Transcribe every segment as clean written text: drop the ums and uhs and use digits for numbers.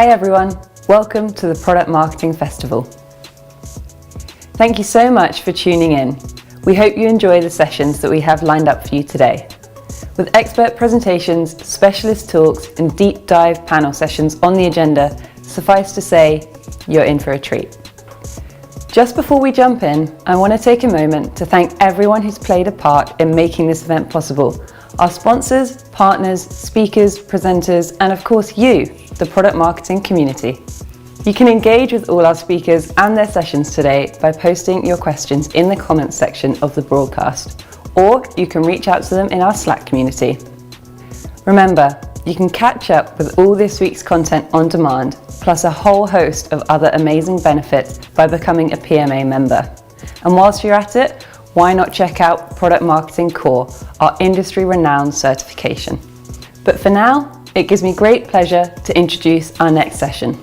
Hi everyone, welcome to the Product Marketing Festival. Thank you so much for tuning in. We hope you enjoy the sessions that we have lined up for you today. With expert presentations, specialist talks and deep dive panel sessions on the agenda, suffice to say, you're in for a treat. Just before we jump in, I want to take a moment to thank everyone who's played a part in making this event possible. Our sponsors, partners, speakers, presenters, and of course you, the product marketing community. You can engage with all our speakers and their sessions today by posting your questions in the comments section of the broadcast, or you can reach out to them in our Slack community. Remember, you can catch up with all this week's content on demand, plus a whole host of other amazing benefits by becoming a PMA member. And whilst you're at it, why not check out Product Marketing Core, our industry-renowned certification. But for now, it gives me great pleasure to introduce our next session.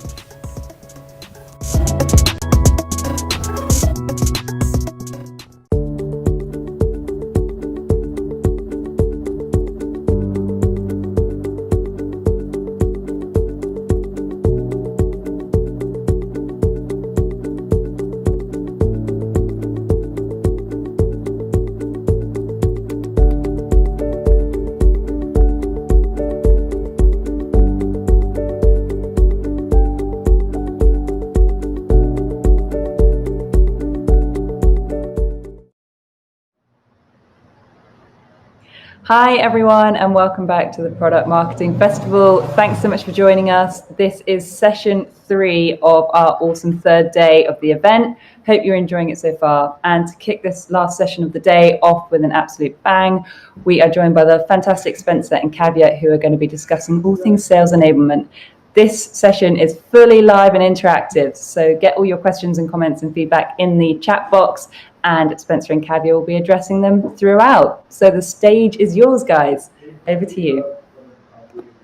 Hi everyone, and welcome back to the Product Marketing Festival. Thanks so much for joining us. This is session 3 of our awesome third day of the event. Hope you're enjoying it so far. And to kick this last session of the day off with an absolute bang, we are joined by the fantastic Spencer and Kavya, who are going to be discussing all things sales enablement. This session is fully live and interactive, so get all your questions and comments and feedback in the chat box, and Spencer and Kavya will be addressing them throughout. So the stage is yours, guys. Over to you.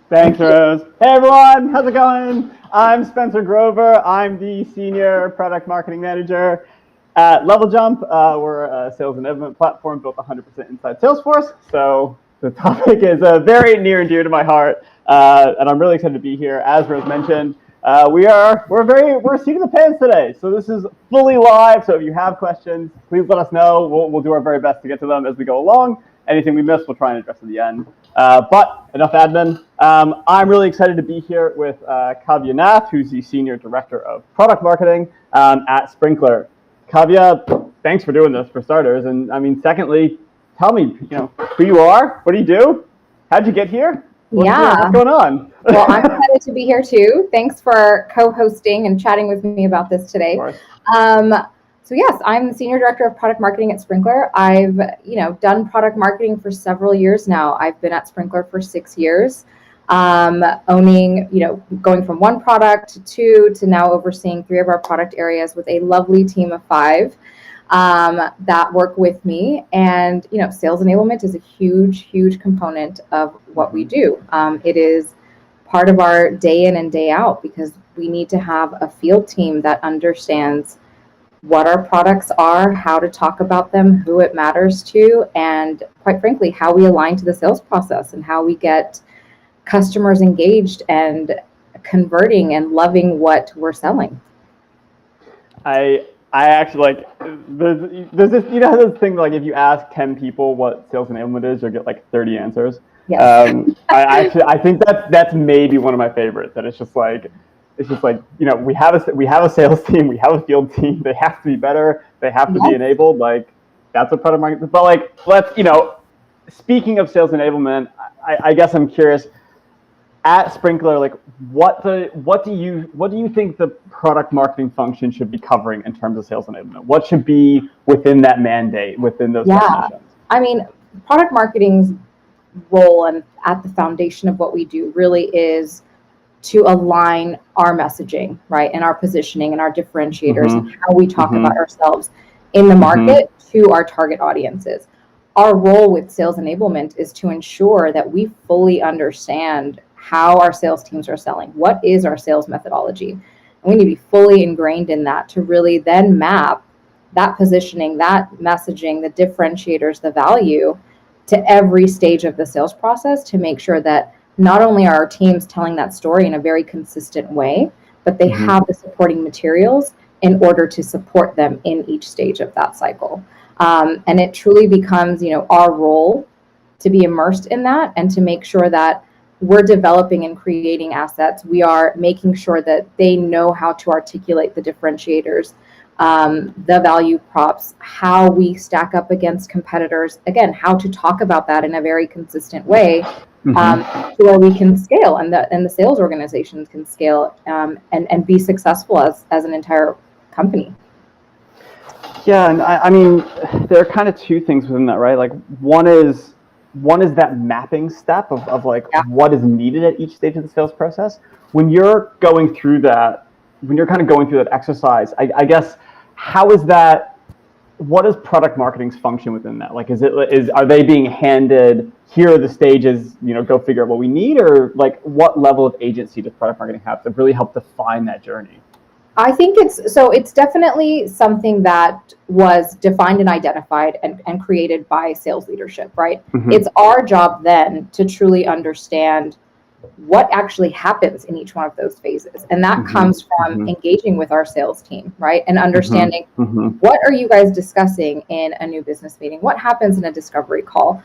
Thanks, Rose. Hey, everyone. How's it going? I'm Spencer Grover. I'm the Senior Product Marketing Manager at LevelJump. We're a sales enablement platform built 100% inside Salesforce. So the topic is very near and dear to my heart, and I'm really excited to be here. As Rose mentioned, we're a seat in the pants today. So this is fully live. So if you have questions, please let us know. We'll do our very best to get to them as we go along. Anything we miss, we'll try and address at the end. But enough admin. I'm really excited to be here with Kavya Nath, who's the Senior Director of Product Marketing at Sprinklr. Kavya, thanks for doing this for starters. And I mean, secondly, tell me, who you are, what do you do, how'd you get here? What's going on? Well, I'm excited to be here too. Thanks for co-hosting and chatting with me about this today. So yes, I'm the Senior Director of Product Marketing at Sprinklr. I've, done product marketing for several years now. I've been at Sprinklr for 6 years, owning, going from 1 product to 2 to now overseeing 3 of our product areas with a lovely team of 5 that work with me. And, sales enablement is a huge component of what we do. It is part of our day in and day out because we need to have a field team that understands what our products are, how to talk about them, who it matters to, and quite frankly, how we align to the sales process and how we get customers engaged and converting and loving what we're selling. I actually there's this, this thing like if you ask 10 people what sales enablement is, you'll get like 30 answers. Yes. I think that's maybe one of my favorites. That it's just like we have a sales team, we have a field team. They have to be better. They have to be enabled. Like that's what product marketing. But like let's speaking of sales enablement, I guess I'm curious. At Sprinklr, like what do you think the product marketing function should be covering in terms of sales enablement? What should be within that mandate, within those definitions? I mean, product marketing's role and at the foundation of what we do really is to align our messaging, right, and our positioning and our differentiators and how we talk about ourselves in the market to our target audiences. Our role with sales enablement is to ensure that we fully understand how our sales teams are selling. What is our sales methodology? And we need to be fully ingrained in that to really then map that positioning, that messaging, the differentiators, the value to every stage of the sales process to make sure that not only are our teams telling that story in a very consistent way, but they have the supporting materials in order to support them in each stage of that cycle. And it truly becomes, our role to be immersed in that and to make sure that we're developing and creating assets. We are making sure that they know how to articulate the differentiators, the value props, how we stack up against competitors, again, how to talk about that in a very consistent way, to where we can scale and the sales organizations can scale, and be successful as an entire company. Yeah, and I mean, there are kind of two things within that, right? Like one is that mapping step of like what is needed at each stage of the sales process. When you're going through that, when you're kind of going through that exercise, I guess, how is that, what does product marketing's function within that? Like, are they being handed, here are the stages, go figure out what we need, or like what level of agency does product marketing have to really help define that journey? I think it's definitely something that was defined and identified and created by sales leadership, right? It's our job then to truly understand what actually happens in each one of those phases. And that comes from engaging with our sales team, right? And understanding what are you guys discussing in a new business meeting? What happens in a discovery call?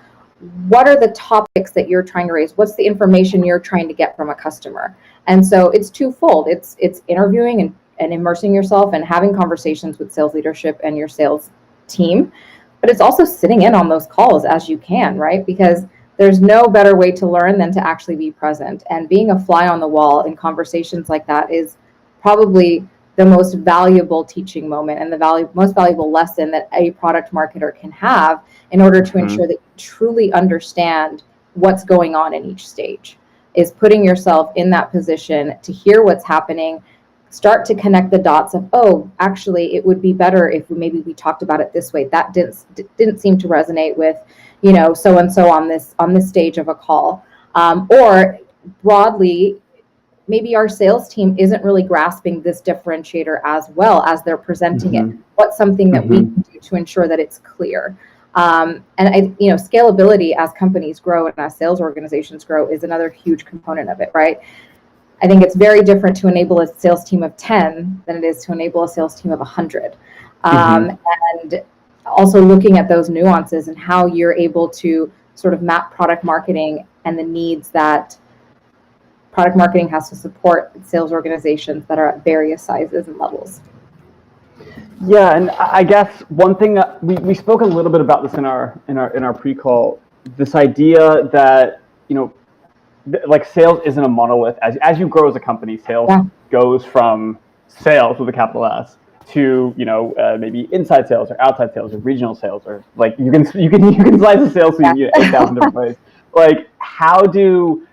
What are the topics that you're trying to raise? What's the information you're trying to get from a customer? And so it's twofold. It's interviewing and immersing yourself and having conversations with sales leadership and your sales team. But it's also sitting in on those calls as you can, right? Because there's no better way to learn than to actually be present. And being a fly on the wall in conversations like that is probably the most valuable teaching moment and the most valuable lesson that a product marketer can have in order to ensure that you truly understand what's going on in each stage, is putting yourself in that position to hear what's happening, start to connect the dots of, oh, actually, it would be better if maybe we talked about it this way. That didn't seem to resonate with, so-and-so on this stage of a call. Or broadly, maybe our sales team isn't really grasping this differentiator as well as they're presenting it. What's something that we can do to ensure that it's clear? And scalability as companies grow and as sales organizations grow is another huge component of it, right? I think it's very different to enable a sales team of 10 than it is to enable a sales team of 100. And also looking at those nuances and how you're able to sort of map product marketing and the needs that product marketing has to support sales organizations that are at various sizes and levels. Yeah, and I guess one thing that we spoke a little bit about this in our pre-call, this idea that, like sales isn't a monolith. As you grow as a company, sales goes from sales with a capital S to maybe inside sales or outside sales or regional sales, or like you can slice the sales to 8,000 different ways. Like, how do,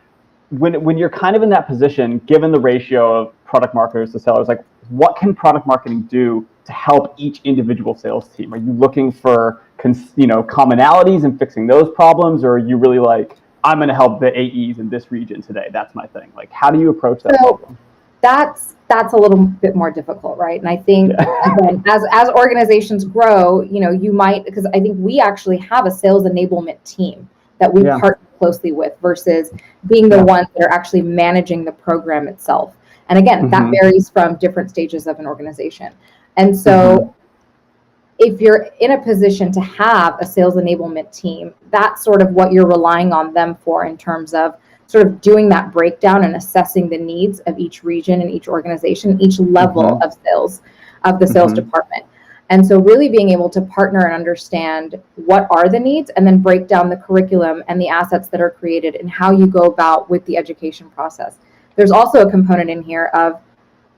when you're kind of in that position, given the ratio of product marketers to sellers, like what can product marketing do to help each individual sales team? Are you looking for commonalities and fixing those problems, or are you really like, I'm going to help the AEs in this region today? That's my thing. Like, how do you approach that problem? That's a little bit more difficult, right? And I think again, as organizations grow, you might, because I think we actually have a sales enablement team that we partner closely with versus being the ones that are actually managing the program itself. And again, that varies from different stages of an organization. And so if you're in a position to have a sales enablement team, that's sort of what you're relying on them for in terms of sort of doing that breakdown and assessing the needs of each region and each organization, each level of sales, of the sales department. And so really being able to partner and understand what are the needs and then break down the curriculum and the assets that are created and how you go about with the education process. There's also a component in here of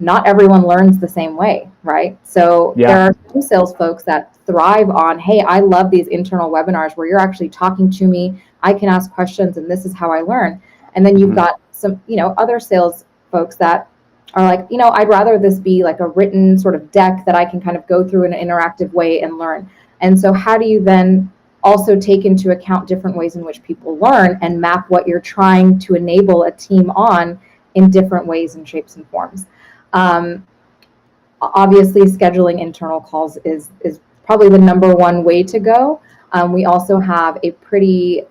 not everyone learns the same way, right? So there are some sales folks that thrive on, hey, I love these internal webinars where you're actually talking to me, I can ask questions, and this is how I learn. And then you've got some, other sales folks that are like, I'd rather this be like a written sort of deck that I can kind of go through in an interactive way and learn. And so how do you then also take into account different ways in which people learn and map what you're trying to enable a team on in different ways and shapes and forms? Obviously, scheduling internal calls is probably the number one way to go. We also have a pretty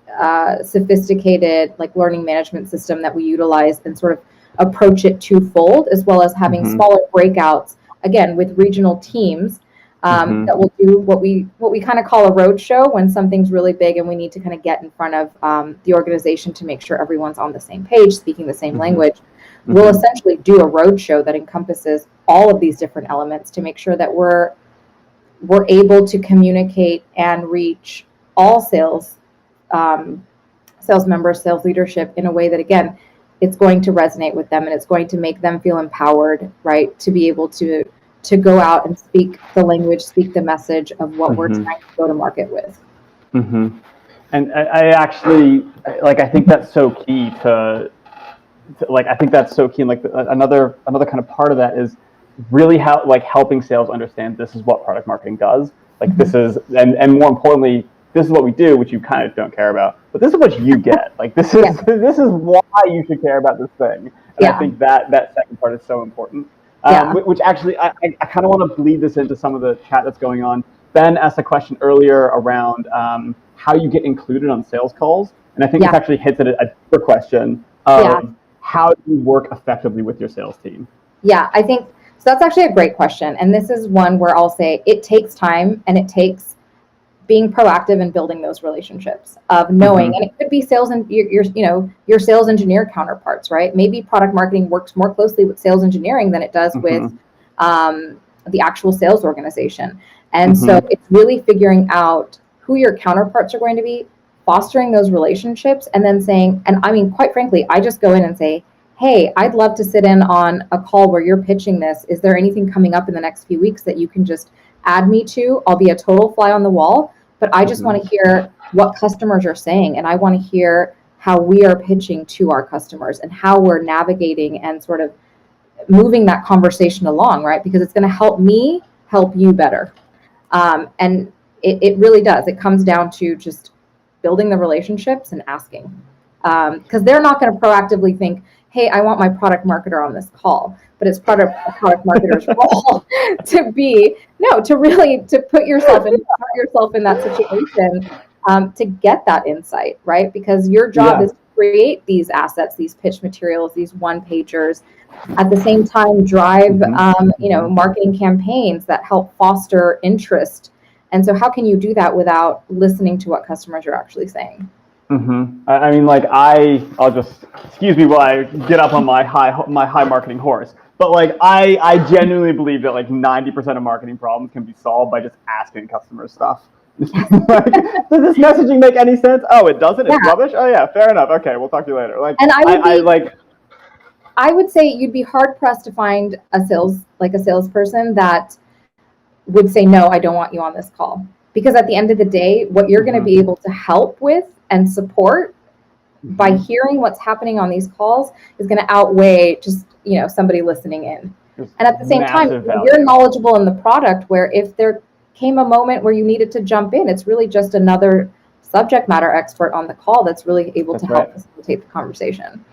sophisticated like learning management system that we utilize and sort of approach it twofold, as well as having smaller breakouts, again, with regional teams that will do what we kind of call a road show when something's really big and we need to kind of get in front of the organization to make sure everyone's on the same page, speaking the same language. We'll essentially do a road show that encompasses all of these different elements to make sure that we're able to communicate and reach all sales members, sales leadership in a way that, again, it's going to resonate with them and it's going to make them feel empowered, right, to be able to go out and speak the language, speak the message of what we're trying to go to market with. And I actually, like, I think that's so key to like, I think that's so key. And like another kind of part of that is really how, like, helping sales understand this is what product marketing does. Like this is, and more importantly, this is what we do, which you kind of don't care about, but this is what you get. Like this is this is why you should care about this thing. And I think that second part is so important. Which actually, I kind of want to bleed this into some of the chat that's going on. Ben asked a question earlier around how you get included on sales calls, and I think this actually hits at a deeper question of how do you work effectively with your sales team? Yeah, I think so. That's actually a great question, and this is one where I'll say it takes time and it takes being proactive and building those relationships of knowing, and it could be sales and your sales engineer counterparts, right? Maybe product marketing works more closely with sales engineering than it does with the actual sales organization. And so it's really figuring out who your counterparts are going to be, fostering those relationships, and then saying, and I mean, quite frankly, I just go in and say, hey, I'd love to sit in on a call where you're pitching this. Is there anything coming up in the next few weeks that you can just add me to? I'll be a total fly on the wall, but I just want to hear what customers are saying, and I want to hear how we are pitching to our customers and how we're navigating and sort of moving that conversation along, right? Because it's going to help me help you better. And it really does. It comes down to just building the relationships and asking. Because they're not going to proactively think, hey, I want my product marketer on this call. But it's product marketer's role to put yourself in that situation to get that insight, right? Because your job is to create these assets, these pitch materials, these one-pagers, at the same time drive marketing campaigns that help foster interest. And so how can you do that without listening to what customers are actually saying? I mean, like, I'll just, excuse me while I get up on my high marketing horse. But like, I genuinely believe that like 90% of marketing problems can be solved by just asking customers stuff. Like, does this messaging make any sense? Oh, it doesn't? It's rubbish? Oh yeah, fair enough. Okay, we'll talk to you later. Like, and I would say you'd be hard pressed to find a salesperson that would say, no, I don't want you on this call. Because at the end of the day, what you're going to be able to help with and support by hearing what's happening on these calls is going to outweigh just, somebody listening in. And at the same time, you're knowledgeable in the product, where if there came a moment where you needed to jump in, it's really just another subject matter expert on the call that's really able to help facilitate the conversation.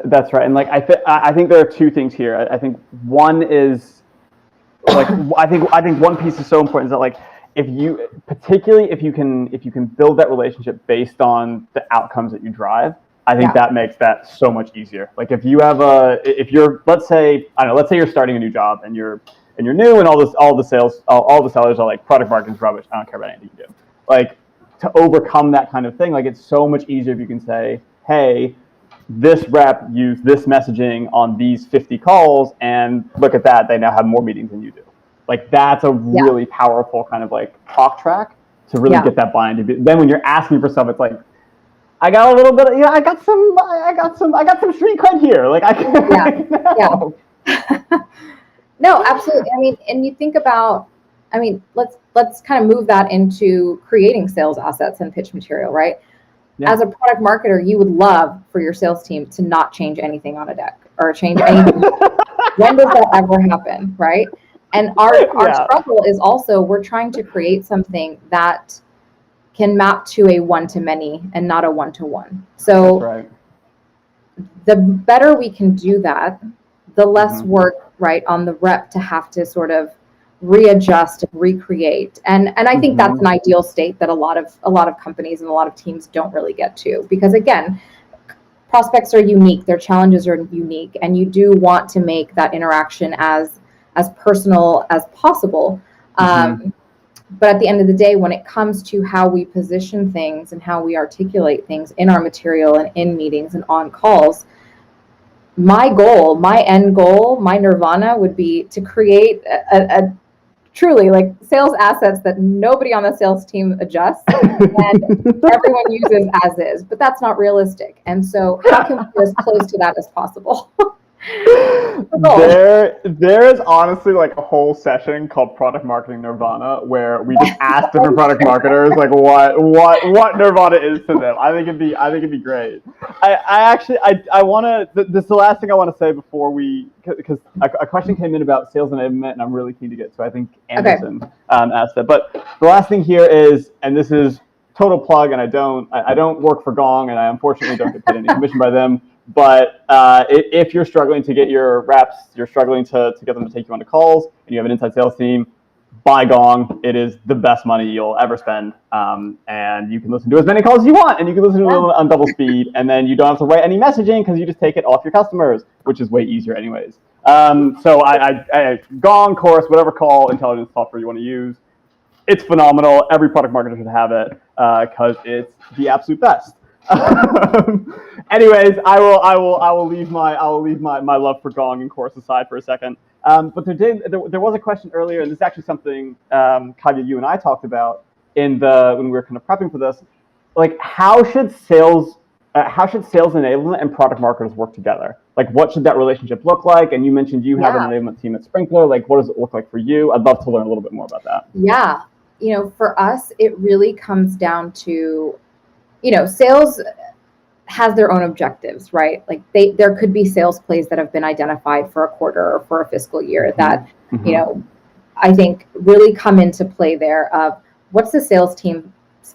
That's right. And like, I think there are two things here. I think one is like, I think one piece is so important is that like, if you can build that relationship based on the outcomes that you drive, I think that makes that so much easier. Like if you're let's say you're starting a new job and you're new and all the sellers are like, product marketing's rubbish, I don't care about anything you do. Like, to overcome that kind of thing, like, it's so much easier if you can say, hey, this rep used this messaging on these 50 calls, and look at that, they now have more meetings than you do. Like, that's a really powerful kind of like talk track to really get that buy-in. Then when you're asking for stuff, it's like, I got a little bit of, I got some street cred here. Like, I can No, absolutely. I mean, and you think about, let's kind of move that into creating sales assets and pitch material, right? Yeah. As a product marketer, you would love for your sales team to not change anything on a deck or change anything. When does that ever happen, right? And our struggle is also, we're trying to create something that can map to a one-to-many and not a one-to-one. So the better we can do that, the less work, right, on the rep to have to sort of readjust and recreate. And I think that's an ideal state that a lot of companies and a lot of teams don't really get to, because again, prospects are unique, their challenges are unique, and you do want to make that interaction as personal as possible. But at the end of the day, when it comes to how we position things and how we articulate things in our material and in meetings and on calls, my goal, my end goal, my nirvana would be to create a truly like sales assets that nobody on the sales team adjusts and everyone uses as is, but that's not realistic. And so how can we get as close to that as possible? There is honestly like a whole session called Product Marketing Nirvana where we just ask different product marketers like what Nirvana is to them. I think it'd be great. I want to. This is the last thing I want to say before because a question came in about sales enablement, and I'm really keen to get to. I think Anderson asked that, but the last thing here is, and this is total plug, and I don't work for Gong, and I unfortunately don't get paid any commission by them. But if you're struggling to get your reps, you're struggling to get them to take you onto calls, and you have an inside sales team, buy Gong. It is the best money you'll ever spend. And you can listen to as many calls as you want, and you can listen to them on double speed, and then you don't have to write any messaging because you just take it off your customers, which is way easier anyways. So I Gong, Chorus, whatever call intelligence software you want to use, it's phenomenal. Every product marketer should have it because it's the absolute best. Anyways, I will leave my love for Gong and Chorus aside for a second. But there was a question earlier, and this is actually something Kavya, you and I talked about when we were kind of prepping for this. Like, how should sales enablement and product marketers work together? Like, what should that relationship look like? And you mentioned you have an enablement team at Sprinklr. Like, what does it look like for you? I'd love to learn a little bit more about that. Yeah, for us, it really comes down to, sales has their own objectives, right? Like there could be sales plays that have been identified for a quarter or for a fiscal year that, I think really come into play there of what's the sales team's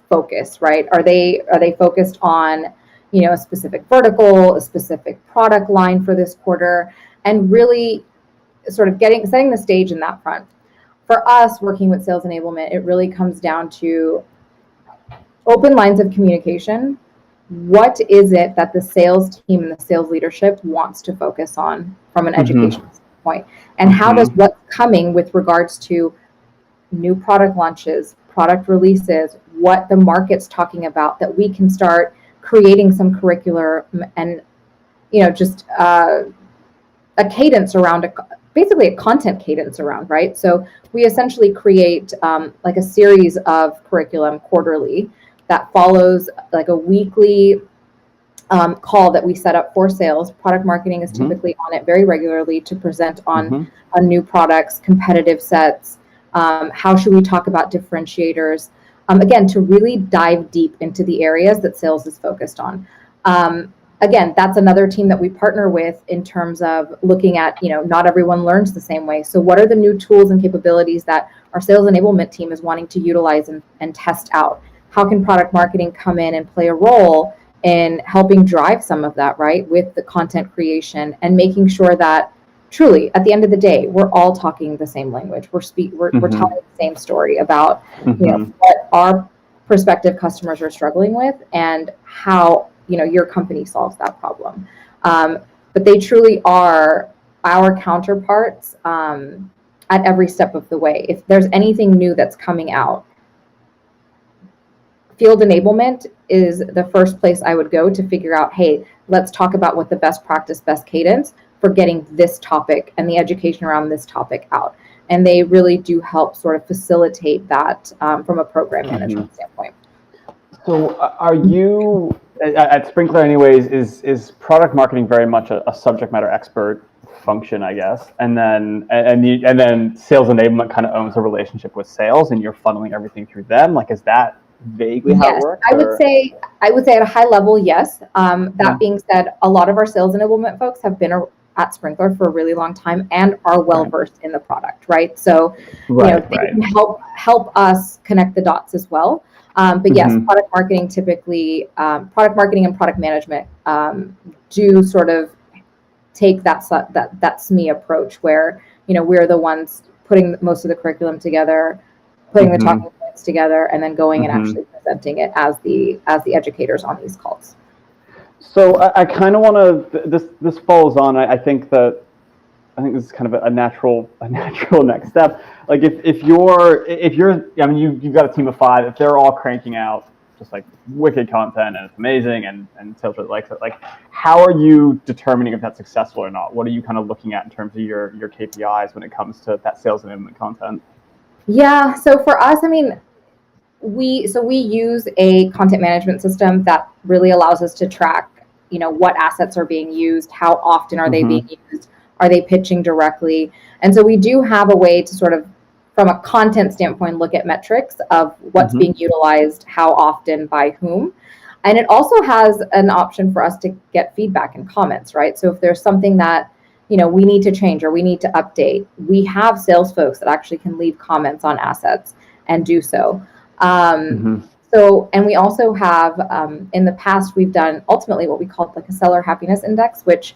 focus, right? Are they focused on, a specific vertical, a specific product line for this quarter, and really sort of setting the stage in that front. For us, working with sales enablement, it really comes down to open lines of communication. What is it that the sales team and the sales leadership wants to focus on from an education standpoint? And how does what's coming with regards to new product launches, product releases, what the market's talking about, that we can start creating some curricular and, just a cadence around basically a content cadence around, right? So we essentially create like a series of curriculum quarterly that follows like a weekly call that we set up for sales. Product marketing is typically on it very regularly to present on new products, competitive sets. How should we talk about differentiators? Again, to really dive deep into the areas that sales is focused on. Again, that's another team that we partner with in terms of looking at, not everyone learns the same way. So what are the new tools and capabilities that our sales enablement team is wanting to utilize and test out? How can product marketing come in and play a role in helping drive some of that, right, with the content creation and making sure that truly, at the end of the day, we're all talking the same language. We're telling the same story about what our prospective customers are struggling with and how your company solves that problem. But they truly are our counterparts at every step of the way. If there's anything new that's coming out, field enablement is the first place I would go to figure out, hey, let's talk about what the best practice, best cadence for getting this topic and the education around this topic out. And they really do help sort of facilitate that from a program management standpoint. So are you, at Sprinklr anyways, is product marketing very much a subject matter expert function, I guess, and then sales enablement kind of owns the relationship with sales and you're funneling everything through them? Like, is that vaguely how it works? I would say at a high level, yes. That being said, a lot of our sales enablement folks have been at Sprinklr for a really long time and are well versed in the product, right? So they can help us connect the dots as well. But yes, product marketing typically, product marketing and product management do sort of take that SME approach where we're the ones putting most of the curriculum together, putting the talking points together, and then going and actually presenting it as the educators on these calls. So I kind of want to, this falls on, I think this is kind of a natural next step. Like if you're, I mean, you've got a team of 5, if they're all cranking out just like wicked content and it's amazing and SalesHood likes it, like how are you determining if that's successful or not? What are you kind of looking at in terms of your KPIs when it comes to that sales enablement content? Yeah, so for us, I mean, we use a content management system that really allows us to track, what assets are being used, how often are they being used, are they pitching directly? And so we do have a way to sort of, from a content standpoint, look at metrics of what's being utilized, how often, by whom. And it also has an option for us to get feedback and comments, right? So if there's something that, we need to change or we need to update, we have sales folks that actually can leave comments on assets and do so. So, and we also have, in the past, we've done ultimately what we called like a seller happiness index, which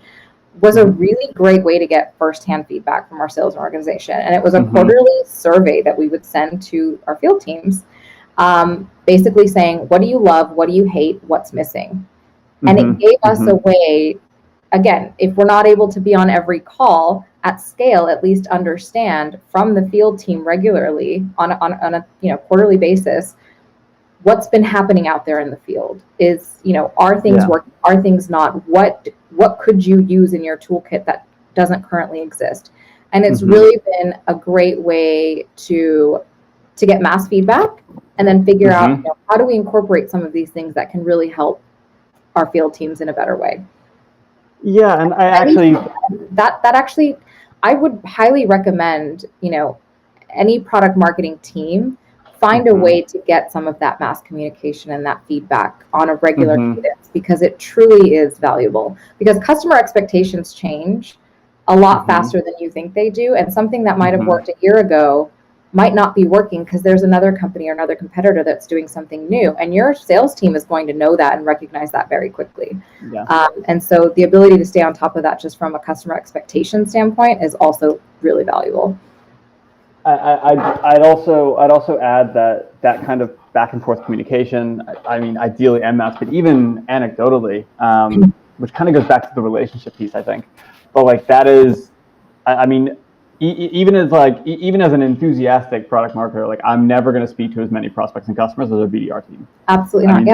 was a really great way to get firsthand feedback from our sales organization. And it was a quarterly survey that we would send to our field teams, basically saying, what do you love? What do you hate? What's missing? And it gave us a way, again, if we're not able to be on every call at scale, at least understand from the field team regularly on a quarterly basis, what's been happening out there in the field. Is, are things working? Are things not? What could you use in your toolkit that doesn't currently exist? And it's really been a great way to get mass feedback and then figure out, how do we incorporate some of these things that can really help our field teams in a better way. Yeah, and I would highly recommend, any product marketing team find a way to get some of that mass communication and that feedback on a regular cadence, because it truly is valuable. Because customer expectations change a lot faster than you think they do, and something that might have worked a year ago might not be working because there's another company or another competitor that's doing something new, and your sales team is going to know that and recognize that very quickly. And so the ability to stay on top of that just from a customer expectation standpoint is also really valuable. I'd also add that kind of back and forth communication, I mean, ideally en masse, but even anecdotally, which kind of goes back to the relationship piece, I think. But like that is, I mean, even as an enthusiastic product marketer, like I'm never going to speak to as many prospects and customers as a BDR team. Absolutely not.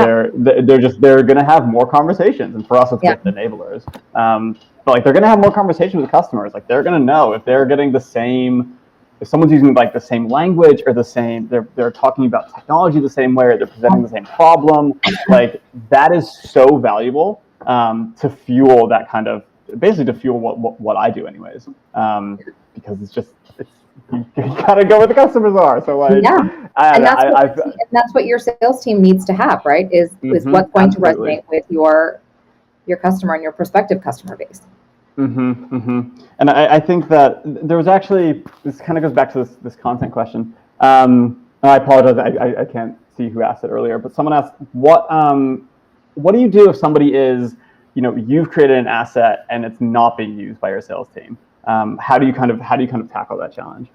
They're going to have more conversations, and for us, it's with enablers. But like they're going to have more conversations with customers. Like they're going to know if they're getting the same. If someone's using like the same language or they're talking about technology the same way, or they're presenting the same problem, like that is so valuable to fuel that kind of, basically to fuel what I do anyways. Because it's you gotta go where the customers are. So like, and that's what your sales team needs to have, right? Is what's going to resonate with your customer and your prospective customer base. And I think that there was actually, this kind of goes back to this content question. I apologize, I can't see who asked it earlier, but someone asked, what do you do if somebody is, you've created an asset and it's not being used by your sales team? How do you kind of tackle that challenge?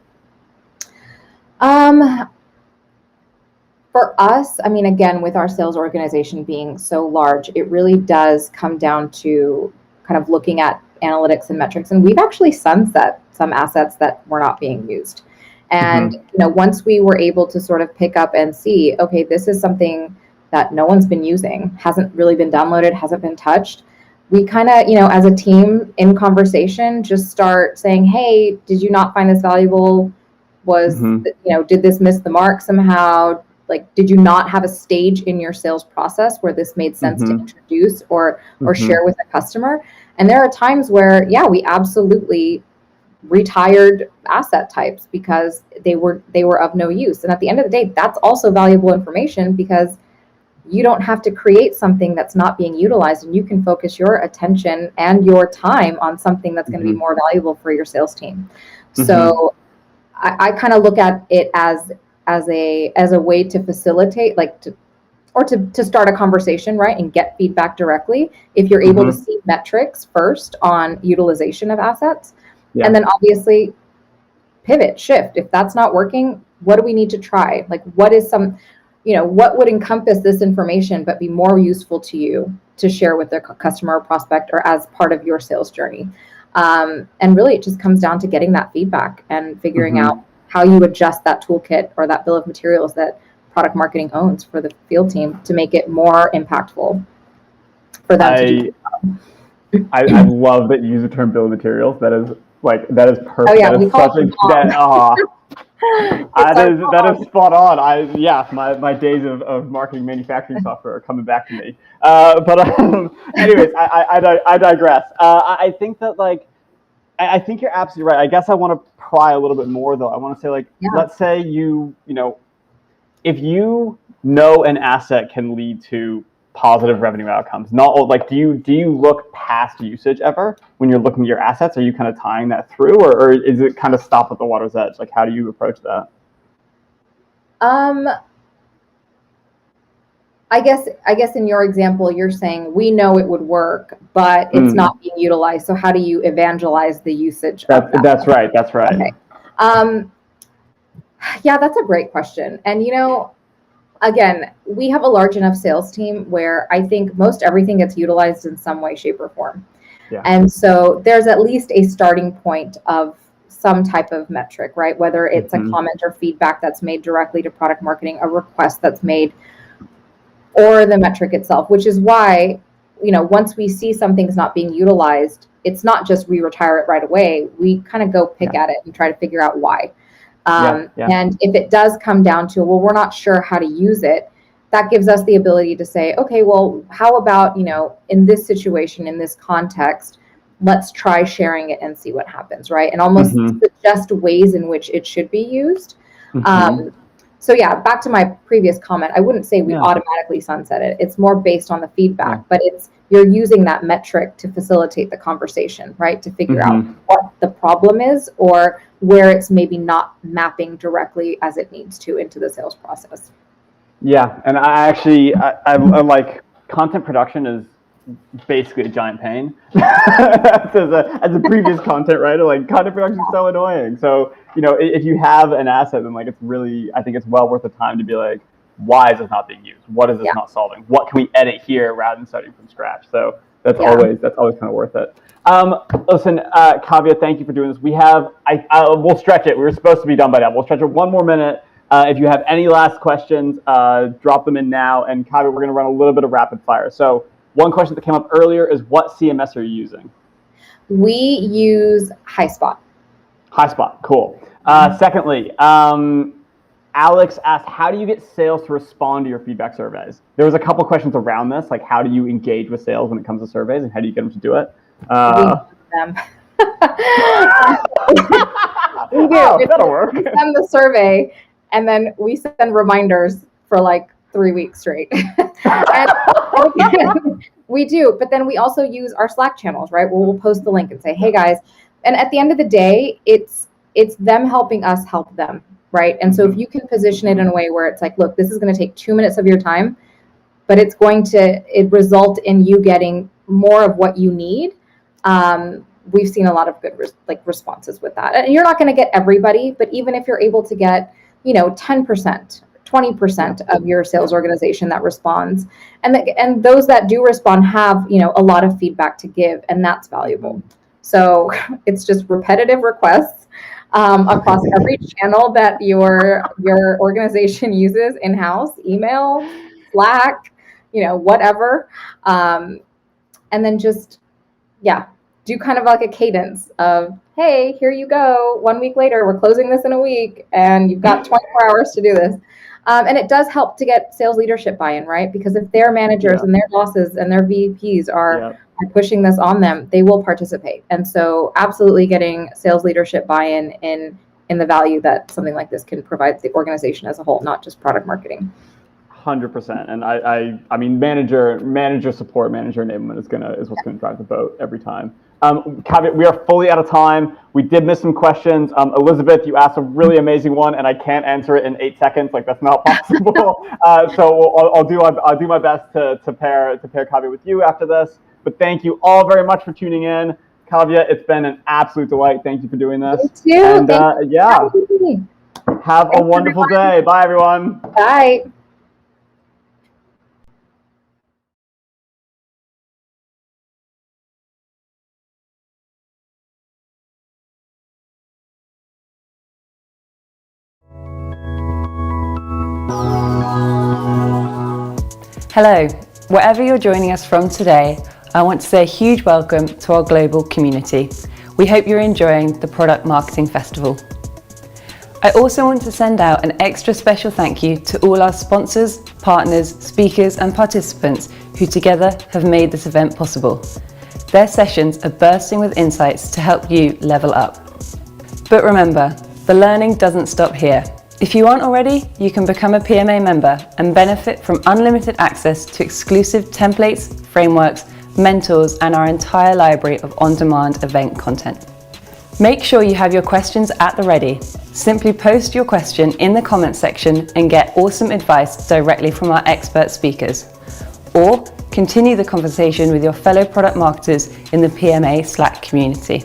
For us, I mean, again, with our sales organization being so large, it really does come down to kind of looking at analytics and metrics, and we've actually sunset some assets that were not being used. And once we were able to sort of pick up and see, okay, this is something that no one's been using, hasn't really been downloaded, hasn't been touched, we kind of, as a team in conversation, just start saying, hey, did you not find this valuable? Did this miss the mark somehow? Like, did you not have a stage in your sales process where this made sense to introduce or share with a customer? And there are times where, we absolutely retired asset types because they were of no use. And at the end of the day, that's also valuable information, because you don't have to create something that's not being utilized, and you can focus your attention and your time on something that's going to be more valuable for your sales team. So I kind of look at it as a way to facilitate, to start a conversation, right, and get feedback directly. If you're able to see metrics first on utilization of assets, and then obviously pivot, shift. If that's not working, what do we need to try? Like, what is some, what would encompass this information but be more useful to you to share with the customer or prospect or as part of your sales journey? And really, it just comes down to getting that feedback and figuring out how you adjust that toolkit or that bill of materials that product marketing owns for the field team to make it more impactful for them to do. I love that you use the term bill of materials. That is perfect. Oh yeah, that we is call it that is spot on. My days of marketing manufacturing software are coming back to me. Anyways, I digress. I think that I think you're absolutely right. I guess I want to pry a little bit more though. I want to say let's say if you know an asset can lead to positive revenue outcomes, do you look past usage ever when you're looking at your assets? Are you kind of tying that through, or is it kind of stop at the water's edge? Like, how do you approach that? I guess in your example, you're saying we know it would work, but it's not being utilized. So how do you evangelize the usage of that? That's right. Okay. Yeah, that's a great question. And again, we have a large enough sales team where I think most everything gets utilized in some way, shape, or form. Yeah. And so there's at least a starting point of some type of metric, right? Whether it's a comment or feedback that's made directly to product marketing, a request that's made, or the metric itself, which is why, once we see something's not being utilized, it's not just we retire it right away. We kind of go pick at it and try to figure out why. And if it does come down to, well, we're not sure how to use it, that gives us the ability to say, okay, well, how about, in this situation, in this context, let's try sharing it and see what happens, right? And almost suggest ways in which it should be used. So yeah, back to my previous comment, I wouldn't say we automatically sunset it. It's more based on the feedback, but you're using that metric to facilitate the conversation, right? To figure out what the problem is or where it's maybe not mapping directly as it needs to into the sales process. Yeah, and I'm like, content production is basically a giant pain. as a previous content writer, content production is so annoying. So, if you have an asset, then it's really, I think it's well worth the time to be like, why is this not being used? What is this not solving? What can we edit here rather than starting from scratch? So that's always kind of worth it. Listen, Kavya, thank you for doing this. We'll stretch it. We were supposed to be done by now. We'll stretch it one more minute. If you have any last questions, drop them in now. And Kavya, we're going to run a little bit of rapid fire. So one question that came up earlier is, what CMS are you using? We use Highspot. Highspot, cool. Secondly, Alex asked, how do you get sales to respond to your feedback surveys? There was a couple questions around this, like how do you engage with sales when it comes to surveys and how do you get them to do it? We do. Oh, that'll work. We send the survey and then we send reminders for 3 weeks straight. And we do, but then we also use our Slack channels, right? Where we'll post the link and say, hey guys, and at the end of the day, it's them helping us help them, right? And so if you can position it in a way where it's like, look, this is going to take 2 minutes of your time, but it's going to result in you getting more of what you need. We've seen a lot of good responses with that. And you're not going to get everybody, but even if you're able to get, 10%, 20% of your sales organization that responds, and those that do respond have, a lot of feedback to give, and that's valuable. So it's just repetitive requests across every channel that your organization uses in-house, email, Slack, whatever. And then just, do kind of like a cadence of, hey, here you go. 1 week later, we're closing this in a week and you've got 24 hours to do this. And it does help to get sales leadership buy-in, right? Because if their managers and their bosses and their VPs are pushing this on them, they will participate. And so absolutely getting sales leadership buy-in in the value that something like this can provide the organization as a whole, not just product marketing. 100%. And I mean, manager support, manager enablement is what's going to drive the boat every time. Kavya, we are fully out of time. We did miss some questions. Elizabeth, you asked a really amazing one, and I can't answer it in 8 seconds. That's not possible. So I'll do my best to pair Kavya with you after this. But thank you all very much for tuning in. Kavya, it's been an absolute delight. Thank you for doing this. You too. And yeah, have a wonderful day. Bye, everyone. Bye. Hello, wherever you're joining us from today, I want to say a huge welcome to our global community. We hope you're enjoying the Product Marketing Festival. I also want to send out an extra special thank you to all our sponsors, partners, speakers and participants who together have made this event possible. Their sessions are bursting with insights to help you level up. But remember, the learning doesn't stop here. If you aren't already, you can become a PMA member and benefit from unlimited access to exclusive templates, frameworks, mentors, and our entire library of on-demand event content. Make sure you have your questions at the ready. Simply post your question in the comments section and get awesome advice directly from our expert speakers. Or continue the conversation with your fellow product marketers in the PMA Slack community.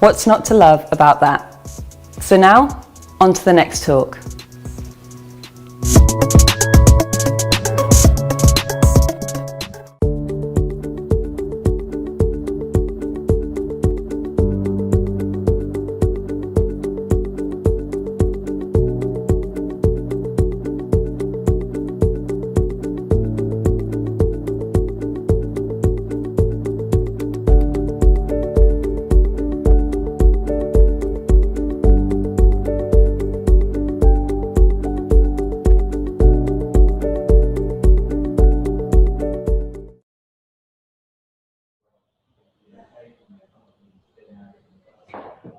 What's not to love about that? So now, on to the next talk.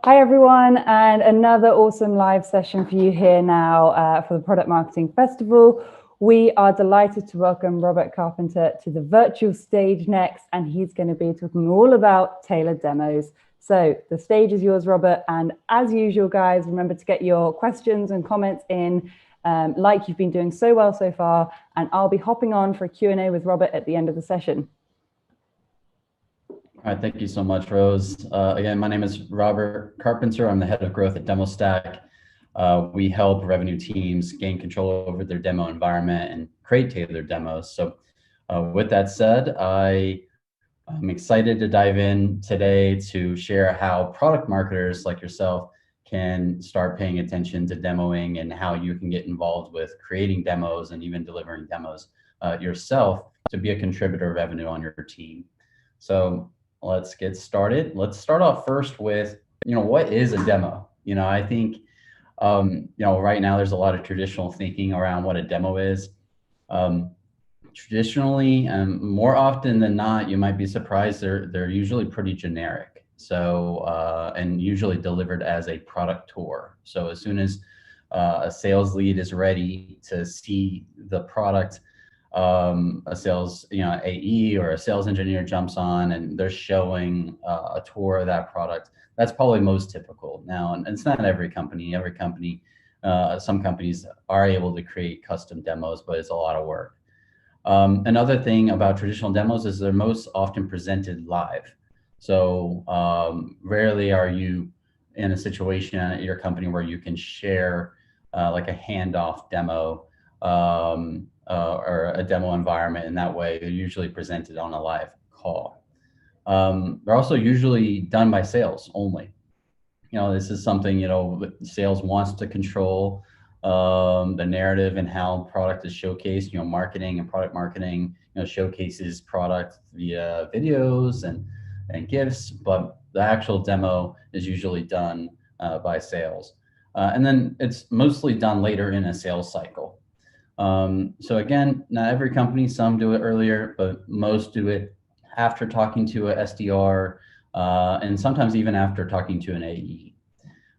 Hi everyone, and another awesome live session for you here now for the Product Marketing Festival. We are delighted to welcome Robert Carpenter to the virtual stage next, and he's going to be talking all about tailored demos. So the stage is yours, Robert, and as usual, guys, remember to get your questions and comments in like you've been doing so well so far, and I'll be hopping on for a Q&A with Robert at the end of the session. All right, thank you so much, Rose. Again, my name is Robert Carpenter. I'm the head of growth at Demostack. We help revenue teams gain control over their demo environment and create tailored demos. So with that said, I'm excited to dive in today to share how product marketers like yourself can start paying attention to demoing and how you can get involved with creating demos and even delivering demos yourself to be a contributor of revenue on your team. So let's get started. Let's start off first with, what is a demo? I think, right now there's a lot of traditional thinking around what a demo is. Traditionally, more often than not, you might be surprised, they're usually pretty generic. So, and usually delivered as a product tour. So as soon as a sales lead is ready to see the product, a sales, AE or a sales engineer jumps on and they're showing a tour of that product. That's probably most typical now. And it's not every company. Every company, some companies are able to create custom demos, but it's a lot of work. Another thing about traditional demos is they're most often presented live. So rarely are you in a situation at your company where you can share like a handoff demo or a demo environment in that way. They're usually presented on a live call. They're also usually done by sales only. This is something, sales wants to control the narrative and how product is showcased. Marketing and product marketing, showcases product via videos and GIFs, but the actual demo is usually done by sales. And then it's mostly done later in a sales cycle. So again, not every company, some do it earlier, but most do it after talking to a SDR, and sometimes even after talking to an AE.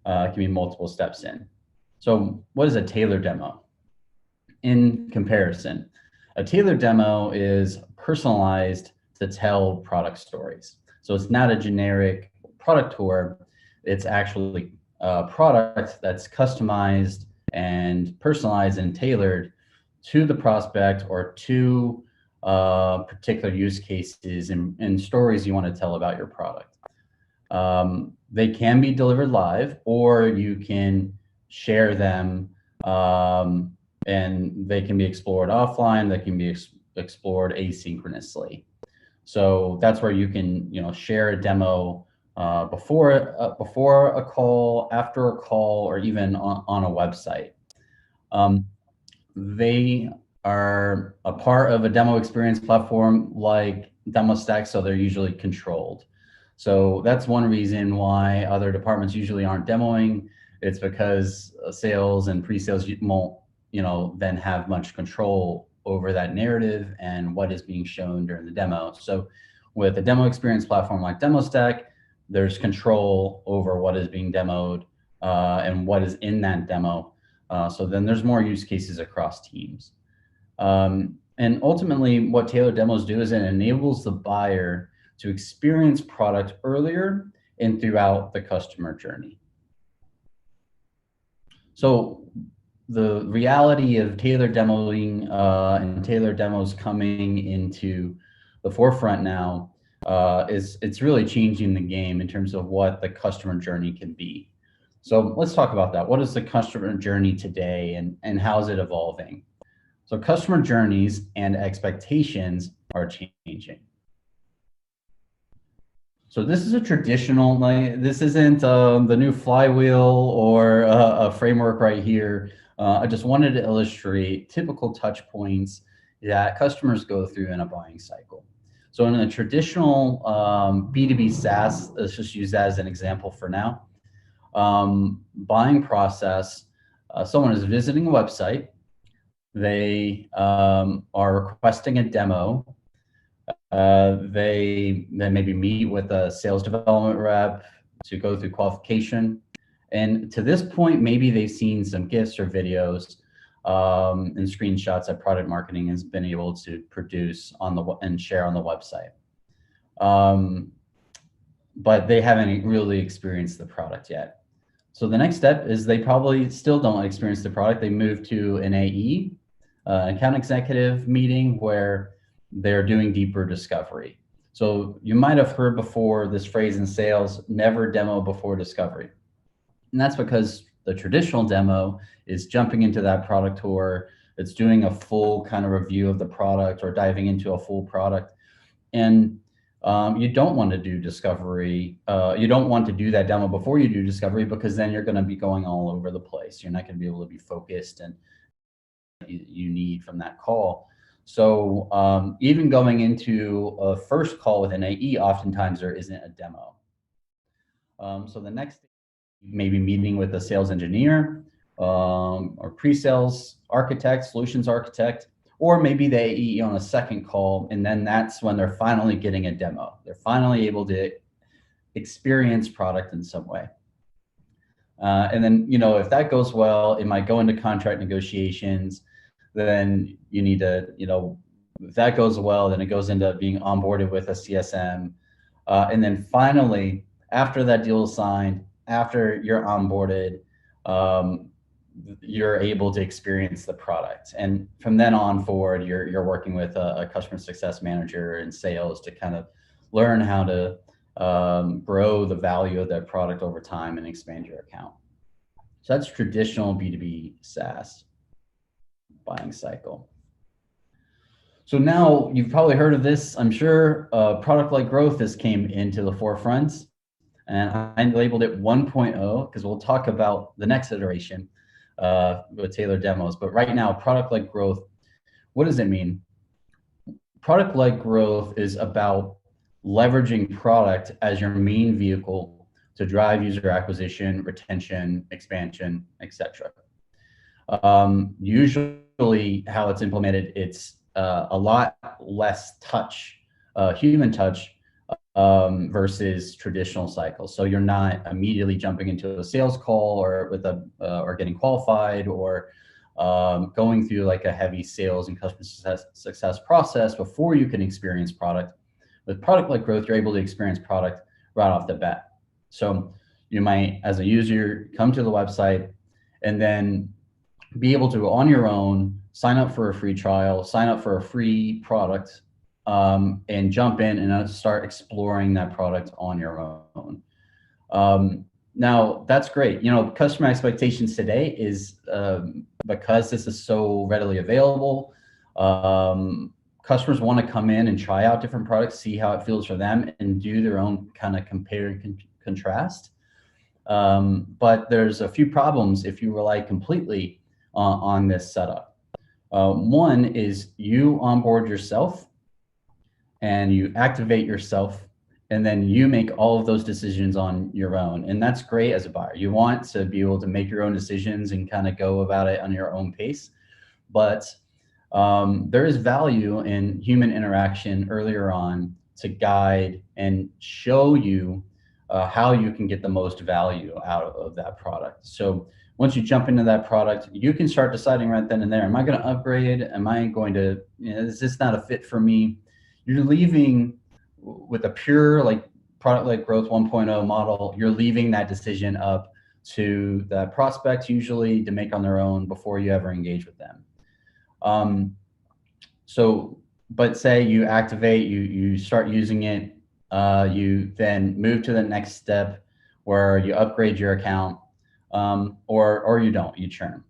It can be multiple steps in. So what is a tailored demo? In comparison, a tailored demo is personalized to tell product stories. So it's not a generic product tour. It's actually a product that's customized and personalized and tailored to the prospect or to particular use cases and stories you want to tell about your product. They can be delivered live, or you can share them, and they can be explored offline. They can be explored asynchronously. So that's where you can, share a demo before a call, after a call, or even on a website. They are a part of a demo experience platform like Demostack, so they're usually controlled. So that's one reason why other departments usually aren't demoing. It's because sales and pre-sales won't, then have much control over that narrative and what is being shown during the demo. So with a demo experience platform like Demostack, there's control over what is being demoed and what is in that demo. So then there's more use cases across teams. And ultimately, what tailored demos do is it enables the buyer to experience product earlier and throughout the customer journey. So the reality of tailored demoing and tailored demos coming into the forefront now is it's really changing the game in terms of what the customer journey can be. So let's talk about that. What is the customer journey today, and how is it evolving? So customer journeys and expectations are changing. So this is a traditional, this isn't the new flywheel or a framework right here. I just wanted to illustrate typical touch points that customers go through in a buying cycle. So in a traditional B2B SaaS, let's just use that as an example for now. Buying process, someone is visiting a website, they are requesting a demo, they then maybe meet with a sales development rep to go through qualification. And to this point, maybe they've seen some GIFs or videos and screenshots that product marketing has been able to produce and share on the website. But they haven't really experienced the product yet. So the next step is they probably still don't experience the product. They move to an AE, account executive meeting, where they're doing deeper discovery. So you might have heard before this phrase in sales, never demo before discovery. And that's because the traditional demo is jumping into that product tour. It's doing a full kind of review of the product or diving into a full product. And you don't want to do discovery. You don't want to do that demo before you do discovery, because then you're going to be going all over the place. You're not going to be able to be focused and you need from that call. So even going into a first call with an AE, oftentimes there isn't a demo. So the next, maybe meeting with a sales engineer or pre-sales architect, solutions architect, or maybe the AE on a second call, and then that's when they're finally getting a demo. They're finally able to experience product in some way. And then, if that goes well, it might go into contract negotiations. Then you need to, if that goes well, then it goes into being onboarded with a CSM. And then finally, after that deal is signed, after you're onboarded, you're able to experience the product. And from then on forward, you're working with a customer success manager and sales to kind of learn how to grow the value of that product over time and expand your account. So that's traditional B2B SaaS buying cycle. So now you've probably heard of this, I'm sure. Product-led growth has came into the forefront, and I labeled it 1.0 because we'll talk about the next iteration with tailored demos. But right now, product-led growth, what does it mean? Product-led growth is about leveraging product as your main vehicle to drive user acquisition, retention, expansion, etc. Usually how it's implemented, it's a lot less touch, human touch, versus traditional cycles. So you're not immediately jumping into a sales call or with or getting qualified or going through like a heavy sales and customer success process before you can experience product. With product-led growth, you're able to experience product right off the bat. So you might, as a user, come to the website and then be able to, on your own, sign up for a free trial, sign up for a free product, and jump in and start exploring that product on your own. Now that's great. You know, customer expectations today is because this is so readily available, customers want to come in and try out different products, see how it feels for them, and do their own kind of compare and contrast. But there's a few problems if you rely completely on this setup. One is you onboard yourself and you activate yourself, and then you make all of those decisions on your own. And that's great as a buyer. You want to be able to make your own decisions and kind of go about it on your own pace. But there is value in human interaction earlier on to guide and show you how you can get the most value out of that product. So once you jump into that product, you can start deciding right then and there, am I going to upgrade? Am I going to, is this not a fit for me? You're leaving with a pure like product-led growth 1.0 model. You're leaving that decision up to the prospects usually to make on their own before you ever engage with them. But say you activate, you start using it, you then move to the next step where you upgrade your account, or you don't, you churn.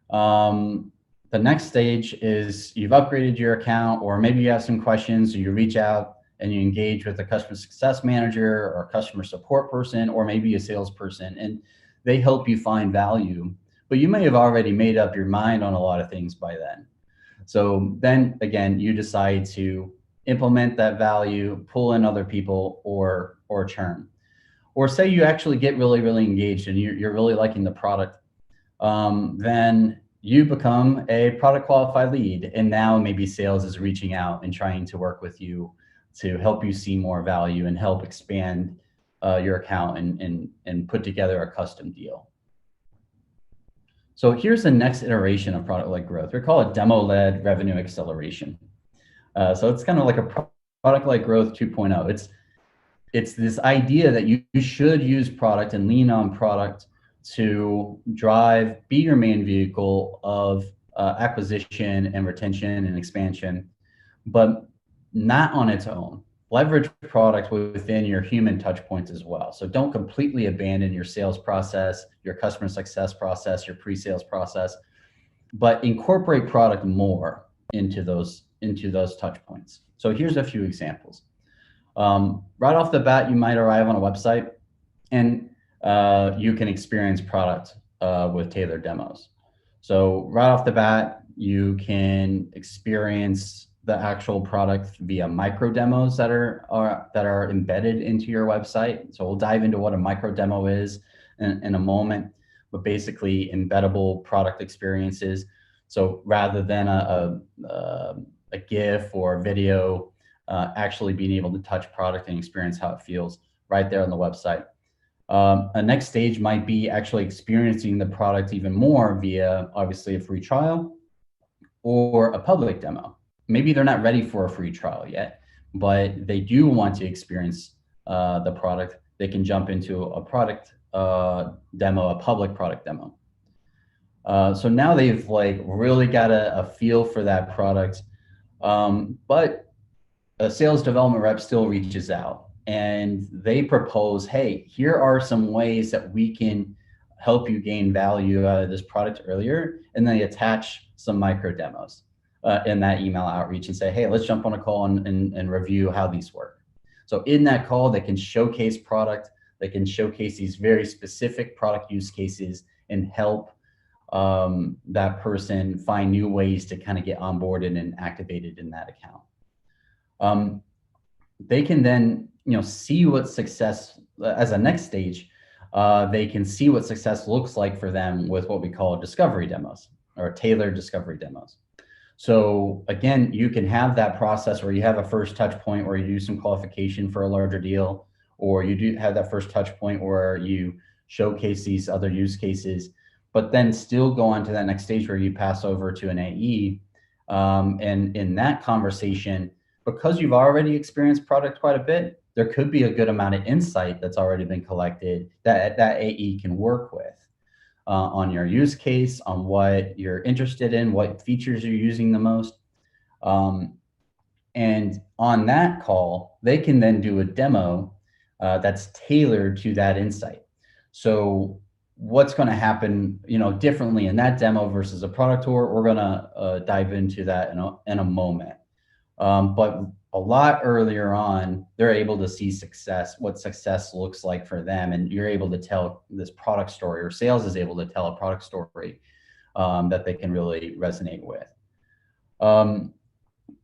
The next stage is you've upgraded your account, or maybe you have some questions, so you reach out and you engage with a customer success manager or a customer support person, or maybe a salesperson, and they help you find value. But you may have already made up your mind on a lot of things by then. So then again, you decide to implement that value, pull in other people, or churn. Or say you actually get really, really engaged and you're really liking the product, then you become a product qualified lead. And now maybe sales is reaching out and trying to work with you to help you see more value and help expand your account and put together a custom deal. So here's the next iteration of product-led growth. We call it demo-led revenue acceleration. So it's kind of like a product-led growth 2.0. It's this idea that you should use product and lean on product to be your main vehicle of acquisition and retention and expansion, but not on its own. Leverage product within your human touch points as well. So don't completely abandon your sales process, your customer success process, your pre-sales process, but incorporate product more into those touch points. So here's a few examples. Right off the bat, you might arrive on a website and you can experience product with tailored demos. So right off the bat, you can experience the actual product via micro demos that are embedded into your website. So we'll dive into what a micro demo is in a moment, but basically embeddable product experiences. So rather than a GIF or a video, actually being able to touch product and experience how it feels right there on the website. A next stage might be actually experiencing the product even more via obviously a free trial or a public demo. Maybe they're not ready for a free trial yet, but they do want to experience the product. They can jump into a product demo, a public product demo. So now they've like really got a feel for that product, but a sales development rep still reaches out and they propose, hey, here are some ways that we can help you gain value out of this product earlier. And they attach some micro demos in that email outreach and say, hey, let's jump on a call and review how these work. So in that call, they can showcase product, they can showcase these very specific product use cases and help that person find new ways to kind of get onboarded and activated in that account. They can then, see what success as a next stage. They can see what success looks like for them with what we call discovery demos or tailored discovery demos. So again, you can have that process where you have a first touch point where you do some qualification for a larger deal, or you do have that first touch point where you showcase these other use cases, but then still go on to that next stage where you pass over to an AE. And in that conversation, because you've already experienced product quite a bit, there could be a good amount of insight that's already been collected that AE can work with. on your use case, on what you're interested in, what features you're using the most. And on that call, they can then do a demo that's tailored to that insight. So what's going to happen, differently in that demo versus a product tour, we're going to dive into that in a moment. But a lot earlier on, they're able to see what success looks like for them. And you're able to tell this product story, or sales is able to tell a product story that they can really resonate with.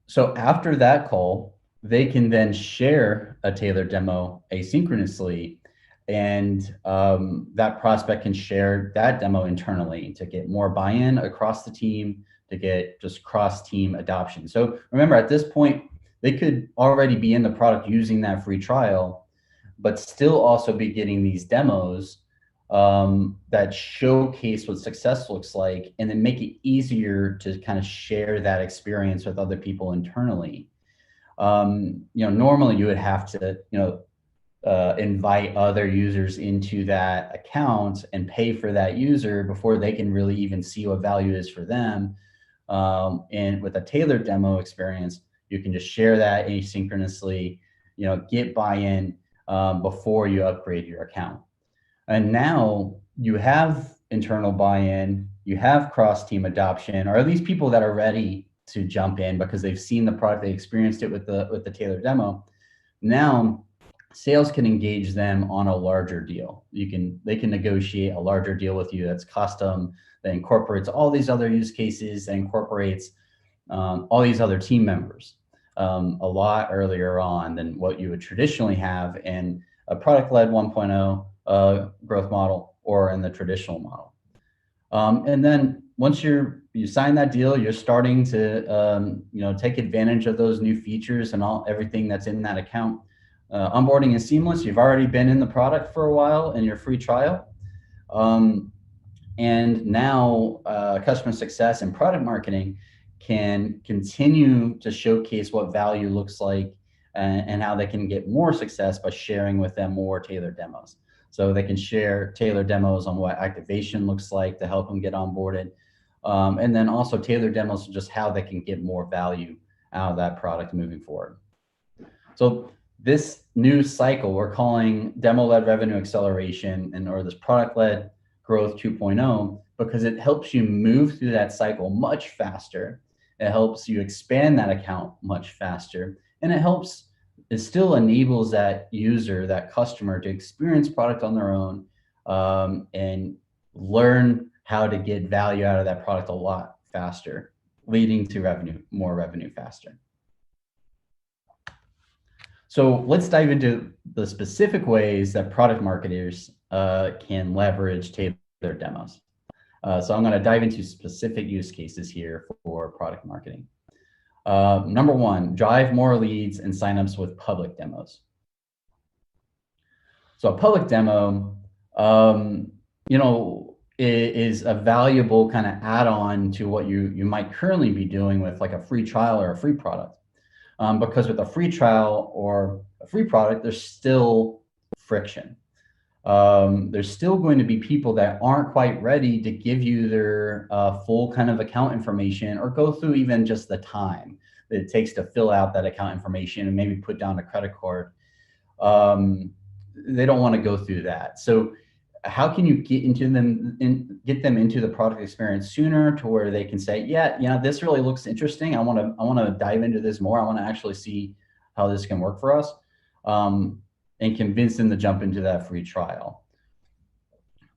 So after that call, they can then share a tailored demo asynchronously, and that prospect can share that demo internally to get more buy-in across the team, to get just cross-team adoption. So remember, at this point, they could already be in the product using that free trial, but still also be getting these demos that showcase what success looks like, and then make it easier to kind of share that experience with other people internally. Normally you would have to, invite other users into that account and pay for that user before they can really even see what value is for them. And with a tailored demo experience, you can just share that asynchronously, get buy-in before you upgrade your account. And now you have internal buy-in, you have cross-team adoption, or at least people that are ready to jump in because they've seen the product, they experienced it with the tailored demo. Now, sales can engage them on a larger deal. They can negotiate a larger deal with you that's custom, that incorporates all these other use cases, that incorporates all these other team members a lot earlier on than what you would traditionally have in a product-led 1.0 growth model or in the traditional model. And then once you sign that deal, you're starting to take advantage of those new features and everything that's in that account. Onboarding is seamless. You've already been in the product for a while in your free trial. And now customer success and product marketing can continue to showcase what value looks like and how they can get more success by sharing with them more tailored demos. So they can share tailored demos on what activation looks like to help them get onboarded. And then also tailored demos on just how they can get more value out of that product moving forward. So this new cycle we're calling demo-led revenue acceleration or this product-led growth 2.0 because it helps you move through that cycle much faster. It helps you expand that account much faster. And it still enables that user, that customer, to experience product on their own and learn how to get value out of that product a lot faster, leading to more revenue faster. So let's dive into the specific ways that product marketers can leverage tailored demos. So I'm going to dive into specific use cases here for product marketing. Number one, drive more leads and signups with public demos. So a public demo, is a valuable kind of add-on to what you might currently be doing with like a free trial or a free product. Because with a free trial or a free product, there's still friction. There's still going to be people that aren't quite ready to give you their full kind of account information or go through even just the time that it takes to fill out that account information and maybe put down a credit card. They don't want to go through that. So how can you get them into the product experience sooner to where they can say, yeah, this really looks interesting. I want to dive into this more. I want to actually see how this can work for us. And convince them to jump into that free trial.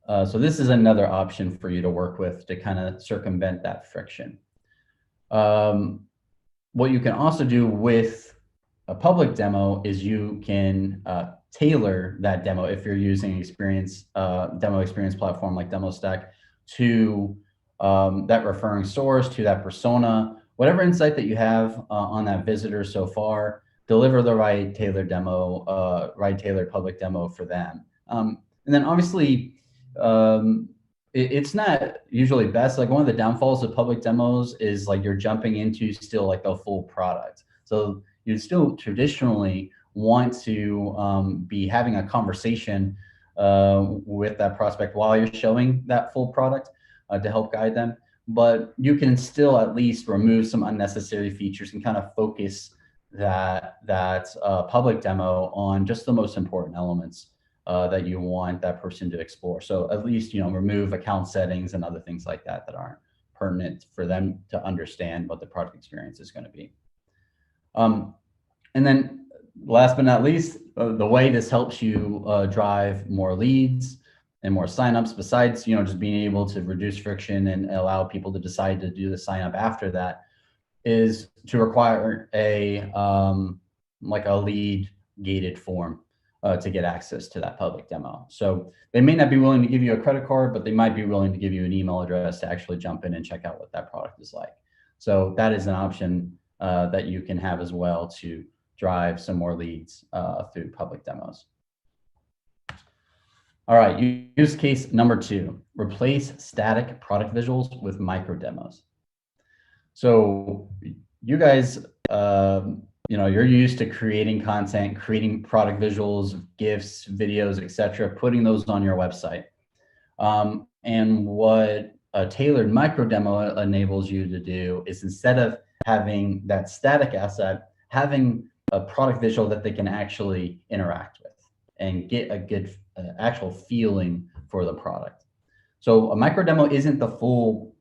So this is another option for you to work with to kind of circumvent that friction. What you can also do with a public demo is you can tailor that demo if you're using demo experience platform like Demostack to that referring source, to that persona, whatever insight that you have on that visitor so far. Deliver the right tailored demo, right tailored public demo for them. And then obviously, it's not usually best. Like one of the downfalls of public demos is like you're jumping into still like the full product. So you'd still traditionally want to be having a conversation with that prospect while you're showing that full product to help guide them. But you can still at least remove some unnecessary features and kind of focus that public demo on just the most important elements that you want that person to explore. So at least, remove account settings and other things like that that aren't pertinent for them to understand what the product experience is going to be. And then last but not least, the way this helps you drive more leads and more signups, besides just being able to reduce friction and allow people to decide to do the sign up after that, is to require a like a lead gated form to get access to that public demo. So they may not be willing to give you a credit card, but they might be willing to give you an email address to actually jump in and check out what that product is like. So that is an option that you can have as well to drive some more leads through public demos. All right, use case number 2, replace static product visuals with micro demos. So you guys, you're used to creating content, creating product visuals, GIFs, videos, etc., putting those on your website. And what a tailored micro demo enables you to do is, instead of having that static asset, having a product visual that they can actually interact with and get a good actual feeling for the product. So a micro demo isn't the full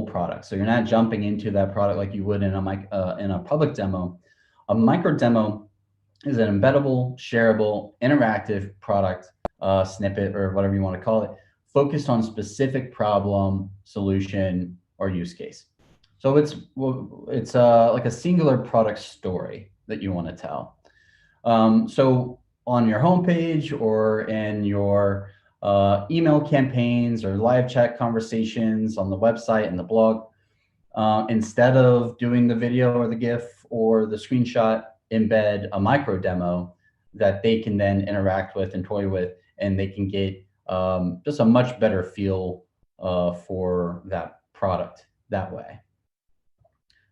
product. So you're not jumping into that product like you would in a public demo. A micro demo is an embeddable, shareable, interactive product snippet, or whatever you want to call it, focused on specific problem, solution, or use case. So it's like a singular product story that you want to tell. So on your homepage or in your email campaigns or live chat conversations on the website and the blog, instead of doing the video or the GIF or the screenshot, embed a micro demo that they can then interact with and toy with, and they can get just a much better feel for that product that way.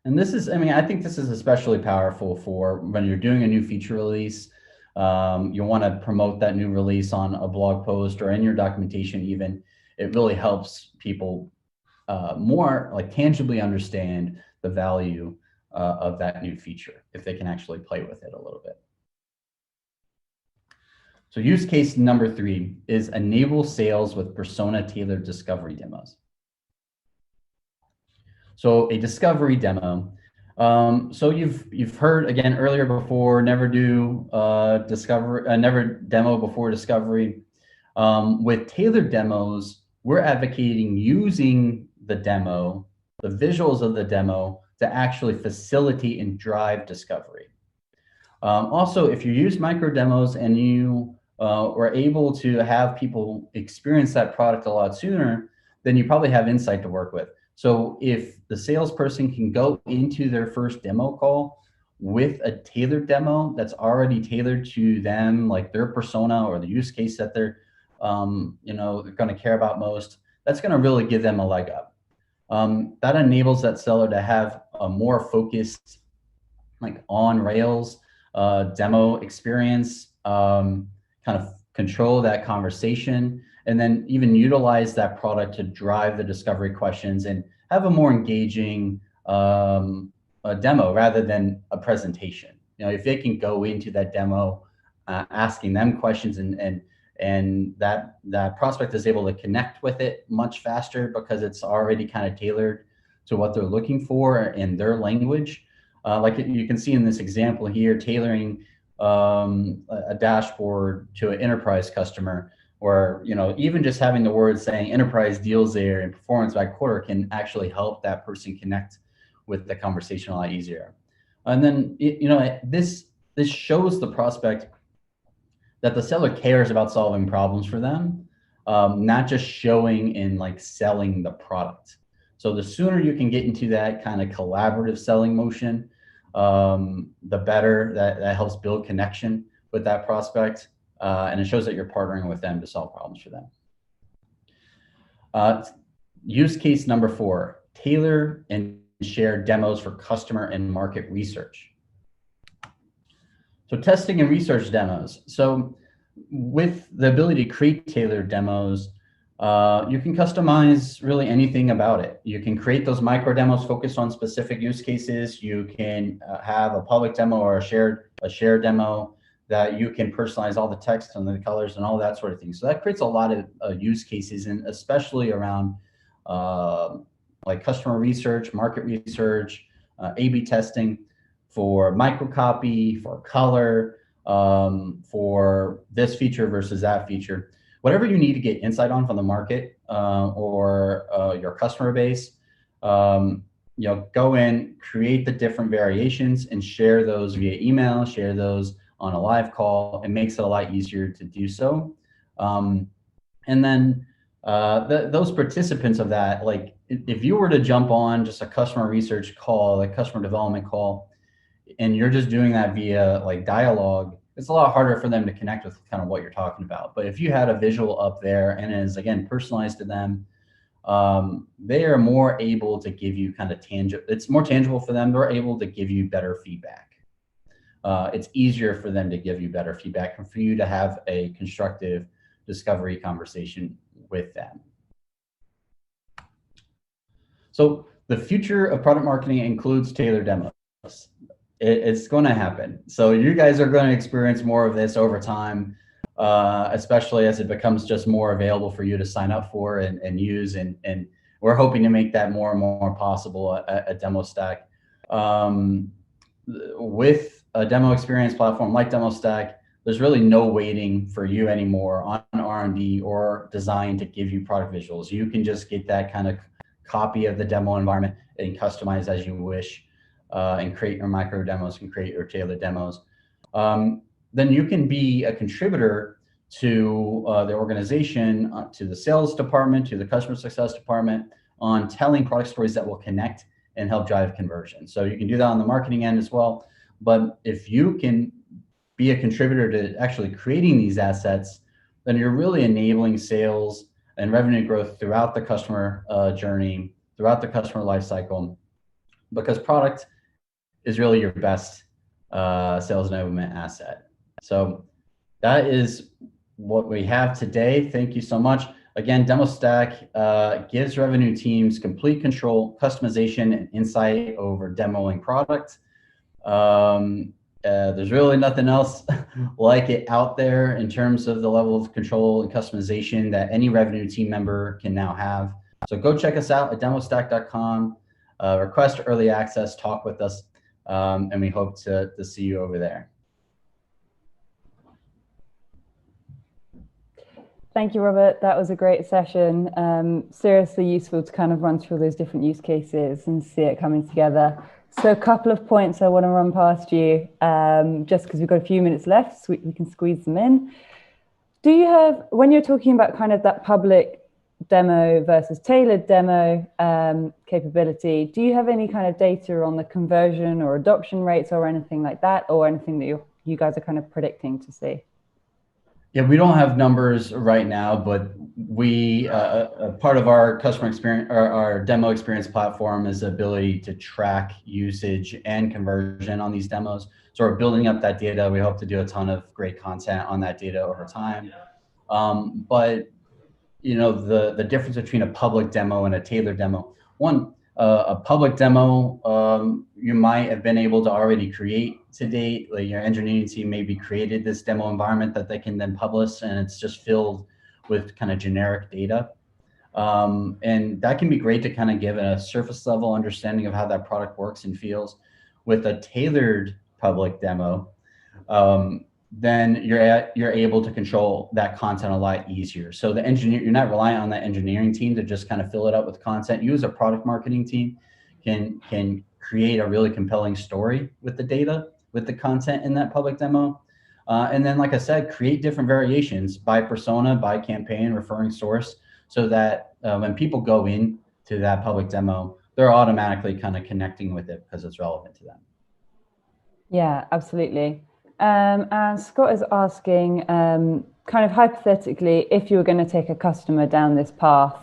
And this is, I think this is especially powerful for when you're doing a new feature release. You want to promote that new release on a blog post or in your documentation even. It really helps people more like tangibly understand the value of that new feature if they can actually play with it a little bit. So use case number 3 is enable sales with persona tailored discovery demos. So a discovery demo. So you've heard again earlier before, never do never demo before discovery. With tailored demos, we're advocating using the demo, the visuals of the demo, to actually facilitate and drive discovery. Also, if you use micro demos and you were able to have people experience that product a lot sooner, then you probably have insight to work with. So if the salesperson can go into their first demo call with a tailored demo that's already tailored to them, like their persona or the use case that they're they're going to care about most, that's going to really give them a leg up. That enables that seller to have a more focused, like on rails demo experience, kind of control that conversation, and then even utilize that product to drive the discovery questions and have a more engaging a demo rather than a presentation. If they can go into that demo asking them questions and that prospect is able to connect with it much faster because it's already kind of tailored to what they're looking for in their language. Like you can see in this example here, tailoring a dashboard to an enterprise customer, or even just having the words saying enterprise deals there and performance by quarter can actually help that person connect with the conversation a lot easier. And then this shows the prospect that the seller cares about solving problems for them, not just showing and like selling the product. So the sooner you can get into that kind of collaborative selling motion, the better. That helps build connection with that prospect, and it shows that you're partnering with them to solve problems for them. Use case number 4, tailor and share demos for customer and market research. So testing and research demos. So with the ability to create tailored demos, you can customize really anything about it. You can create those micro demos focused on specific use cases. You can have a public demo or a shared demo that you can personalize all the text and the colors and all that sort of thing. So that creates a lot of use cases, and especially around like customer research, market research, A/B testing for microcopy, for color, for this feature versus that feature. Whatever you need to get insight on from the market or your customer base, go in, create the different variations, and share those via email, share those on a live call. It makes it a lot easier to do so. And then those participants of that, like if you were to jump on just a customer research call, a customer development call, and you're just doing that via like dialogue, it's a lot harder for them to connect with kind of what you're talking about. But if you had a visual up there and is, again, personalized to them, they are more able to give you kind of tangible, it's more tangible for them. They're able to give you better feedback. It's easier for them to give you better feedback and for you to have a constructive discovery conversation with them. So the future of product marketing includes tailored demos. It's going to happen. So you guys are going to experience more of this over time, especially as it becomes just more available for you to sign up for and use. And we're hoping to make that more and more possible at Demostack. With a demo experience platform like Demostack, there's really no waiting for you anymore on R&D or design to give you product visuals. You can just get that kind of copy of the demo environment and customize as you wish. And create your micro demos and create your tailored demos. Then you can be a contributor to the organization, to the sales department, to the customer success department on telling product stories that will connect and help drive conversion. So you can do that on the marketing end as well. But if you can be a contributor to actually creating these assets, then you're really enabling sales and revenue growth throughout the customer journey, throughout the customer lifecycle, because product is really your best sales enablement asset. So that is what we have today. Thank you so much. Again, Demostack gives revenue teams complete control, customization, and insight over demoing product. There's really nothing else like it out there in terms of the level of control and customization that any revenue team member can now have. So go check us out at demostack.com. Request early access, talk with us, and we hope to see you over there. Thank you, Robert. That was a great session. Seriously useful to kind of run through those different use cases and see it coming together. So a couple of points I want to run past you, just because we've got a few minutes left, so we can squeeze them in. Do you have, when you're talking about kind of that public demo versus tailored demo capability, do you have any kind of data on the conversion or adoption rates or anything like that, or anything that you guys are kind of predicting to see? Yeah, we don't have numbers right now, but we part of our customer experience, our demo experience platform, is the ability to track usage and conversion on these demos. So we're building up that data. We hope to do a ton of great content on that data over time. But you know, the difference between a public demo and a tailored demo. One, a public demo, you might have been able to already create to date. Like your engineering team maybe created this demo environment that they can then publish, and it's just filled with kind of generic data. And that can be great to kind of give a surface level understanding of how that product works and feels. With a tailored public demo, then you're able to control that content a lot easier. So the engineer, you're not relying on the engineering team to just kind of fill it up with content. You as a product marketing team can create a really compelling story with the data, with the content in that public demo. And then, like I said, create different variations by persona, by campaign, referring source, so that when people go in to that public demo, they're automatically kind of connecting with it because it's relevant to them. Yeah, absolutely. And Scott is asking, kind of hypothetically, if you were going to take a customer down this path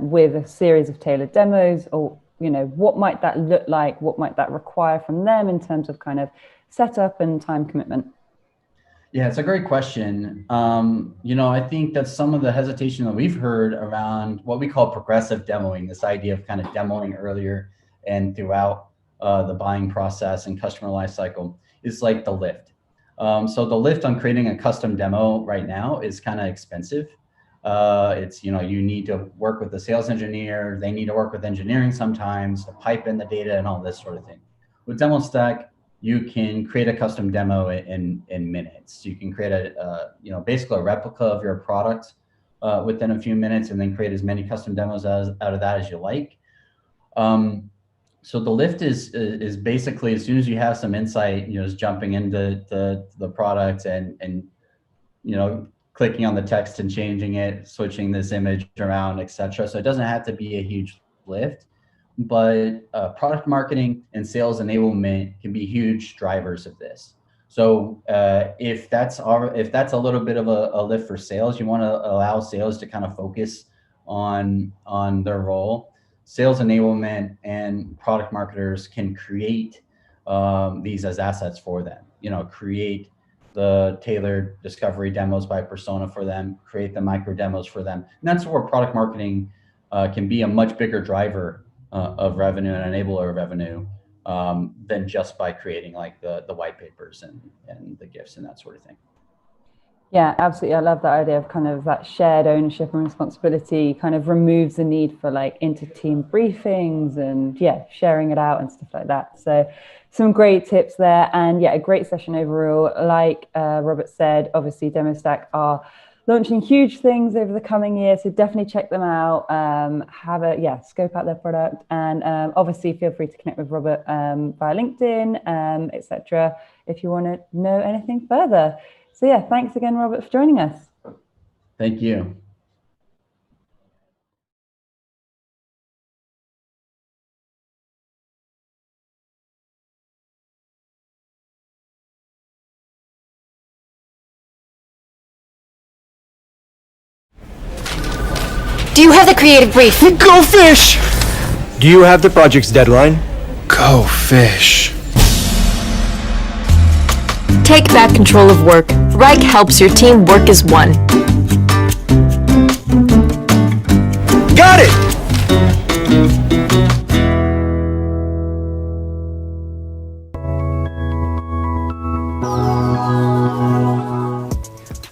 with a series of tailored demos, or what might that look like? What might that require from them in terms of kind of setup and time commitment? Yeah, it's a great question. I think that some of the hesitation that we've heard around what we call progressive demoing, this idea of kind of demoing earlier and throughout the buying process and customer lifecycle, is like the lift. So the lift on creating a custom demo right now is kind of expensive. It's, you need to work with the sales engineer. They need to work with engineering sometimes to pipe in the data and all this sort of thing. With Demostack, you can create a custom demo in minutes. You can create basically a replica of your product within a few minutes, and then create as many custom demos out of that as you like. So the lift is basically, as soon as you have some insight, just jumping into the product and clicking on the text and changing it, switching this image around, etc. So it doesn't have to be a huge lift. But product marketing and sales enablement can be huge drivers of this. So if that's a little bit of a lift for sales, you want to allow sales to kind of focus on their role. Sales enablement and product marketers can create these as assets for them. Create the tailored discovery demos by persona for them, create the micro demos for them. And that's where product marketing can be a much bigger driver of revenue and enabler of revenue than just by creating like the white papers and the gifts and that sort of thing. Yeah, absolutely. I love that idea of kind of that shared ownership and responsibility kind of removes the need for like inter-team briefings and sharing it out and stuff like that. So some great tips there, and a great session overall. Like Robert said, obviously Demostack are launching huge things over the coming year, so definitely check them out. Scope out their product, and obviously feel free to connect with Robert via LinkedIn, etc. if you want to know anything further. So thanks again, Robert, for joining us. Thank you. Do you have the creative brief? Go fish! Do you have the project's deadline? Go fish. Take back control of work. Reich helps your team work as one. Got it!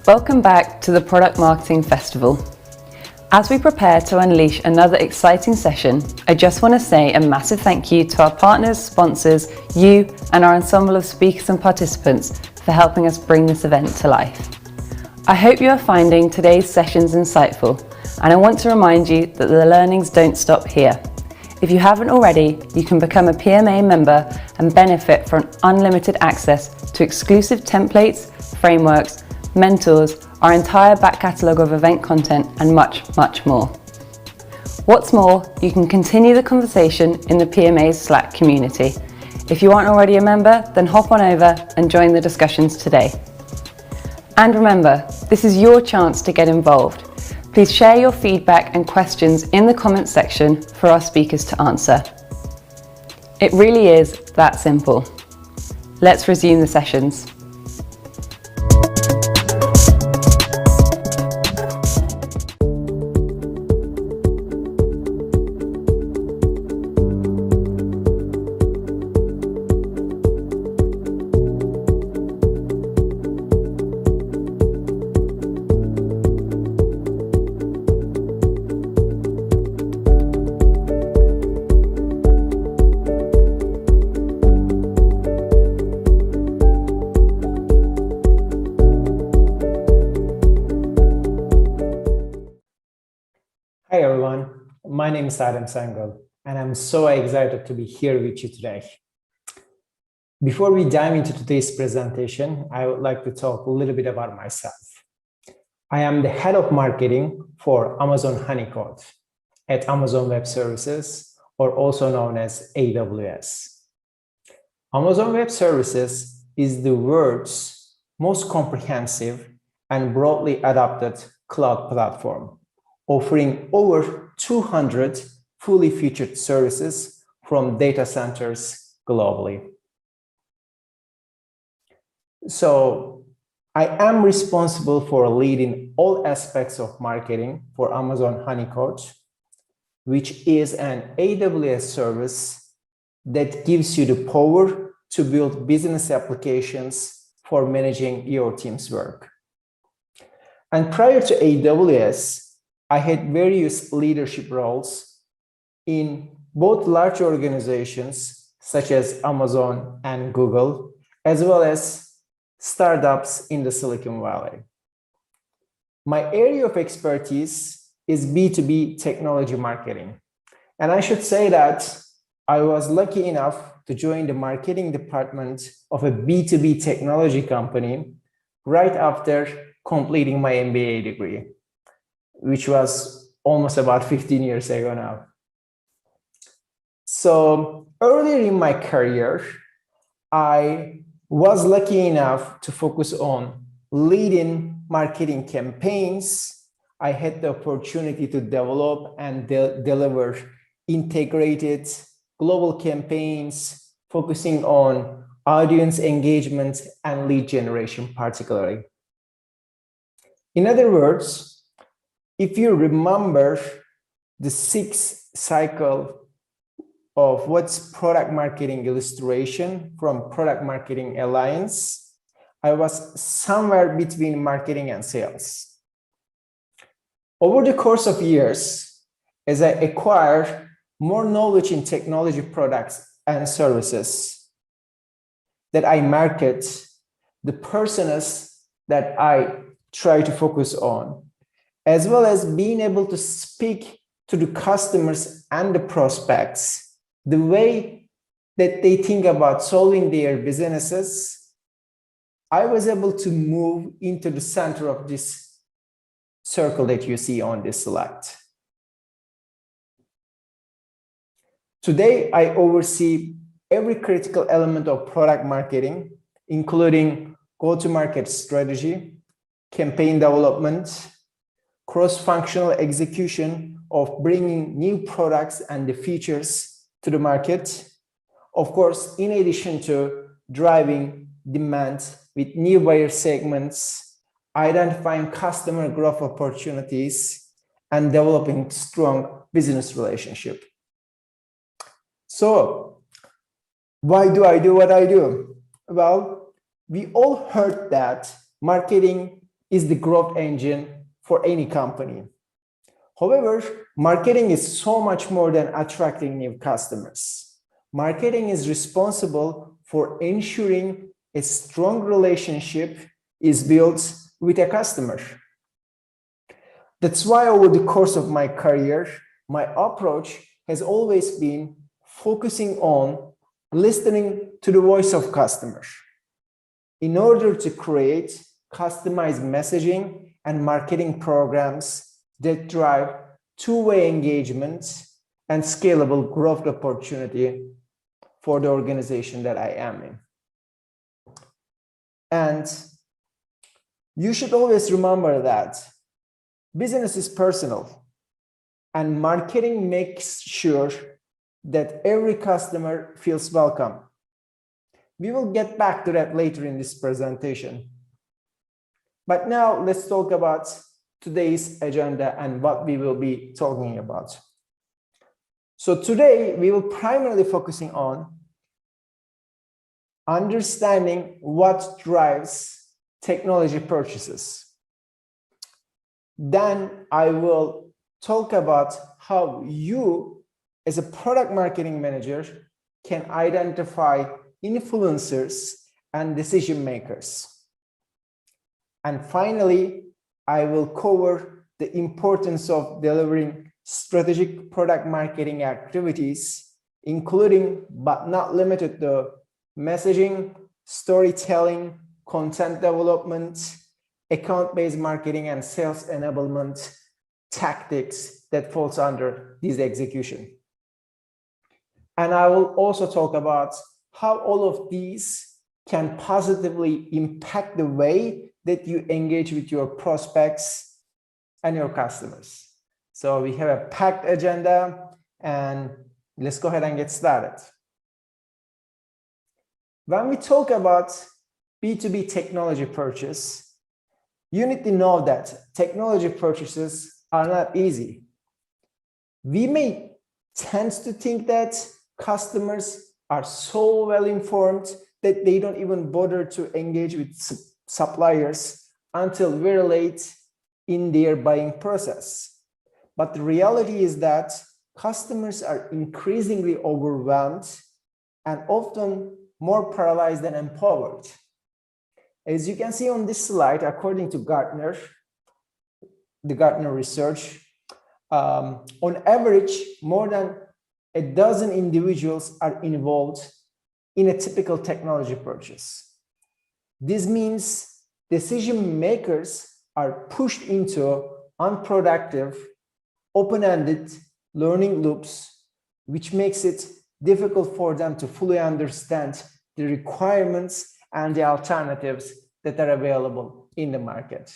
Welcome back to the Product Marketing Festival. As we prepare to unleash another exciting session, I just want to say a massive thank you to our partners, sponsors, you, and our ensemble of speakers and participants for helping us bring this event to life. I hope you are finding today's sessions insightful, and I want to remind you that the learnings don't stop here. If you haven't already, you can become a PMA member and benefit from unlimited access to exclusive templates, frameworks, mentors, our entire back catalogue of event content, and much, much more. What's more, you can continue the conversation in the PMA's Slack community. If you aren't already a member, then hop on over and join the discussions today. And remember, this is your chance to get involved. Please share your feedback and questions in the comments section for our speakers to answer. It really is that simple. Let's resume the sessions. Hi everyone, my name is Adam Sangol, and I'm so excited to be here with you today. Before we dive into today's presentation, I would like to talk a little bit about myself. I am the head of marketing for Amazon Honeycode at Amazon Web Services, or also known as AWS. Amazon Web Services is the world's most comprehensive and broadly adopted cloud platform, offering over 200 fully featured services from data centers globally. So I am responsible for leading all aspects of marketing for Amazon Honeycode, which is an AWS service that gives you the power to build business applications for managing your team's work. And prior to AWS, I had various leadership roles in both large organizations such as Amazon and Google, as well as startups in the Silicon Valley. My area of expertise is B2B technology marketing. And I should say that I was lucky enough to join the marketing department of a B2B technology company right after completing my MBA degree, which was almost about 15 years ago now. So earlier in my career, I was lucky enough to focus on leading marketing campaigns. I had the opportunity to develop and deliver integrated global campaigns, focusing on audience engagement and lead generation particularly. In other words, if you remember the 6 cycle of what's product marketing illustration from Product Marketing Alliance, I was somewhere between marketing and sales. Over the course of years, as I acquired more knowledge in technology products and services that I market, the personas that I try to focus on, as well as being able to speak to the customers and the prospects the way that they think about solving their businesses, I was able to move into the center of this circle that you see on this slide. Today, I oversee every critical element of product marketing, including go-to-market strategy, campaign development, cross-functional execution of bringing new products and the features to the market. Of course, in addition to driving demand with new buyer segments, identifying customer growth opportunities, and developing strong business relationship. So, why do I do what I do? Well, we all heard that marketing is the growth engine for any company. However, marketing is so much more than attracting new customers. Marketing is responsible for ensuring a strong relationship is built with a customer. That's why over the course of my career, my approach has always been focusing on listening to the voice of customers in order to create customized messaging and marketing programs that drive two-way engagement and scalable growth opportunity for the organization that I am in. And you should always remember that business is personal, and marketing makes sure that every customer feels welcome. We will get back to that later in this presentation. But now let's talk about today's agenda and what we will be talking about. So today we will primarily focusing on understanding what drives technology purchases. Then I will talk about how you as a product marketing manager can identify influencers and decision makers. And finally, I will cover the importance of delivering strategic product marketing activities, including but not limited to messaging, storytelling, content development, account-based marketing, and sales enablement tactics that falls under this execution. And I will also talk about how all of these can positively impact the way that you engage with your prospects and your customers. So we have a packed agenda, and let's go ahead and get started. When we talk about B2B technology purchase, You need to know that technology purchases are not easy. We may tend to think that customers are so well informed that they don't even bother to engage with suppliers until very late in their buying process. But the reality is that customers are increasingly overwhelmed and often more paralyzed than empowered. As you can see on this slide, according to Gartner, the Gartner research, on average, more than a dozen individuals are involved in a typical technology purchase. This means decision makers are pushed into unproductive, open-ended learning loops, which makes it difficult for them to fully understand the requirements and the alternatives that are available in the market.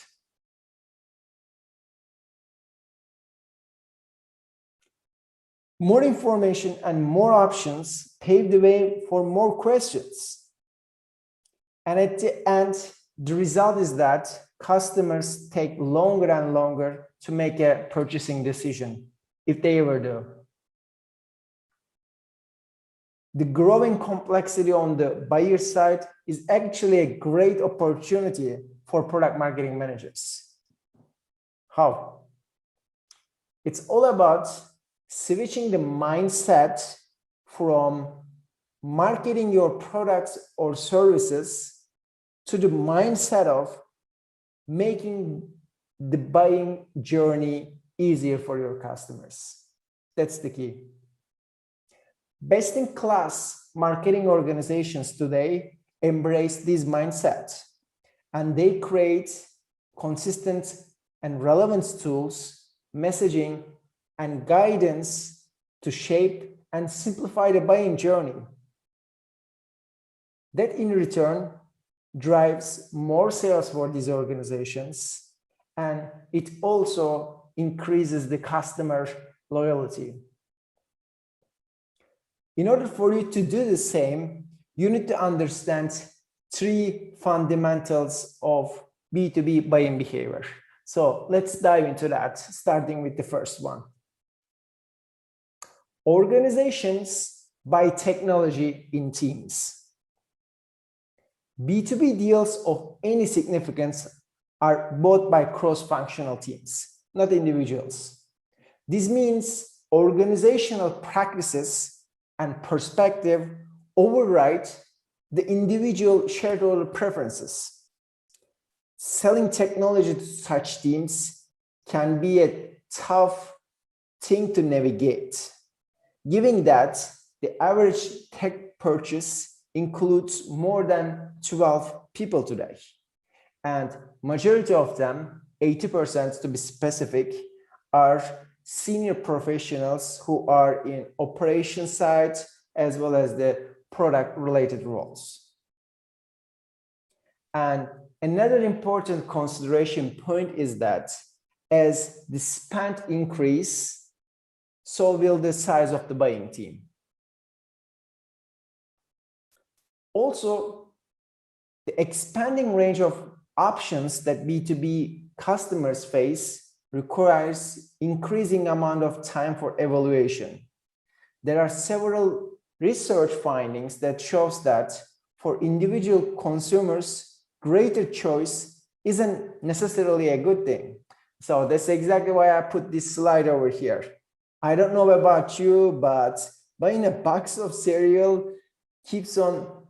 More information and more options pave the way for more questions. And at the end, the result is that customers take longer and longer to make a purchasing decision, if they ever do. The growing complexity on the buyer side is actually a great opportunity for product marketing managers. How? It's all about switching the mindset from marketing your products or services to the mindset of making the buying journey easier for your customers. That's the key. Best-in-class marketing organizations today embrace this mindset, and they create consistent and relevant tools, messaging, and guidance to shape and simplify the buying journey. That in return drives more sales for these organizations, and it also increases the customer loyalty. In order for you to do the same, you need to understand three fundamentals of B2B buying behavior. So let's dive into that, starting with the first one. Organizations buy technology in teams. B2B deals of any significance are bought by cross-functional teams, not individuals. This means organizational practices and perspective override the individual shareholder preferences. Selling technology to such teams can be a tough thing to navigate, given that the average tech purchase includes more than 12 people today. And majority of them, 80% to be specific, are senior professionals who are in operations side as well as the product related roles. And another important consideration point is that as the spend increase, so will the size of the buying team. Also, the expanding range of options that B2B customers face requires increasing amount of time for evaluation. There are several research findings that shows that for individual consumers, greater choice isn't necessarily a good thing. So that's exactly why I put this slide over here. I don't know about you, but buying a box of cereal keeps on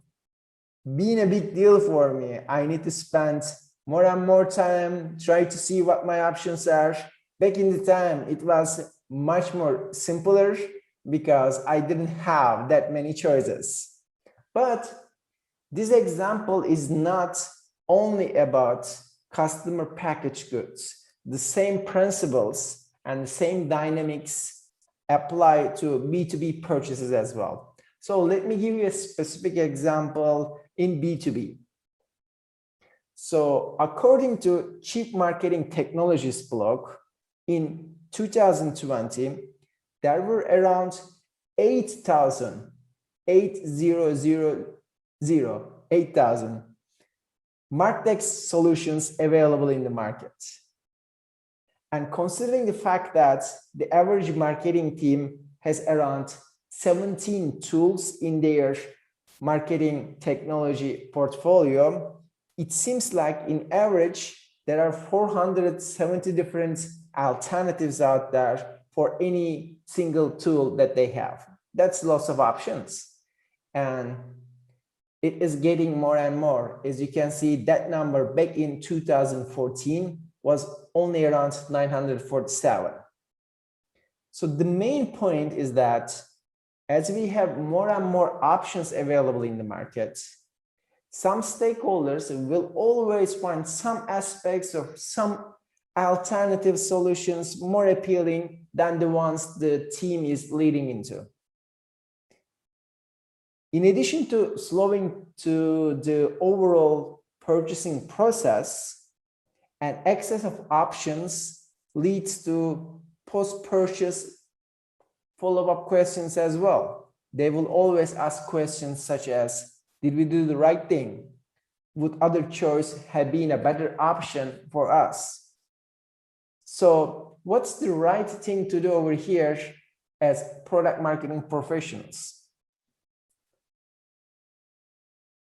being a big deal for me. I need to spend more and more time, try to see what my options are. Back in the time, it was much more simpler because I didn't have that many choices. But this example is not only about customer packaged goods. The same principles and the same dynamics apply to B2B purchases as well. So let me give you a specific example in B2B. So according to Chief Marketing Technologies blog, in 2020, there were around 8,000 MarTech solutions available in the market. And considering the fact that the average marketing team has around 17 tools in their marketing technology portfolio, it seems like in average, there are 470 different alternatives out there for any single tool that they have. That's lots of options. And it is getting more and more. As you can see, that number back in 2014 was only around 947. So the main point is that as we have more and more options available in the market, some stakeholders will always find some aspects of some alternative solutions more appealing than the ones the team is leading into. In addition to slowing to the overall purchasing process, an excess of options leads to post-purchase follow-up questions as well. They will always ask questions such as, did we do the right thing? Would other choice have been a better option for us? So what's the right thing to do over here as product marketing professionals?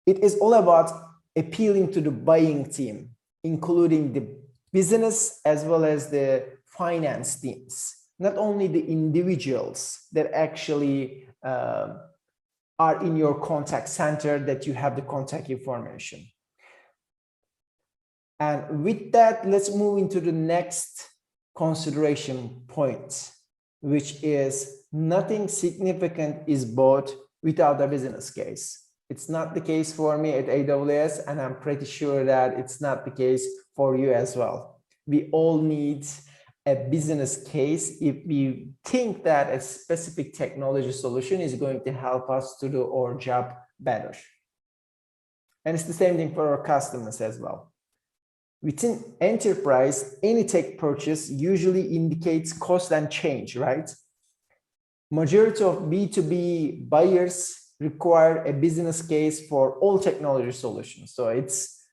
It is all about appealing to the buying team, including the business as well as the finance teams, not only the individuals that actually are in your contact center that you have the contact information. And with that, let's move into the next consideration point, which is nothing significant is bought without a business case. It's not the case for me at AWS, and I'm pretty sure that it's not the case for you as well. We all need a business case if we think that a specific technology solution is going to help us to do our job better. And it's the same thing for our customers as well. Within enterprise, any tech purchase usually indicates cost and change, right? Majority of B2B buyers require a business case for all technology solutions. So it's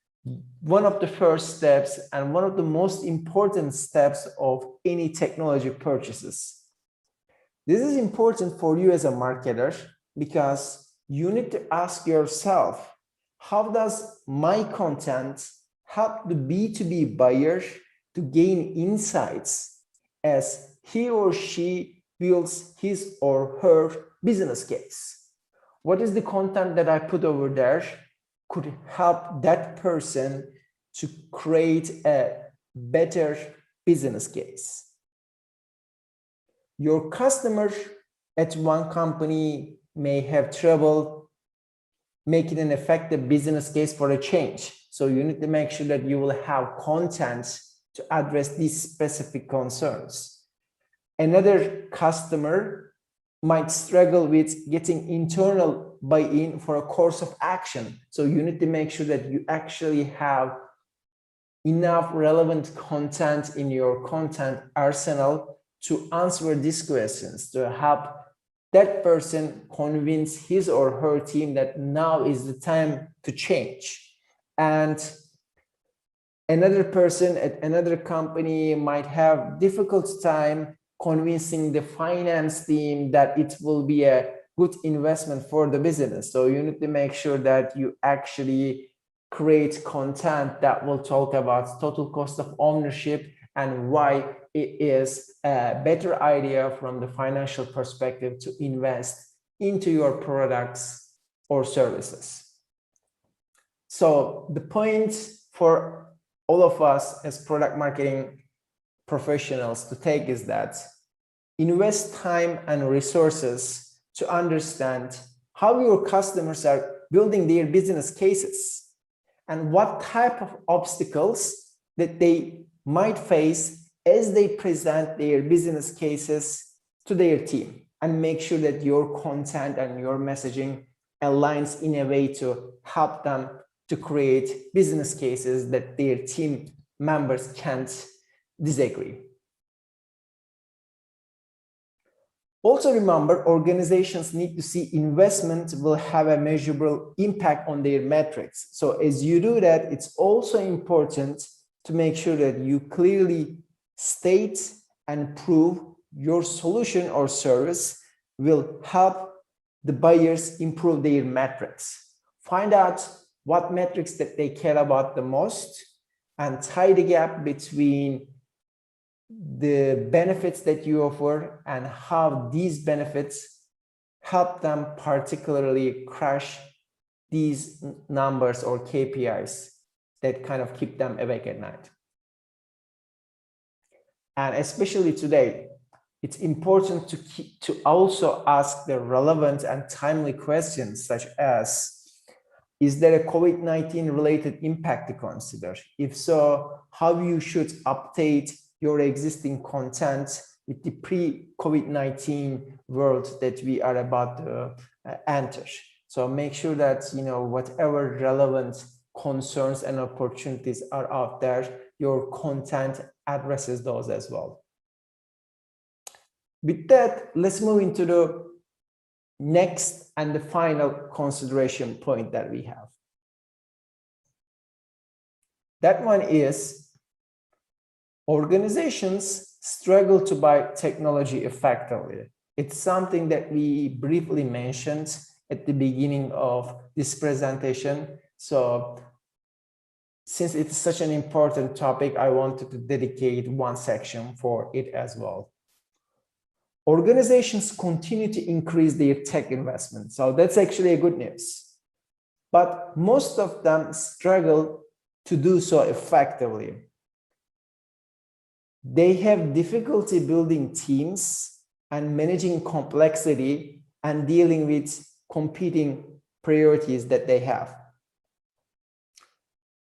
one of the first steps and one of the most important steps of any technology purchases. This is important for you as a marketer because you need to ask yourself, how does my content help the B2B buyer to gain insights as he or she builds his or her business case? What is the content that I put over there could help that person to create a better business case? Your customer at one company may have trouble making an effective business case for a change. So you need to make sure that you will have content to address these specific concerns. Another customer might struggle with getting internal buy-in for a course of action. So you need to make sure that you actually have enough relevant content in your content arsenal to answer these questions, to help that person convince his or her team that now is the time to change. And another person at another company might have difficult time convincing the finance team that it will be a good investment for the business. So you need to make sure that you actually create content that will talk about total cost of ownership and why it is a better idea from the financial perspective to invest into your products or services. So the point for all of us as product marketing professionals to take is that invest time and resources to understand how your customers are building their business cases and what type of obstacles that they might face as they present their business cases to their team, and make sure that your content and your messaging aligns in a way to help them to create business cases that their team members can't disagree. Also remember, organizations need to see investment will have a measurable impact on their metrics. So as you do that, it's also important to make sure that you clearly state and prove your solution or service will help the buyers improve their metrics. Find out what metrics that they care about the most and tie the gap between the benefits that you offer and how these benefits help them particularly crush these numbers or KPIs that kind of keep them awake at night. And especially today, it's important to also ask the relevant and timely questions such as, is there a COVID-19 related impact to consider? If so, how you should update your existing content with the pre-COVID-19 world that we are about to enter. So make sure that, you know, whatever relevant concerns and opportunities are out there, your content addresses those as well. With that, let's move into the next and the final consideration point that we have. That one is, organizations struggle to buy technology effectively. It's something that we briefly mentioned at the beginning of this presentation. So since it's such an important topic, I wanted to dedicate one section for it as well. Organizations continue to increase their tech investment. So that's actually a good news. But most of them struggle to do so effectively. They have difficulty building teams and managing complexity and dealing with competing priorities that they have.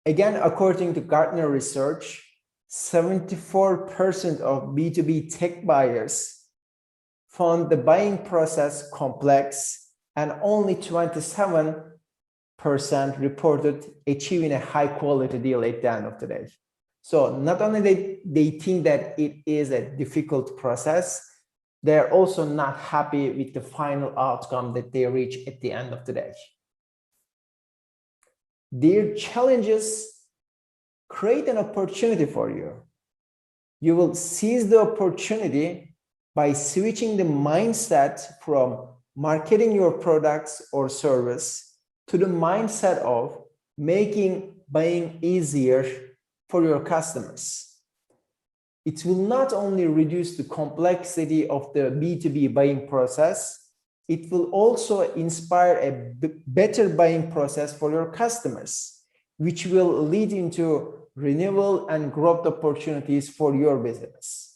Again, according to Gartner research, 74% of B2B tech buyers found the buying process complex, and only 27% reported achieving a high quality deal at the end of the day. So not only they think that it is a difficult process, they're also not happy with the final outcome that they reach at the end of the day. Their challenges create an opportunity for you. You will seize the opportunity by switching the mindset from marketing your products or service to the mindset of making buying easier for your customers. It will not only reduce the complexity of the B2B buying process, it will also inspire a better buying process for your customers, which will lead into renewal and growth opportunities for your business.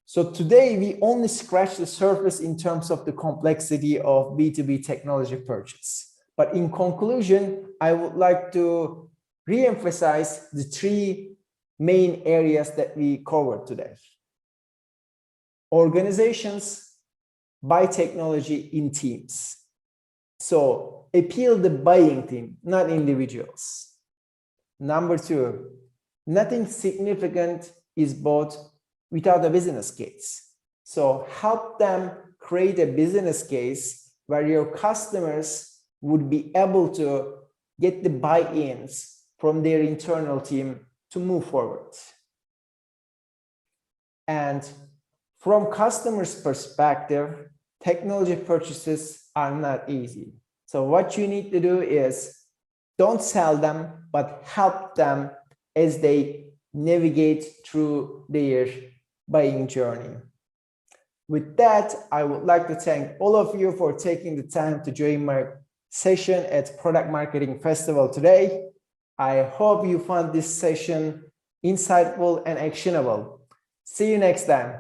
So today we only scratch the surface in terms of the complexity of B2B technology purchase. But in conclusion, I would like to re-emphasize the three main areas that we covered today. Organizations buy technology in teams. So appeal the buying team, not individuals. Number two, nothing significant is bought without a business case. So help them create a business case where your customers would be able to get the buy-ins from their internal team to move forward. And from customers' perspective, technology purchases are not easy. So what you need to do is don't sell them, but help them as they navigate through their buying journey. With that, I would like to thank all of you for taking the time to join my session at Product Marketing Festival today. I hope you found this session insightful and actionable. See you next time.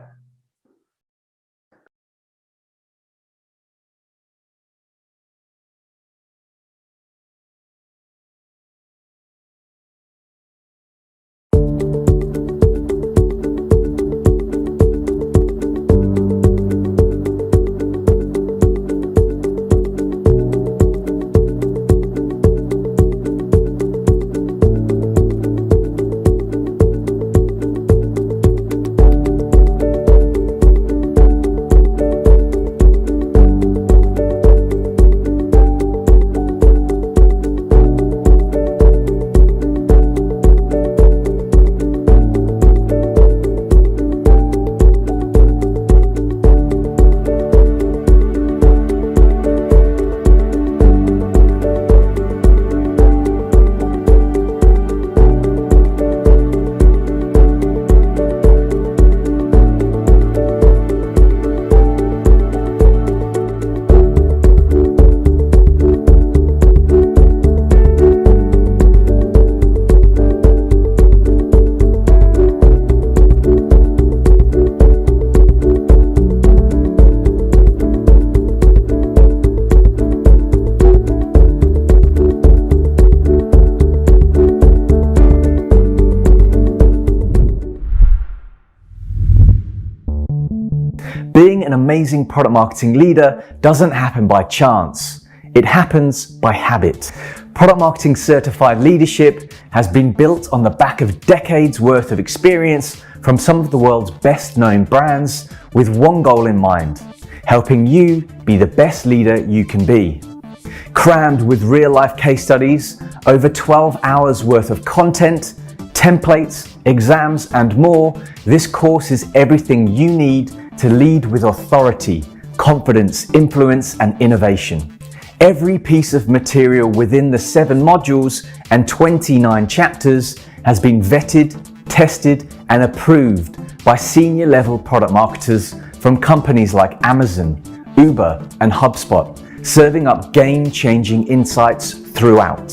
an amazing product marketing leader doesn't happen by chance. It happens by habit. Product marketing certified leadership has been built on the back of decades worth of experience from some of the world's best known brands with one goal in mind: helping you be the best leader you can be. Crammed with real life case studies, over 12 hours worth of content, templates, exams, and more, this course is everything you need to lead with authority, confidence, influence, and innovation. Every piece of material within the 7 modules and 29 chapters has been vetted, tested, and approved by senior level product marketers from companies like Amazon, Uber, and HubSpot, serving up game-changing insights throughout.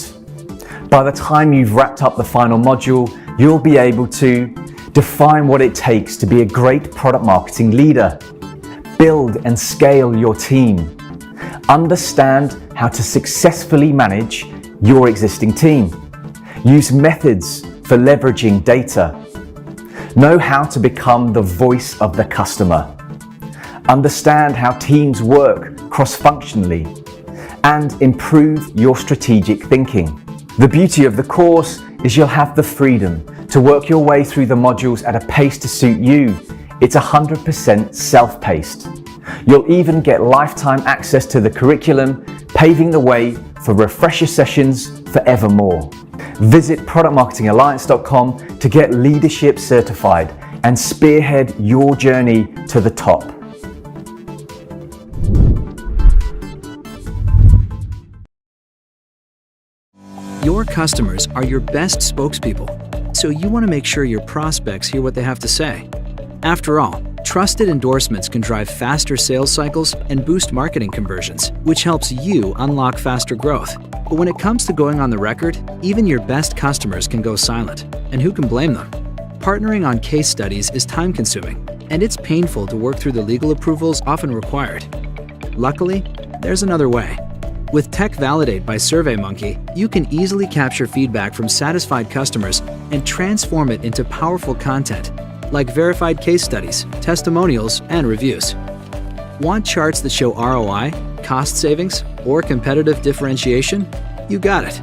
By the time you've wrapped up the final module, you'll be able to define what it takes to be a great product marketing leader, build and scale your team, understand how to successfully manage your existing team, use methods for leveraging data, know how to become the voice of the customer, understand how teams work cross-functionally, and improve your strategic thinking. The beauty of the course is you'll have the freedom to work your way through the modules at a pace to suit you. It's 100% self-paced. You'll even get lifetime access to the curriculum, paving the way for refresher sessions forevermore. Visit productmarketingalliance.com to get leadership certified and spearhead your journey to the top. Your customers are your best spokespeople, so you want to make sure your prospects hear what they have to say. After all, trusted endorsements can drive faster sales cycles and boost marketing conversions, which helps you unlock faster growth. But when it comes to going on the record, even your best customers can go silent, and who can blame them? Partnering on case studies is time-consuming, and it's painful to work through the legal approvals often required. Luckily, there's another way. With Tech Validate by SurveyMonkey, you can easily capture feedback from satisfied customers and transform it into powerful content, like verified case studies, testimonials, and reviews. Want charts that show ROI, cost savings, or competitive differentiation? You got it.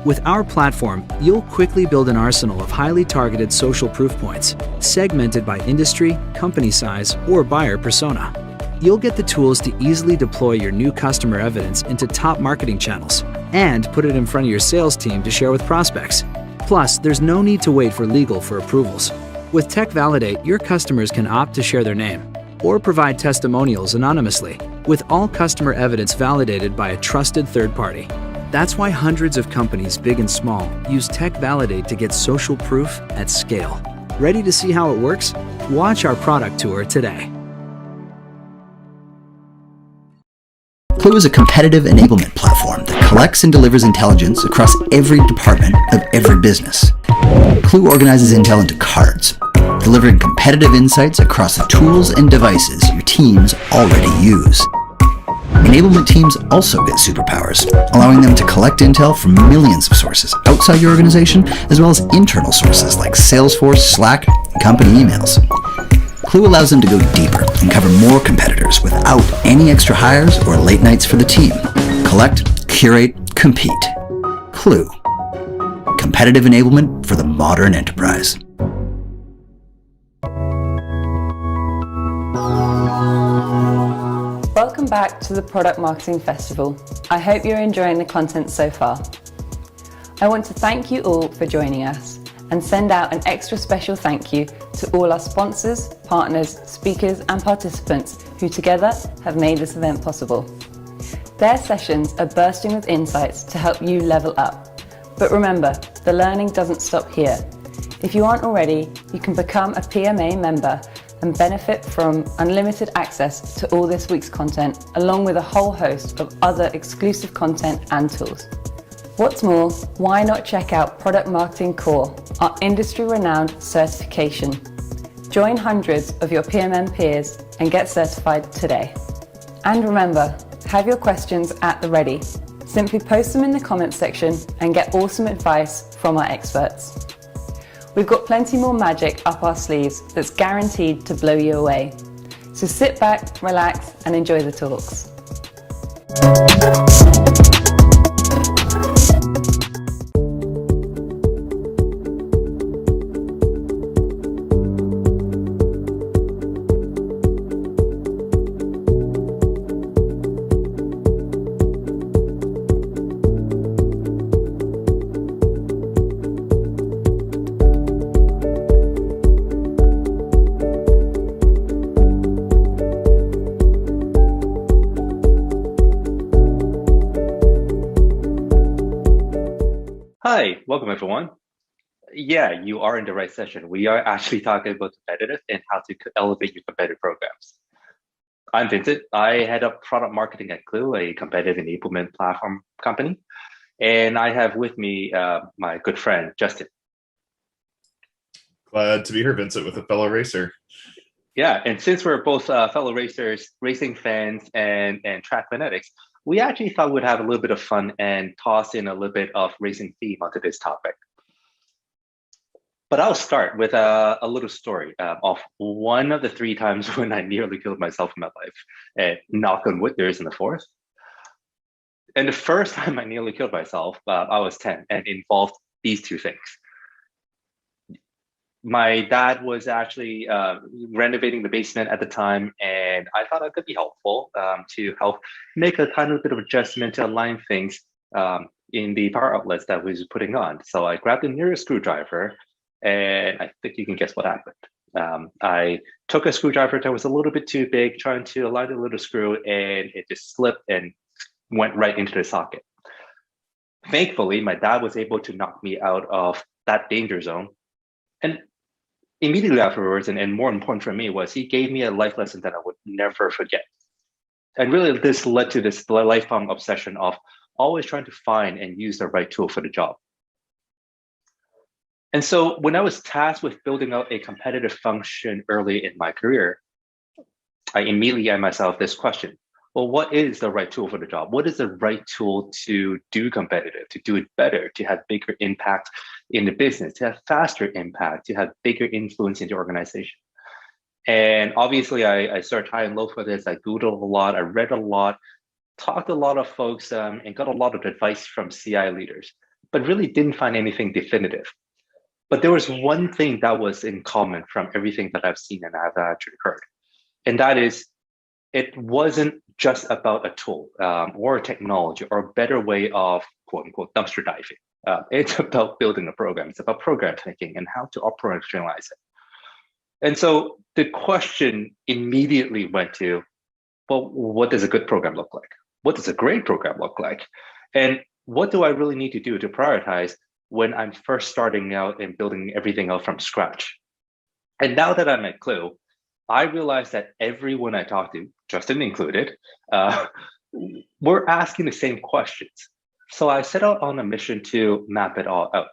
With our platform, you'll quickly build an arsenal of highly targeted social proof points, segmented by industry, company size, or buyer persona. You'll get the tools to easily deploy your new customer evidence into top marketing channels and put it in front of your sales team to share with prospects. Plus, there's no need to wait for legal for approvals. With Tech Validate, your customers can opt to share their name or provide testimonials anonymously, with all customer evidence validated by a trusted third party. That's why hundreds of companies, big and small, use Tech Validate to get social proof at scale. Ready to see how it works? Watch our product tour today. Klue is a competitive enablement platform that collects and delivers intelligence across every department of every business. Klue organizes intel into cards, delivering competitive insights across the tools and devices your teams already use. Enablement teams also get superpowers, allowing them to collect intel from millions of sources outside your organization, as well as internal sources like Salesforce, Slack, and company emails. Klue allows them to go deeper and cover more competitors without any extra hires or late nights for the team. Collect, curate, compete. Klue. Competitive enablement for the modern enterprise. Welcome back to the Product Marketing Festival. I hope you're enjoying the content so far. I want to thank you all for joining us and send out an extra special thank you to all our sponsors, partners, speakers, and participants who together have made this event possible. Their sessions are bursting with insights to help you level up. But remember, the learning doesn't stop here. If you aren't already, you can become a PMA member and benefit from unlimited access to all this week's content, along with a whole host of other exclusive content and tools. What's more, why not check out Product Marketing Core, our industry-renowned certification? Join hundreds of your PMM peers and get certified today. And remember, have your questions at the ready. Simply post them in the comments section and get awesome advice from our experts. We've got plenty more magic up our sleeves that's guaranteed to blow you away. So So sit back, relax, and enjoy the talks. Hi, welcome everyone. Yeah, you are in the right session. We are actually talking about competitive and how to elevate your competitive programs. I'm Vincent. I head up product marketing at Klue, a competitive enablement platform company. And I have with me my good friend, Justin. Glad to be here, Vincent, with a fellow racer. Yeah, and since we're both fellow racers, racing fans, and track fanatics, we actually thought we'd have a little bit of fun and toss in a little bit of racing theme onto this topic. But I'll start with a little story of one of the 3 times when I nearly killed myself in my life. And knock on wood, there isn't a fourth. And the first time I nearly killed myself, I was 10 and involved these 2 things. My dad was actually renovating the basement at the time, and I thought it could be helpful to help make a kind of bit of adjustment to align things in the power outlets that we was putting on. So I grabbed the nearest screwdriver, and I think you can guess what happened. I took a screwdriver that was a little bit too big, trying to align the little screw, and it just slipped and went right into the socket. Thankfully, my dad was able to knock me out of that danger zone. And immediately afterwards, and more important for me, was he gave me a life lesson that I would never forget. And really, this led to this lifelong obsession of always trying to find and use the right tool for the job. And so when I was tasked with building out a competitive function early in my career, I immediately asked myself this question. Well, what is the right tool for the job? What is the right tool to do competitive, to do it better, to have bigger impact in the business, to have faster impact, to have bigger influence in the organization? And obviously, I searched high and low for this. I Googled a lot, I read a lot, talked to a lot of folks, and got a lot of advice from CI leaders, but really didn't find anything definitive. But there was one thing that was in common from everything that I've seen and I've actually heard. And that is, it wasn't just about a tool or a technology or a better way of quote unquote dumpster diving. It's about building a program. It's about program thinking and how to operationalize it. And so the question immediately went to, well, what does a good program look like? What does a great program look like? And what do I really need to do to prioritize when I'm first starting out and building everything out from scratch? And now that I'm at Klue, I realized that everyone I talked to, Justin included, were asking the same questions. So I set out on a mission to map it all out.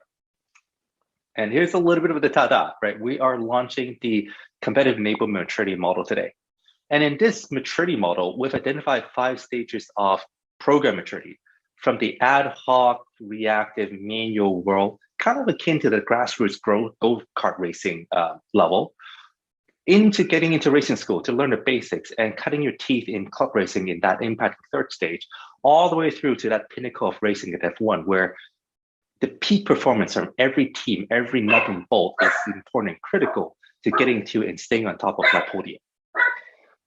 And here's a little bit of the ta-da, right? We are launching the competitive enablement maturity model today. And in this maturity model, we've identified 5 stages of program maturity, from the ad hoc, reactive, manual world, kind of akin to the grassroots Go-Kart racing level, into getting into racing school to learn the basics and cutting your teeth in club racing in that impact 3rd stage, all the way through to that pinnacle of racing at F1, where the peak performance from every team, every nut and bolt is important and critical to getting to and staying on top of that podium.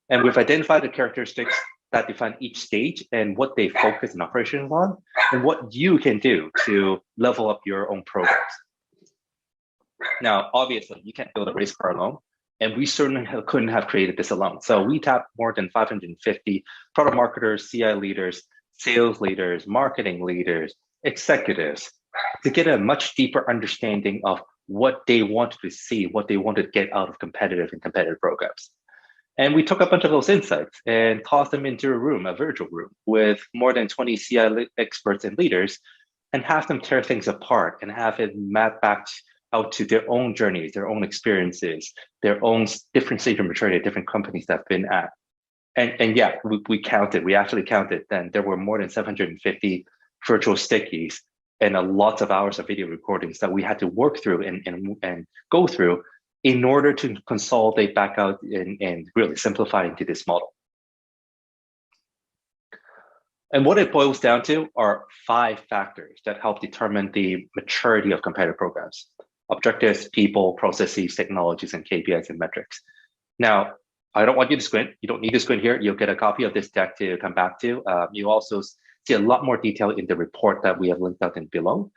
And we've identified the characteristics that define each stage and what they focus and operations on, and what you can do to level up your own programs. Now, obviously, you can't build a race car alone. And we certainly couldn't have created this alone. So we tapped more than 550 product marketers, CI leaders, sales leaders, marketing leaders, executives, to get a much deeper understanding of what they wanted to see, what they wanted to get out of competitive programs. And we took a bunch of those insights and tossed them into a room, a virtual room, with more than 20 CI experts and leaders, and have them tear things apart and have it map back out to their own journeys, their own experiences, their own different stage of maturity at different companies that have been at. And yeah, we counted, we actually counted, then there were more than 750 virtual stickies and lots of hours of video recordings that we had to work through and go through in order to consolidate back out and really simplify into this model. And what it boils down to are 5 factors that help determine the maturity of competitive programs: objectives, people, processes, technologies, and KPIs and metrics. Now, I don't want you to squint. You don't need to squint here. You'll get a copy of this deck to come back to. You also see a lot more detail in the report that we have linked out in below.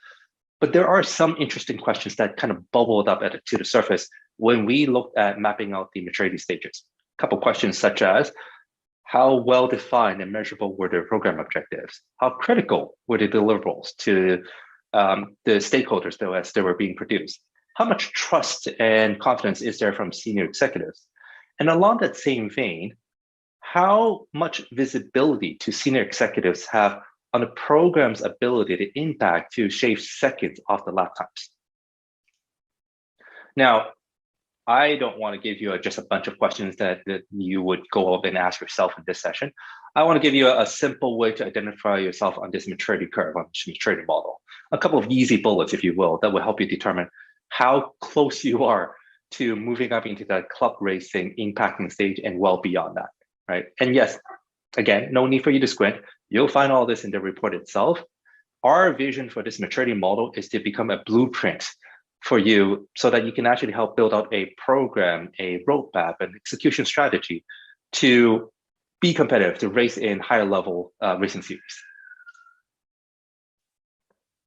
But there are some interesting questions that kind of bubbled up to the surface when we looked at mapping out the maturity stages. A couple questions such as, how well defined and measurable were their program objectives? How critical were the deliverables to the stakeholders though as they were being produced? How much trust and confidence is there from senior executives? And along that same vein, how much visibility do senior executives have on the program's ability to impact to shave seconds off the lap times? Now, I don't want to give you just a bunch of questions that you would go up and ask yourself in this session. I want to give you a simple way to identify yourself on this maturity curve, on this maturity model. A couple of easy bullets, if you will, that will help you determine how close you are to moving up into that club racing impacting stage and well beyond that, right? And yes, again, no need for you to squint. You'll find all this in the report itself. Our vision for this maturity model is to become a blueprint for you so that you can actually help build out a program, a roadmap, an execution strategy to be competitive, to race in higher level racing series.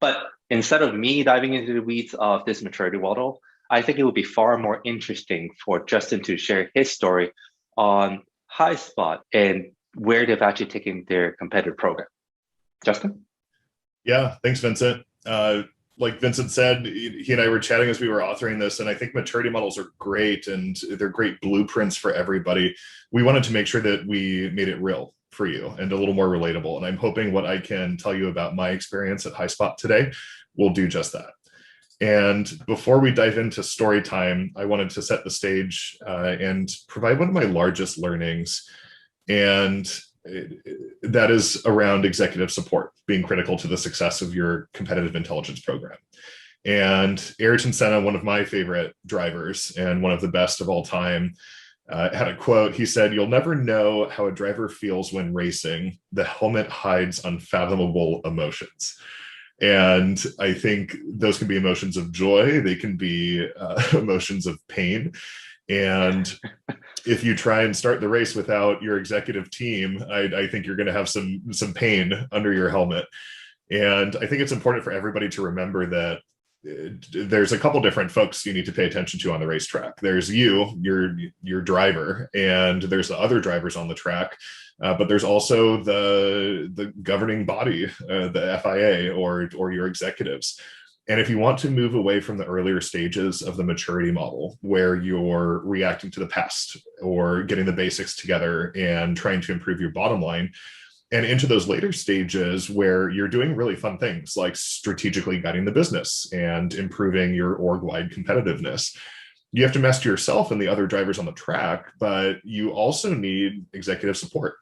But instead of me diving into the weeds of this maturity model, I think it would be far more interesting for Justin to share his story on Highspot and where they've actually taken their competitive program. Justin? Yeah, thanks, Vincent. Like Vincent said, he and I were chatting as we were authoring this, and I think maturity models are great, and they're great blueprints for everybody. We wanted to make sure that we made it real for you and a little more relatable, and I'm hoping what I can tell you about my experience at Highspot today will do just that. And before we dive into story time, I wanted to set the stage and provide one of my largest learnings, and that is around executive support being critical to the success of your competitive intelligence program. And Ayrton Senna, one of my favorite drivers and one of the best of all time, had a quote. He said, "You'll never know how a driver feels when racing. The helmet hides unfathomable emotions." And I think those can be emotions of joy. They can be emotions of pain. And if you try and start the race without your executive team, I think you're going to have some pain under your helmet. And I think it's important for everybody to remember that there's a couple different folks you need to pay attention to on the racetrack. There's you, your driver, and there's the other drivers on the track. But there's also the governing body, the FIA or your executives. And if you want to move away from the earlier stages of the maturity model, where you're reacting to the past or getting the basics together and trying to improve your bottom line, and into those later stages where you're doing really fun things like strategically guiding the business and improving your org-wide competitiveness, you have to master yourself and the other drivers on the track, but you also need executive support.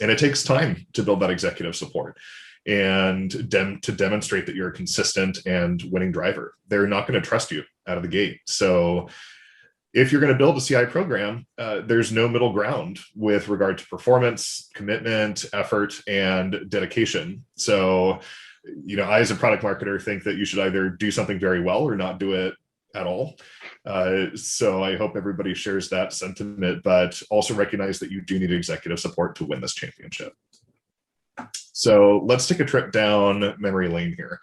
And it takes time to build that executive support and to demonstrate that you're a consistent and winning driver. They're not going to trust you out of the gate. So if you're going to build a CI program, there's no middle ground with regard to performance, commitment, effort, and dedication. So, I as a product marketer think that you should either do something very well or not do it at all. So I hope everybody shares that sentiment, but also recognize that you do need executive support to win this championship. So let's take a trip down memory lane here.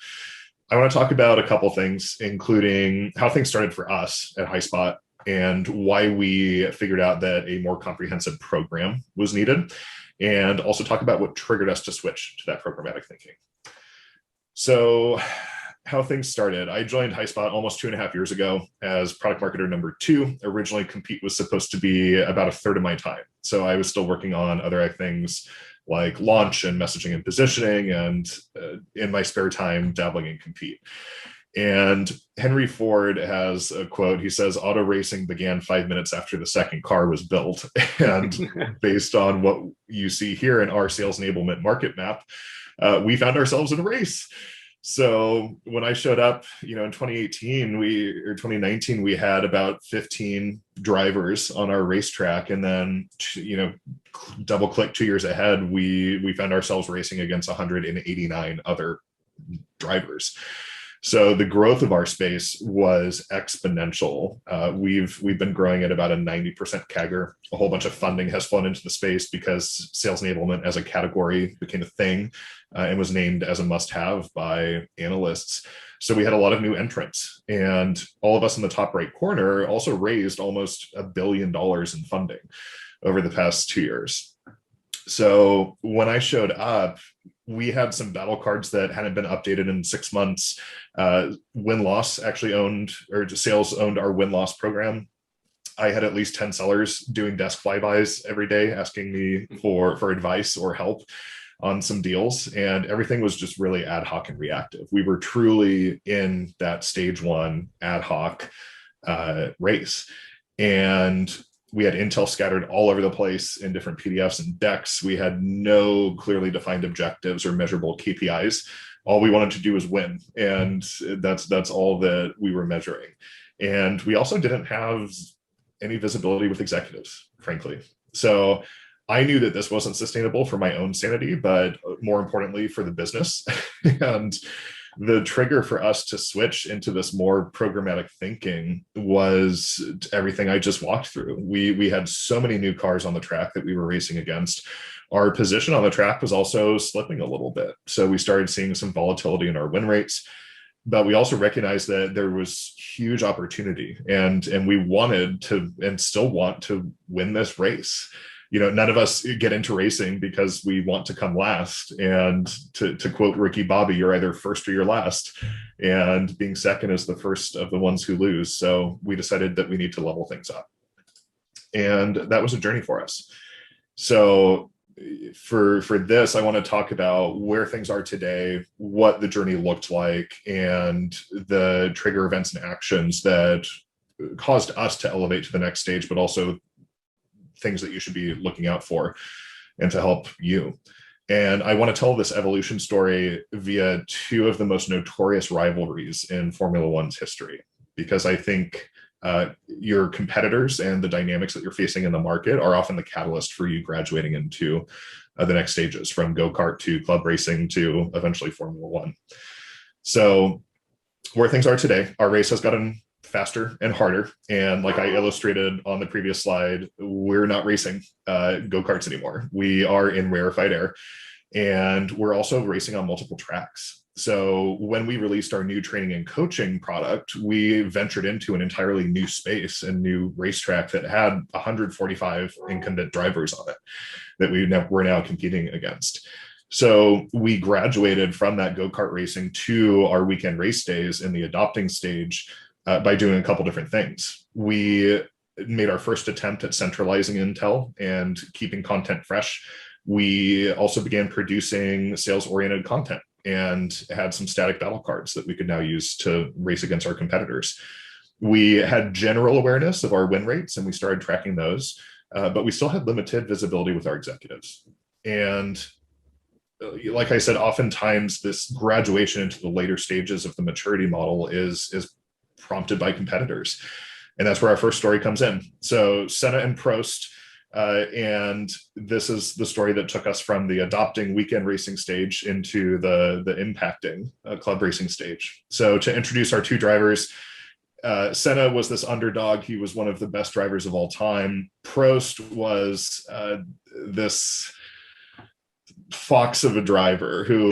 I want to talk about a couple things, including how things started for us at Highspot and why we figured out that a more comprehensive program was needed, and also talk about what triggered us to switch to that programmatic thinking. So how things started. I joined Highspot almost 2.5 years ago as product marketer number 2. Originally, compete was supposed to be about 1/3 of my time. So I was still working on other things like launch and messaging and positioning, and in my spare time, dabbling in compete. And Henry Ford has a quote. He says, "Auto racing began 5 minutes after the second car was built." And based on what you see here in our sales enablement market map, we found ourselves in a race. So when I showed up, in 2018, 2019, we had about 15 drivers on our racetrack. And then, double click 2 years ahead, we found ourselves racing against 189 other drivers. So the growth of our space was exponential. We've been growing at about a 90% CAGR. A whole bunch of funding has flown into the space because sales enablement as a category became a thing and was named as a must-have by analysts. So we had a lot of new entrants, and all of us in the top right corner also raised almost $1 billion in funding over the past 2 years. So when I showed up, we had some battle cards that hadn't been updated in 6 months. Win-loss actually sales owned our win-loss program. I had at least 10 sellers doing desk flybys every day, asking me for advice or help on some deals. And everything was just really ad hoc and reactive. We were truly in that stage one ad hoc race. And we had intel scattered all over the place in different PDFs and decks. We had no clearly defined objectives or measurable KPIs. All we wanted to do was win. And that's all that we were measuring. And we also didn't have any visibility with executives, frankly. So I knew that this wasn't sustainable for my own sanity, but more importantly for the business. And the trigger for us to switch into this more programmatic thinking was everything I just walked through. We had so many new cars on the track that we were racing against. Our position on the track was also slipping a little bit. So we started seeing some volatility in our win rates, but we also recognized that there was huge opportunity, and we wanted to, and still want to, win this race. None of us get into racing because we want to come last. And to quote Ricky Bobby, you're either first or you're last. And being second is the first of the ones who lose. So we decided that we need to level things up. And that was a journey for us. So for this, I want to talk about where things are today, what the journey looked like, and the trigger events and actions that caused us to elevate to the next stage, but also things that you should be looking out for and to help you. And I want to tell this evolution story via two of the most notorious rivalries in Formula One's history, because I think your competitors and the dynamics that you're facing in the market are often the catalyst for you graduating into the next stages, from go-kart to club racing to eventually Formula One. So where things are today, our race has gotten faster and harder. And like I illustrated on the previous slide, we're not racing go-karts anymore. We are in rarefied air, and we're also racing on multiple tracks. So when we released our new training and coaching product, we ventured into an entirely new space and new racetrack that had 145 incumbent drivers on it that we're now competing against. So we graduated from that go-kart racing to our weekend race days in the adopting stage by doing a couple different things. We made our first attempt at centralizing intel and keeping content fresh. We also began producing sales-oriented content and had some static battle cards that we could now use to race against our competitors. We had general awareness of our win rates, and we started tracking those, but we still had limited visibility with our executives. And like I said, oftentimes this graduation into the later stages of the maturity model is prompted by competitors. And that's where our first story comes in. So Senna and Prost, and this is the story that took us from the adopting weekend racing stage into the impacting club racing stage. So to introduce our two drivers, Senna was this underdog. He was one of the best drivers of all time. Prost was this fox of a driver who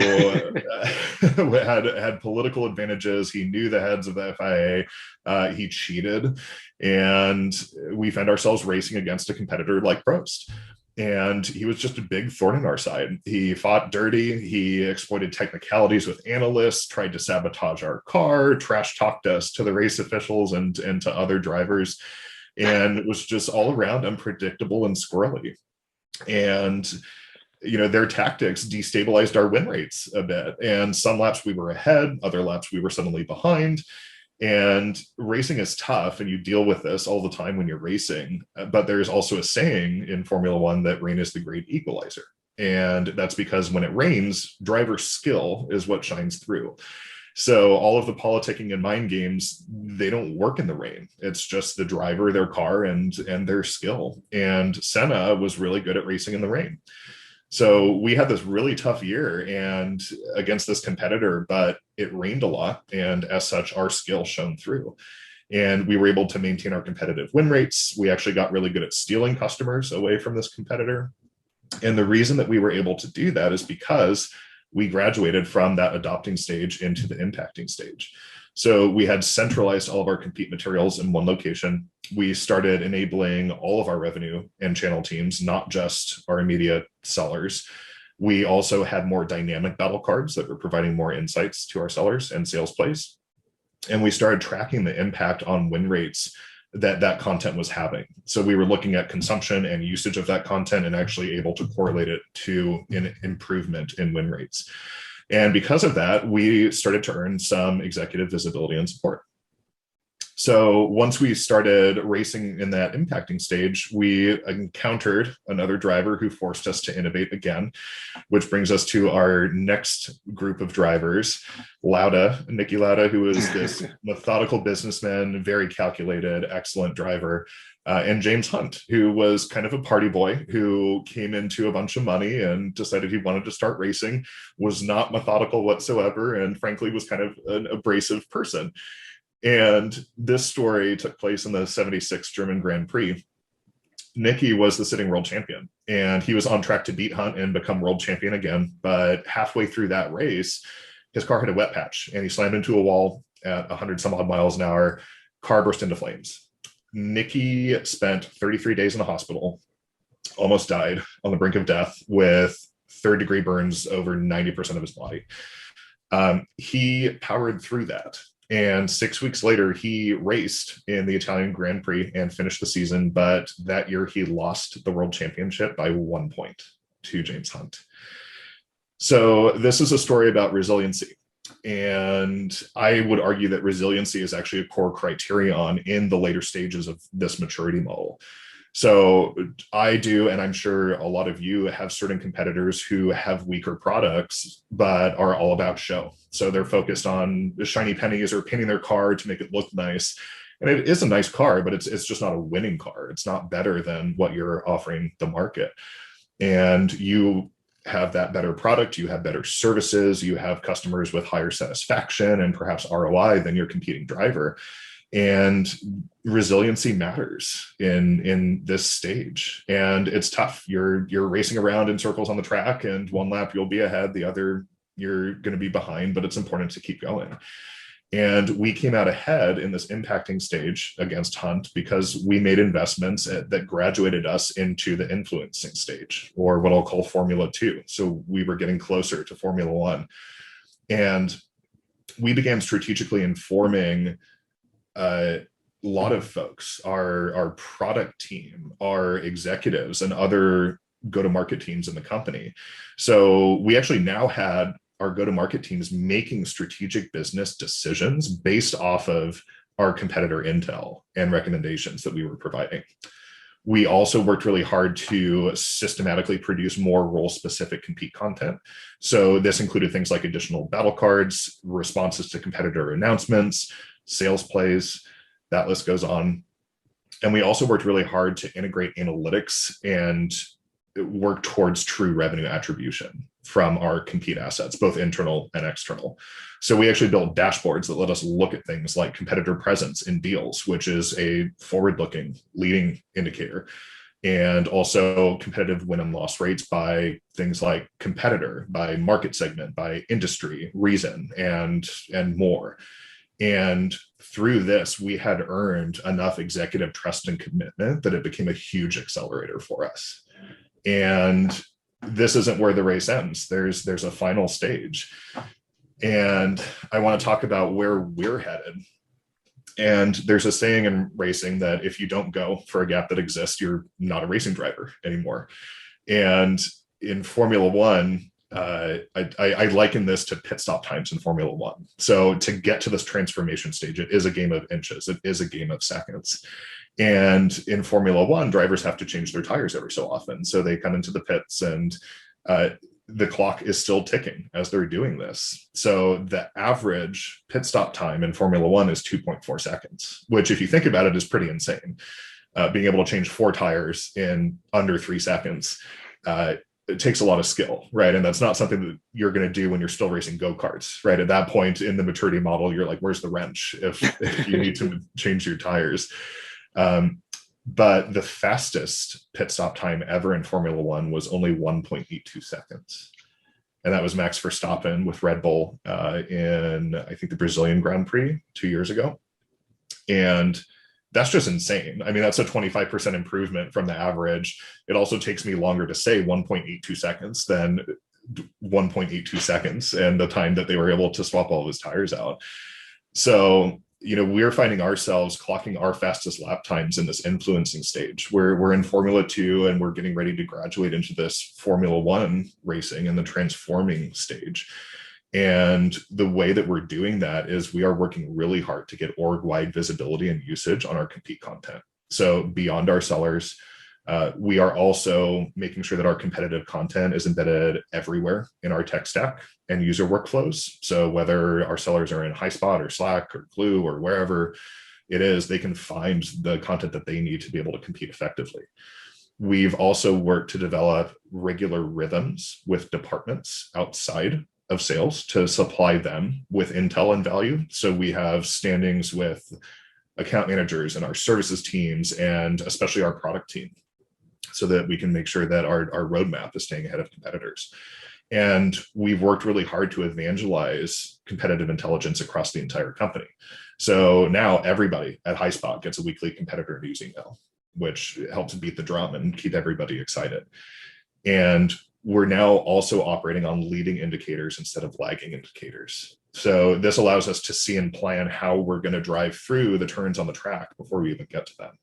had political advantages. He knew the heads of the FIA. He cheated, and we found ourselves racing against a competitor like Prost. And he was just a big thorn in our side. He fought dirty. He exploited technicalities with analysts, tried to sabotage our car, trash talked us to the race officials and to other drivers, and it was just all around unpredictable and squirrely. And their tactics destabilized our win rates a bit. And some laps we were ahead, other laps we were suddenly behind. And racing is tough, and you deal with this all the time when you're racing. But there's also a saying in Formula One that rain is the great equalizer. And that's because when it rains, driver skill is what shines through. So all of the politicking and mind games, they don't work in the rain. It's just the driver, their car, and their skill. And Senna was really good at racing in the rain. So we had this really tough year and against this competitor, but it rained a lot. And as such, our skill shone through. And we were able to maintain our competitive win rates. We actually got really good at stealing customers away from this competitor. And the reason that we were able to do that is because we graduated from that adopting stage into the impacting stage. So we had centralized all of our compete materials in one location. We started enabling all of our revenue and channel teams, not just our immediate sellers. We also had more dynamic battle cards that were providing more insights to our sellers and sales plays. And we started tracking the impact on win rates that content was having. So we were looking at consumption and usage of that content and actually able to correlate it to an improvement in win rates. And because of that, we started to earn some executive visibility and support. So once we started racing in that impacting stage, we encountered another driver who forced us to innovate again, which brings us to our next group of drivers, Nicky Lauda, who is this methodical businessman, very calculated, excellent driver, and James Hunt, who was kind of a party boy who came into a bunch of money and decided he wanted to start racing, was not methodical whatsoever, and frankly was kind of an abrasive person. And this story took place in the 76 German Grand Prix. Nicky was the sitting world champion, and he was on track to beat Hunt and become world champion again. But halfway through that race, his car hit a wet patch, and he slammed into a wall at 100 some odd miles an hour. Car burst into flames. Nicky spent 33 days in the hospital, almost died on the brink of death with third-degree burns over 90% of his body. He powered through that. And 6 weeks later, he raced in the Italian Grand Prix and finished the season. But that year, he lost the world championship by 1 point to James Hunt. So this is a story about resiliency. And I would argue that resiliency is actually a core criterion in the later stages of this maturity model. So I do, and I'm sure a lot of you have certain competitors who have weaker products, but are all about show. So they're focused on the shiny pennies or painting their car to make it look nice. And it is a nice car, but it's just not a winning car. It's not better than what you're offering the market. And you have that better product, you have better services, you have customers with higher satisfaction and perhaps ROI than your competing driver. And resiliency matters in this stage. And it's tough. You're racing around in circles on the track, and one lap you'll be ahead, the other you're going to be behind, but it's important to keep going. And we came out ahead in this impacting stage against Hunt because we made investments that graduated us into the influencing stage, or what I'll call Formula 2. So we were getting closer to Formula 1. And we began strategically informing a lot of folks, our product team, our executives, and other go-to-market teams in the company. So we actually now had our go-to-market teams making strategic business decisions based off of our competitor intel and recommendations that we were providing. We also worked really hard to systematically produce more role-specific compete content. So this included things like additional battle cards, responses to competitor announcements, sales plays, that list goes on. And we also worked really hard to integrate analytics and work towards true revenue attribution from our compete assets, both internal and external. So we actually built dashboards that let us look at things like competitor presence in deals, which is a forward-looking leading indicator, and also competitive win and loss rates by things like competitor, by market segment, by industry, reason, and more. And through this, we had earned enough executive trust and commitment that it became a huge accelerator for us. And this isn't where the race ends. There's a final stage. And I want to talk about where we're headed. And there's a saying in racing that if you don't go for a gap that exists, you're not a racing driver anymore. And in Formula One, I liken this to pit stop times in Formula One. So to get to this transformation stage, it is a game of inches. It is a game of seconds. And in Formula One, drivers have to change their tires every so often. So they come into the pits and the clock is still ticking as they're doing this. So the average pit stop time in Formula One is 2.4 seconds, which if you think about it is pretty insane. Being able to change 4 tires in under 3 seconds, it takes a lot of skill, right? And that's not something that you're going to do when you're still racing go-karts, right? At that point in the maturity model, you're like, where's the wrench if you need to change your tires? But the fastest pit stop time ever in Formula One was only 1.82 seconds. And that was Max Verstappen with Red Bull in, I think, the Brazilian Grand Prix 2 years ago. And that's just insane. I mean, that's a 25% improvement from the average. It also takes me longer to say 1.82 seconds than 1.82 seconds and the time that they were able to swap all of his tires out. So, you know, we're finding ourselves clocking our fastest lap times in this influencing stage. We're in Formula 2 and we're getting ready to graduate into this Formula 1 racing in the transforming stage. And the way that we're doing that is we are working really hard to get org-wide visibility and usage on our compete content. So beyond our sellers, we are also making sure that our competitive content is embedded everywhere in our tech stack and user workflows. So whether our sellers are in Highspot or Slack or Klue or wherever it is, they can find the content that they need to be able to compete effectively. We've also worked to develop regular rhythms with departments outside of sales to supply them with intel and value. So we have standings with account managers and our services teams, and especially our product team, so that we can make sure that our roadmap is staying ahead of competitors. And we've worked really hard to evangelize competitive intelligence across the entire company. So now everybody at Highspot gets a weekly competitor news email, which helps beat the drum and keep everybody excited. And we're now also operating on leading indicators instead of lagging indicators. So this allows us to see and plan how we're going to drive through the turns on the track before we even get to them.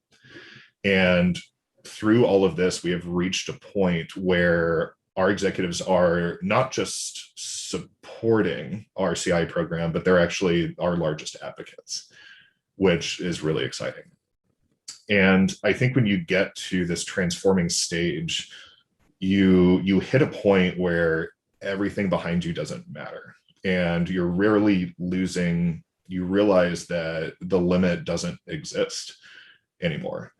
And through all of this, we have reached a point where our executives are not just supporting our CI program, but they're actually our largest advocates, which is really exciting. And I think when you get to this transforming stage, you hit a point where everything behind you doesn't matter. And you're rarely losing, you realize that the limit doesn't exist anymore.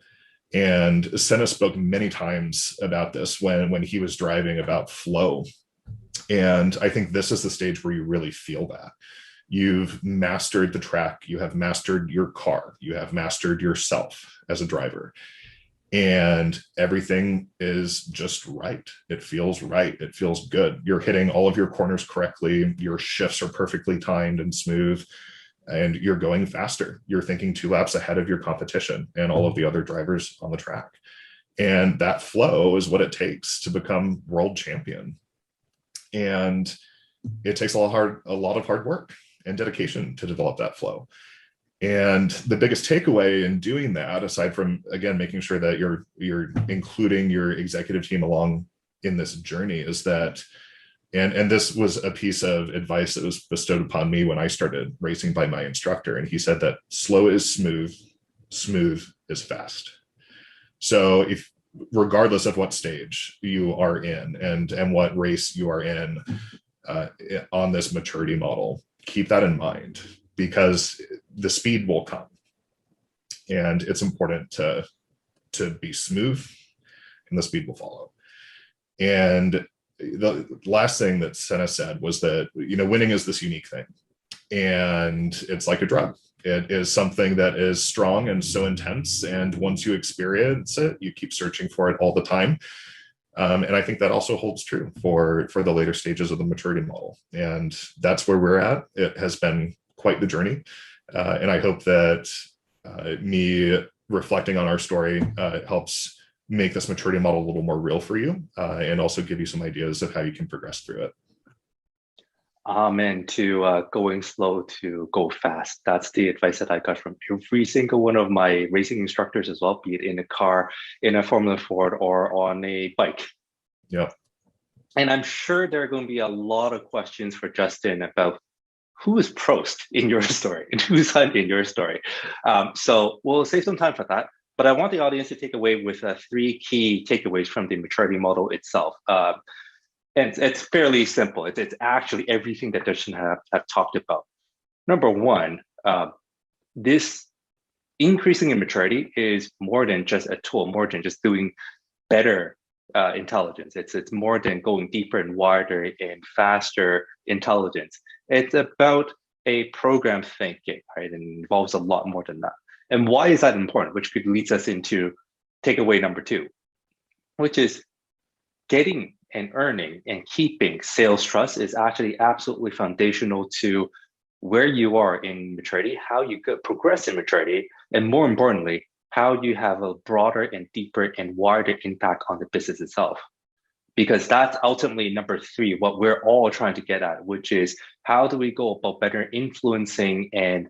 And Senna spoke many times about this when he was driving, about flow. And I think this is the stage where you really feel that. You've mastered the track, you have mastered your car, you have mastered yourself as a driver. And everything is just right. It feels right. It feels good. You're hitting all of your corners correctly. Your shifts are perfectly timed and smooth, and you're going faster. You're thinking 2 laps ahead of your competition and all of the other drivers on the track. And that flow is what it takes to become world champion. And it takes a lot of hard work and dedication to develop that flow. And the biggest takeaway in doing that, aside from, again, making sure that you're including your executive team along in this journey, is that, and this was a piece of advice that was bestowed upon me when I started racing by my instructor. And he said that slow is smooth, smooth is fast. So if, regardless of what stage you are in and what race you are in on this maturity model, keep that in mind, because the speed will come, and it's important to be smooth, and the speed will follow. And the last thing that Senna said was that, you know, winning is this unique thing, and it's like a drug. It is something that is strong and so intense, and once you experience it, you keep searching for it all the time. And I think that also holds true for the later stages of the maturity model, and that's where we're at. It has been quite the journey. And I hope that me reflecting on our story helps make this maturity model a little more real for you, and also give you some ideas of how you can progress through it. And to going slow to go fast. That's the advice that I got from every single one of my racing instructors as well, be it in a car, in a Formula Ford, or on a bike. Yeah. And I'm sure there are going to be a lot of questions for Justin about who is Prost in your story and who's Hunt in your story. So we'll save some time for that. But I want the audience to take away with 3 key takeaways from the maturity model itself. And it's fairly simple. It's actually everything that Dustin have talked about. Number one, this increasing in maturity is more than just a tool, more than just doing better intelligence. It's more than going deeper and wider and faster intelligence. It's about a program thinking, right? And it involves a lot more than that. And why is that important? Which could leads us into takeaway number 2, which is getting and earning and keeping sales trust is actually absolutely foundational to where you are in maturity, how you could progress in maturity, and more importantly, how you have a broader and deeper and wider impact on the business itself. Because that's ultimately number 3, what we're all trying to get at, which is how do we go about better influencing and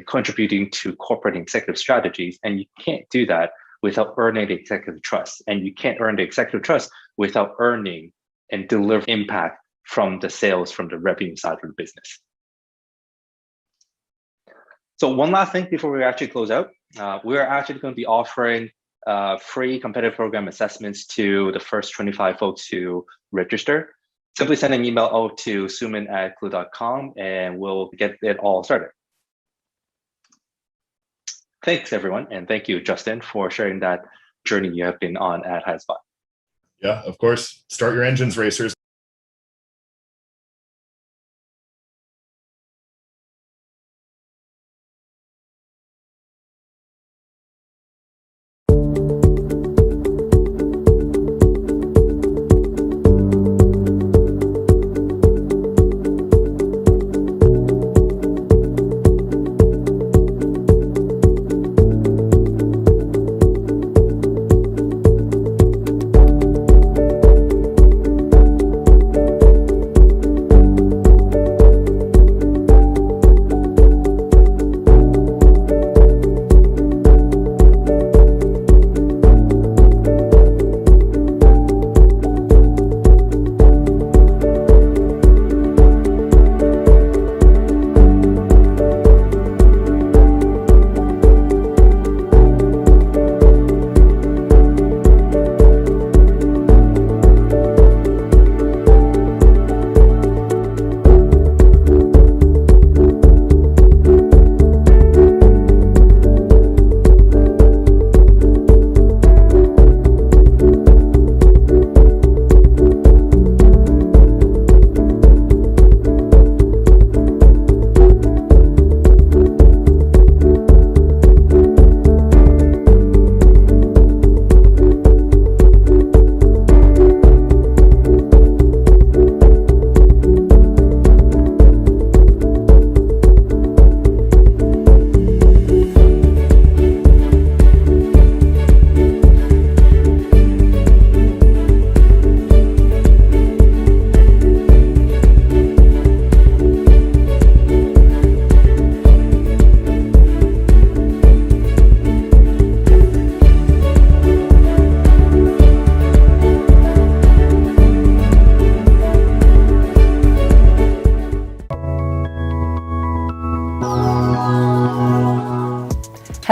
contributing to corporate and executive strategies? And you can't do that without earning the executive trust. And you can't earn the executive trust without earning and delivering impact from the sales, from the revenue side of the business. So one last thing before we actually close out, we're actually going to be offering free competitive program assessments to the first 25 folks who register. Simply send an email out to suman@klue.com and we'll get it all started. Thanks, everyone. And thank you, Justin, for sharing that journey you have been on at Highspot. Yeah, of course. Start your engines, racers.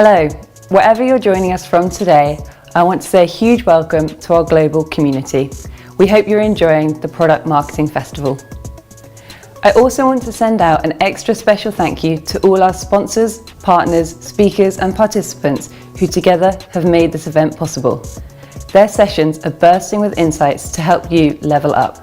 Hello, wherever you're joining us from today, I want to say a huge welcome to our global community. We hope you're enjoying the Product Marketing Festival. I also want to send out an extra special thank you to all our sponsors, partners, speakers and participants who together have made this event possible. Their sessions are bursting with insights to help you level up.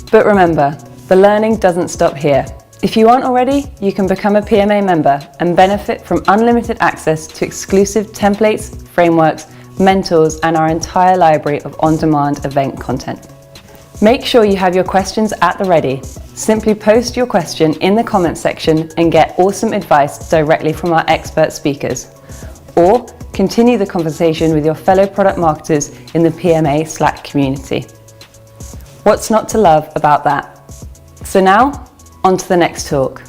But remember, the learning doesn't stop here. If you aren't already, you can become a PMA member and benefit from unlimited access to exclusive templates, frameworks, mentors, and our entire library of on-demand event content. Make sure you have your questions at the ready. Simply post your question in the comments section and get awesome advice directly from our expert speakers. Or continue the conversation with your fellow product marketers in the PMA Slack community. What's not to love about that? So now, on to the next talk.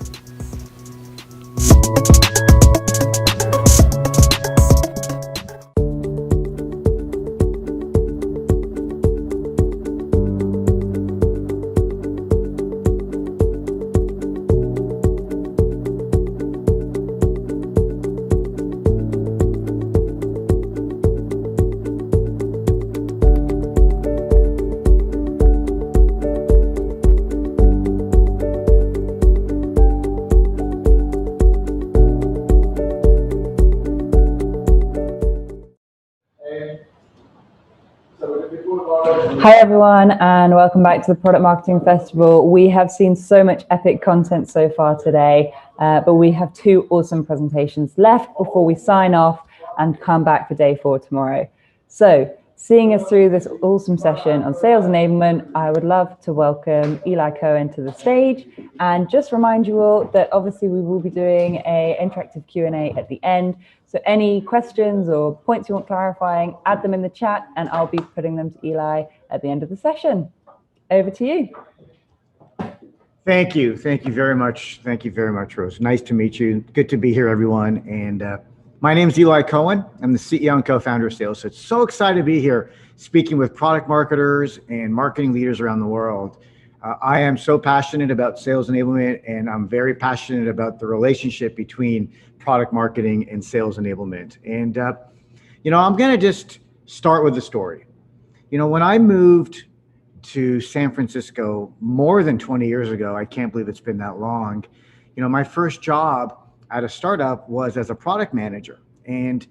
Hi everyone, and welcome back to the Product Marketing Festival. We have seen so much epic content so far today, but we have 2 awesome presentations left before we sign off and come back for day 4 tomorrow. So, seeing us through this awesome session on sales enablement, I would love to welcome Elay Cohen to the stage and just remind you all that obviously we will be doing an interactive Q&A at the end. So any questions or points you want clarifying, add them in the chat and I'll be putting them to Elay at the end of the session. Over to you. Thank you. Thank you very much. Thank you very much, Rose. Nice to meet you. Good to be here, everyone. And my name is Elay Cohen. I'm the CEO and co-founder of SalesHood. So excited to be here speaking with product marketers and marketing leaders around the world. I am so passionate about sales enablement, and I'm very passionate about the relationship between product marketing and sales enablement. And, I'm going to just start with the story. When I moved to San Francisco more than 20 years ago, I can't believe it's been that long, my first job at a startup was as a product manager. And,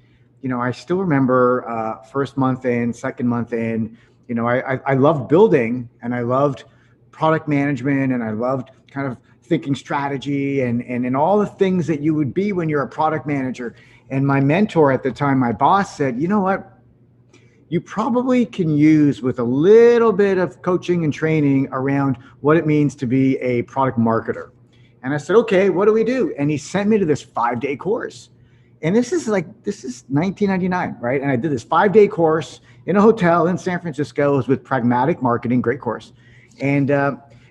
I still remember first month in, second month in, I loved building and I loved product management and I loved kind of thinking strategy and all the things that you would be when you're a product manager. And my mentor at the time, my boss said, you know what, you probably can use with a little bit of coaching and training around what it means to be a product marketer. And I said, okay, what do we do? And he sent me to this 5-day course. And this is 1999, right? And I did this 5-day course in a hotel in San Francisco. It was with Pragmatic Marketing, great course. And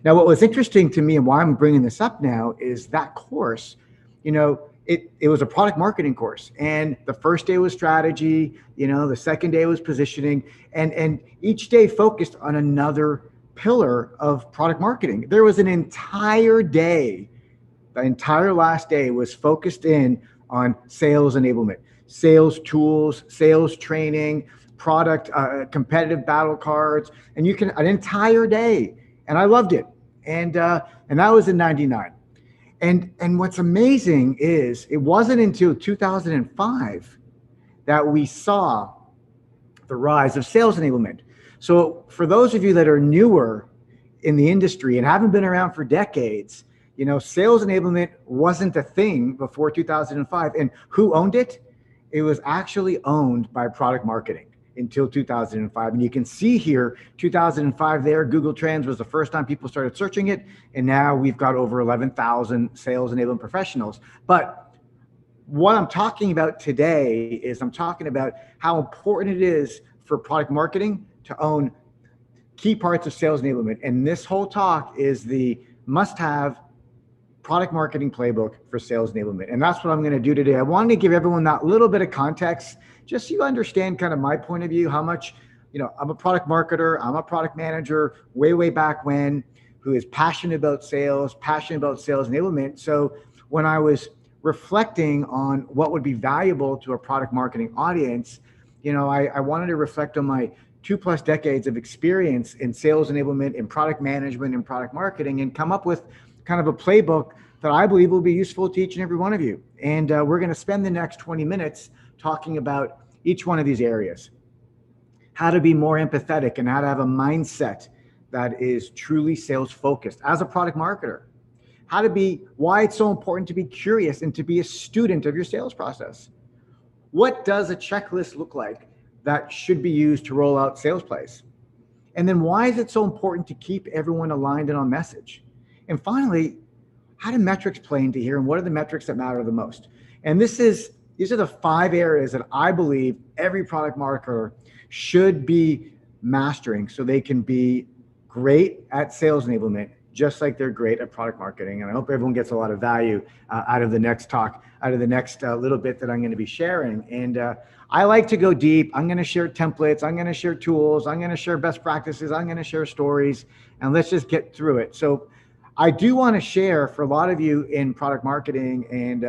now what was interesting to me and why I'm bringing this up now is that course, it was a product marketing course. And the first day was strategy, the second day was positioning, and each day focused on another pillar of product marketing. There was an entire day. The entire last day was focused in on sales enablement, sales tools, sales training, product, competitive battle cards, and an entire day. And I loved it. And that was in 99. And what's amazing is it wasn't until 2005 that we saw the rise of sales enablement. So for those of you that are newer in the industry and haven't been around for decades, sales enablement wasn't a thing before 2005. And who owned it? It was actually owned by product marketing until 2005. And you can see here, 2005 there, Google Trends was the first time people started searching it. And now we've got over 11,000 sales enablement professionals. But what I'm talking about today is I'm talking about how important it is for product marketing to own key parts of sales enablement. And this whole talk is the must-have product marketing playbook for sales enablement. And that's what I'm going to do today. I wanted to give everyone that little bit of context, just so you understand kind of my point of view, how much, I'm a product marketer, I'm a product manager way back when, who is passionate about sales enablement. So when I was reflecting on what would be valuable to a product marketing audience, I wanted to reflect on my 2+ decades of experience in sales enablement, in product management, and product marketing, and come up with kind of a playbook that I believe will be useful to each and every one of you. And we're going to spend the next 20 minutes talking about each one of these areas. How to be more empathetic and how to have a mindset that is truly sales focused as a product marketer. Why it's so important to be curious and to be a student of your sales process. What does a checklist look like that should be used to roll out sales plays? And then why is it so important to keep everyone aligned and on message? And finally, how do metrics play into here and what are the metrics that matter the most? And these are the 5 areas that I believe every product marketer should be mastering so they can be great at sales enablement, just like they're great at product marketing. And I hope everyone gets a lot of value out of the next talk, out of the next little bit that I'm going to be sharing. And I like to go deep. I'm going to share templates. I'm going to share tools. I'm going to share best practices. I'm going to share stories. And let's just get through it. So I do want to share for a lot of you in product marketing and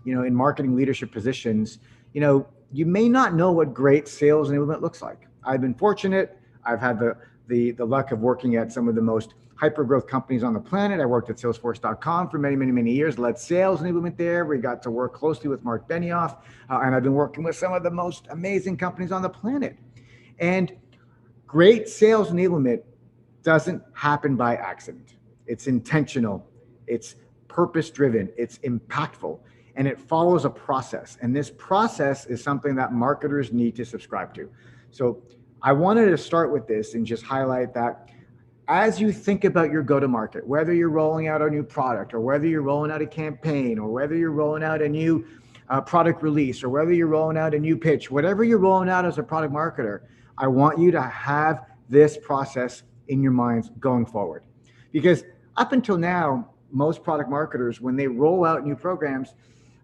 in marketing leadership positions, you may not know what great sales enablement looks like. I've been fortunate. I've had the luck of working at some of the most hyper-growth companies on the planet. I worked at Salesforce.com for many years, led sales enablement there. We got to work closely with Mark Benioff, and I've been working with some of the most amazing companies on the planet. And great sales enablement doesn't happen by accident. It's intentional, it's purpose-driven, it's impactful, and it follows a process. And this process is something that marketers need to subscribe to. So I wanted to start with this and just highlight that as you think about your go-to-market, whether you're rolling out a new product or whether you're rolling out a campaign or whether you're rolling out a new product release or whether you're rolling out a new pitch, whatever you're rolling out as a product marketer, I want you to have this process in your minds going forward. Because up until now, most product marketers, when they roll out new programs,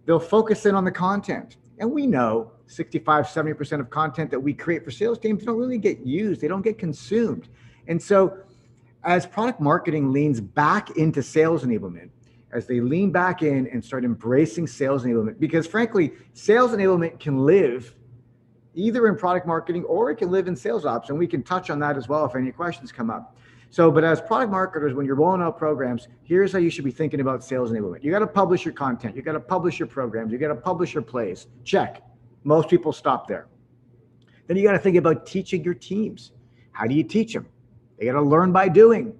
they'll focus in on the content. And we know 65, 70% of content that we create for sales teams don't really get used. They don't get consumed. And so as product marketing leans back into sales enablement, as they lean back in and start embracing sales enablement, because frankly, sales enablement can live either in product marketing or it can live in sales ops. And we can touch on that as well if any questions come up. So, but as product marketers, when you're rolling out programs, here's how you should be thinking about sales enablement. You got to publish your content. You got to publish your programs. You got to publish your plays. Check. Most people stop there. Then you got to think about teaching your teams. How do you teach them? They got to learn by doing.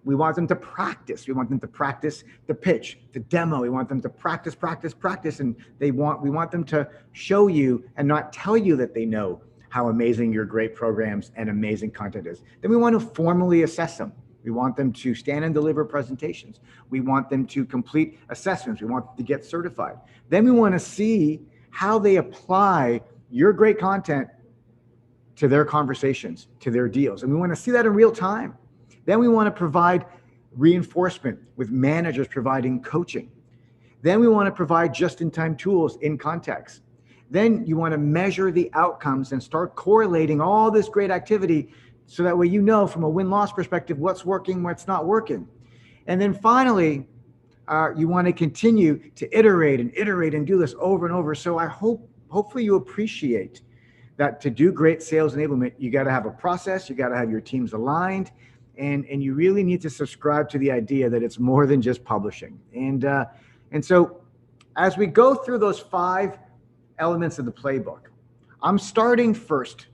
We want them to practice. We want them to practice the pitch, the demo. We want them to practice. And we want them to show you and not tell you that they know how amazing your great programs and amazing content is. Then we want to formally assess them. We want them to stand and deliver presentations. We want them to complete assessments. We want them to get certified. Then we want to see how they apply your great content to their conversations, to their deals. And we want to see that in real time. Then we want to provide reinforcement with managers providing coaching. Then we want to provide just-in-time tools in context. Then you want to measure the outcomes and start correlating all this great activity so that way you know from a win-loss perspective what's working, what's not working. And then finally, you want to continue to iterate and do this over and over. So hopefully you appreciate that to do great sales enablement, you got to have a process, you got to have your teams aligned, and you really need to subscribe to the idea that it's more than just publishing. And so as we go through those 5 elements of the playbook, I'm starting first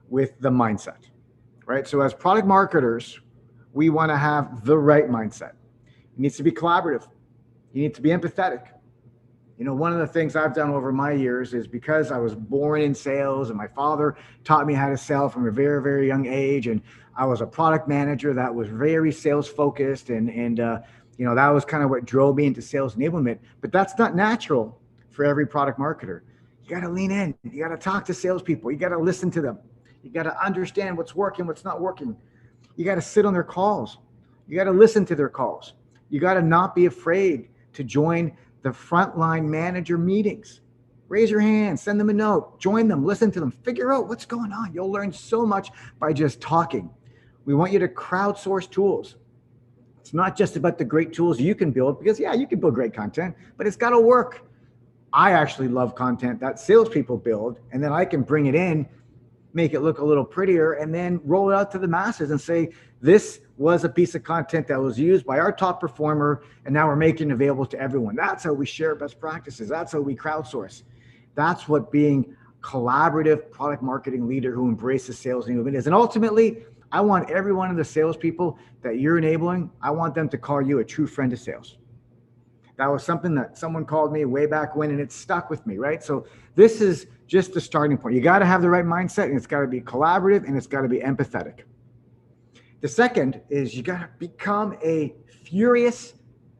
with the mindset, right? So as product marketers, we want to have the right mindset. It needs to be collaborative. You need to be empathetic. You know, one of the things I've done over my years is because I was born in sales and my father taught me how to sell from a very, very young age. And I was a product manager that was very sales focused. And you know, that was kind of what drove me into sales enablement. But that's not natural for every product marketer. You got to lean in. You got to talk to salespeople. You got to listen to them. You got to understand what's working, what's not working. You got to sit on their calls. You got to listen to their calls. You got to not be afraid to join the frontline manager meetings. Raise your hand, send them a note, join them, listen to them, figure out what's going on. You'll learn so much by just talking. We want you to crowdsource tools. It's not just about the great tools you can build, because yeah, you can build great content, but it's got to work. I actually love content that salespeople build, and then I can bring it in, make it look a little prettier, and then roll it out to the masses and say, this was a piece of content that was used by our top performer, and now we're making it available to everyone. That's how we share best practices. That's how we crowdsource. That's what being collaborative product marketing leader who embraces sales enablement is. And ultimately, I want every one of the salespeople that you're enabling, I want them to call you a true friend of sales. That was something that someone called me way back when, and it stuck with me, right? So this is just the starting point. You got to have the right mindset, and it's got to be collaborative, and it's got to be empathetic. The second is you got to become a furious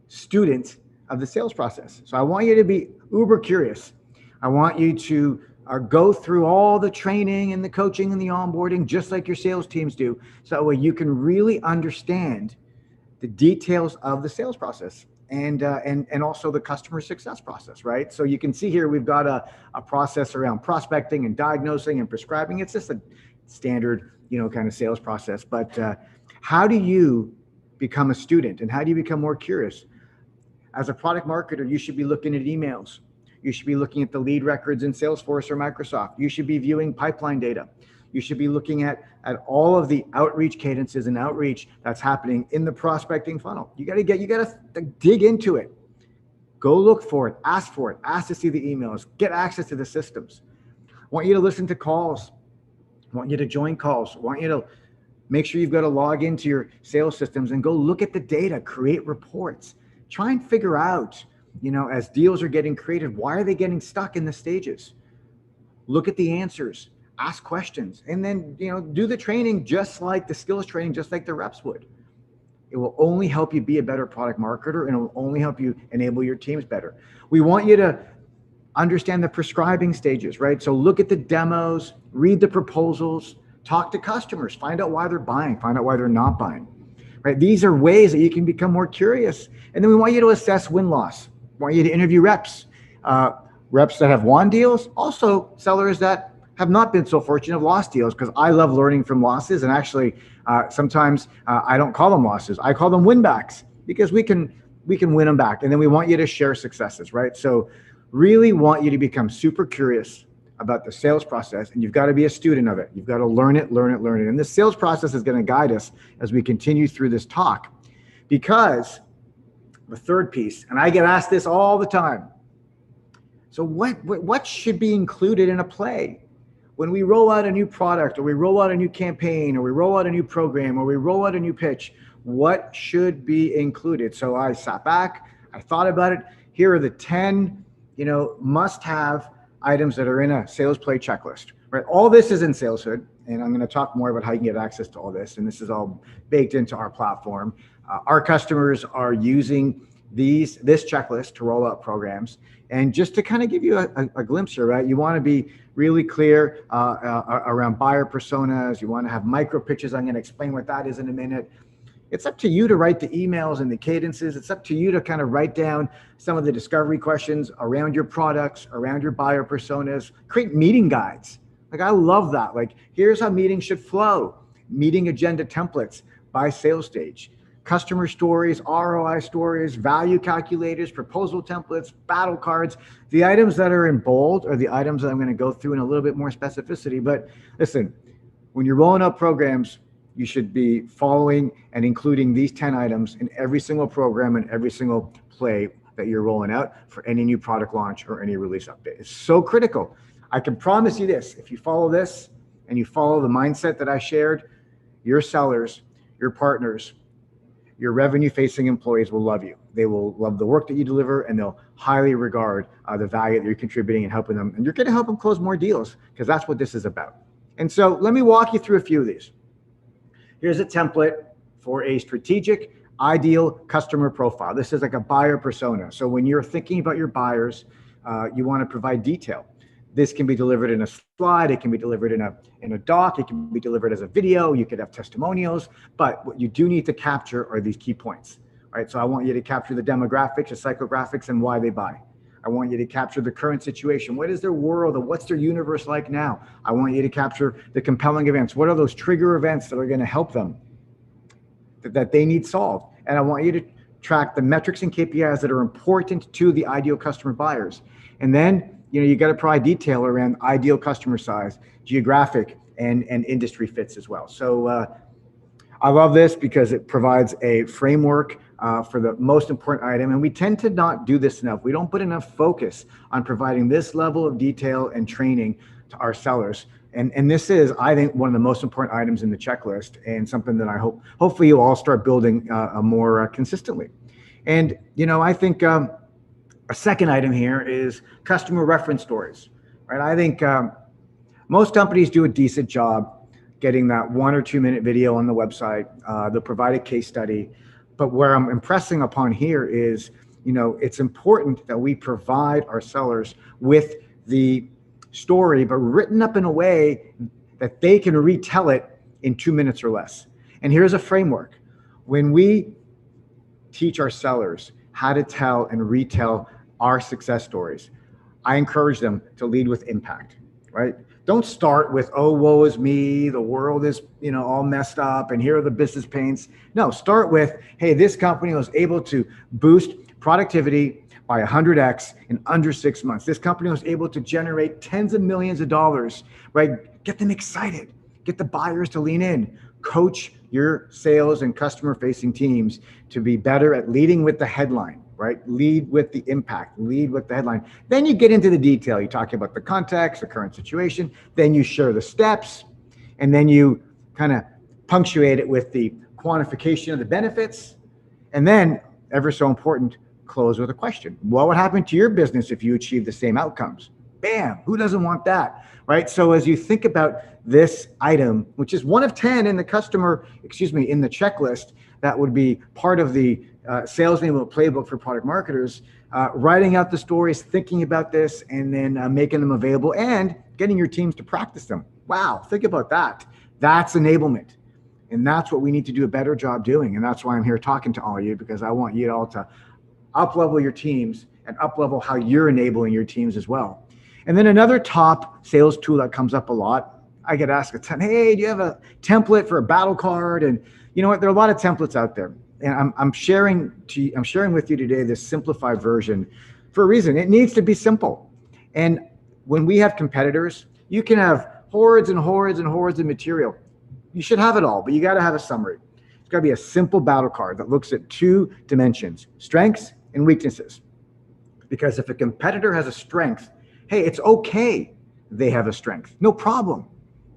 student of the sales process. So I want you to be uber curious. I want you to go through all the training and the coaching and the onboarding, just like your sales teams do. So that way you can really understand the details of the sales process and also the customer success process, right? So you can see here, we've got a process around prospecting and diagnosing and prescribing. It's just a standard, kind of sales process. But how do you become a student, and how do you become more curious? As a product marketer, you should be looking at emails. You should be looking at the lead records in Salesforce or Microsoft. You should be viewing pipeline data. You should be looking at all of the outreach cadences and outreach that's happening in the prospecting funnel. You got to dig into it. Go look for it, ask to see the emails, get access to the systems. I want you to listen to calls. I want you to join calls. I want you to make sure you've got to log into your sales systems and go look at the data, create reports, try and figure out, as deals are getting created, why are they getting stuck in the stages? Look at the answers, ask questions, and then, do the training just like the skills training, just like the reps would. It will only help you be a better product marketer, and it will only help you enable your teams better. We want you to understand the prescribing stages, right? So look at the demos, read the proposals, talk to customers, find out why they're buying, find out why they're not buying, right? These are ways that you can become more curious. And then we want you to assess win-loss. We want you to interview reps, reps that have won deals, also sellers that have not been so fortunate have lost deals, because I love learning from losses. And actually, sometimes I don't call them losses. I call them win-backs, because we can win them back. And then we want you to share successes, right? So really want you to become super curious about the sales process, and you've got to be a student of it. You've got to learn it. And this sales process is going to guide us as we continue through this talk, because the third piece, and I get asked this all the time. So what should be included in a play? When we roll out a new product, or we roll out a new campaign, or we roll out a new program, or we roll out a new pitch, what should be included? So I sat back, I thought about it. Here are the 10, must-have items that are in a sales play checklist, right? All this is in SalesHood, and I'm going to talk more about how you can get access to all this. And this is all baked into our platform. Our customers are using this checklist to roll out programs. And just to kind of give you a glimpse here, right? You want to be really clear around buyer personas. You want to have micro pitches. I'm going to explain what that is in a minute. It's up to you to write the emails and the cadences. It's up to you to kind of write down some of the discovery questions around your products, around your buyer personas, create meeting guides. Like, I love that. Like, here's how meetings should flow. Meeting agenda templates by sales stage, customer stories, ROI stories, value calculators, proposal templates, battle cards. The items that are in bold are the items that I'm going to go through in a little bit more specificity. But listen, when you're rolling out programs, you should be following and including these 10 items in every single program and every single play that you're rolling out for any new product launch or any release update. It's so critical. I can promise you this: if you follow this and you follow the mindset that I shared, your sellers, your partners, your revenue-facing employees will love you. They will love the work that you deliver, and they'll highly regard the value that you're contributing and helping them. And you're going to help them close more deals, because that's what this is about. And so let me walk you through a few of these. Here's a template for a strategic, ideal customer profile. This is like a buyer persona. So when you're thinking about your buyers, you want to provide detail. This can be delivered in a slide. It can be delivered in a doc. It can be delivered as a video. You could have testimonials. But what you do need to capture are these key points, right? So I want you to capture the demographics, the psychographics, and why they buy. I want you to capture the current situation. What is their world, and what's their universe like now? I want you to capture the compelling events. What are those trigger events that are going to help them, that they need solved? And I want you to track the metrics and KPIs that are important to the ideal customer buyers. And then, you got to provide detail around ideal customer size, geographic, and industry fits as well. So I love this because it provides a framework for the most important item. And we tend to not do this enough. We don't put enough focus on providing this level of detail and training to our sellers. And this is, I think, one of the most important items in the checklist, and something that I hopefully you'll all start building more consistently. And, I think a second item here is customer reference stories, right? I think most companies do a decent job getting that 1 or 2 minute video on the website. They'll provide a case study. But where I'm impressing upon here is, it's important that we provide our sellers with the story, but written up in a way that they can retell it in 2 minutes or less. And here's a framework. When we teach our sellers how to tell and retell our success stories, I encourage them to lead with impact, right? Don't start with, oh, woe is me, the world is, all messed up, and here are the business pains. No, start with, hey, this company was able to boost productivity by 100x in under 6 months. This company was able to generate tens of millions of dollars, right? Get them excited. Get the buyers to lean in. Coach your sales and customer-facing teams to be better at leading with the headline, right? Lead with the impact, lead with the headline. Then you get into the detail. You talk about the context, the current situation. Then you share the steps. and then you kind of punctuate it with the quantification of the benefits, and then, ever so important, close with a question. What would happen to your business if you achieve the same outcomes? Bam, who doesn't want that, right? So as you think about this item, which is one of 10 in the in the checklist, that would be part of the sales enablement playbook for product marketers, writing out the stories, thinking about this, and then making them available and getting your teams to practice them. Wow, think about that. That's enablement. And that's what we need to do a better job doing. And that's why I'm here talking to all of you, because I want you all to up-level your teams and up-level how you're enabling your teams as well. And then another top sales tool that comes up a lot, I get asked a ton, hey, do you have a template for a battle card? And you know what, there are a lot of templates out there. And I'm sharing with you today this simplified version for a reason. It needs to be simple. And when we have competitors, you can have hordes and hordes and hordes of material. You should have it all, but you got to have a summary. It's got to be a simple battle card that looks at 2 dimensions, strengths and weaknesses. Because if a competitor has a strength, hey, it's okay they have a strength. No problem.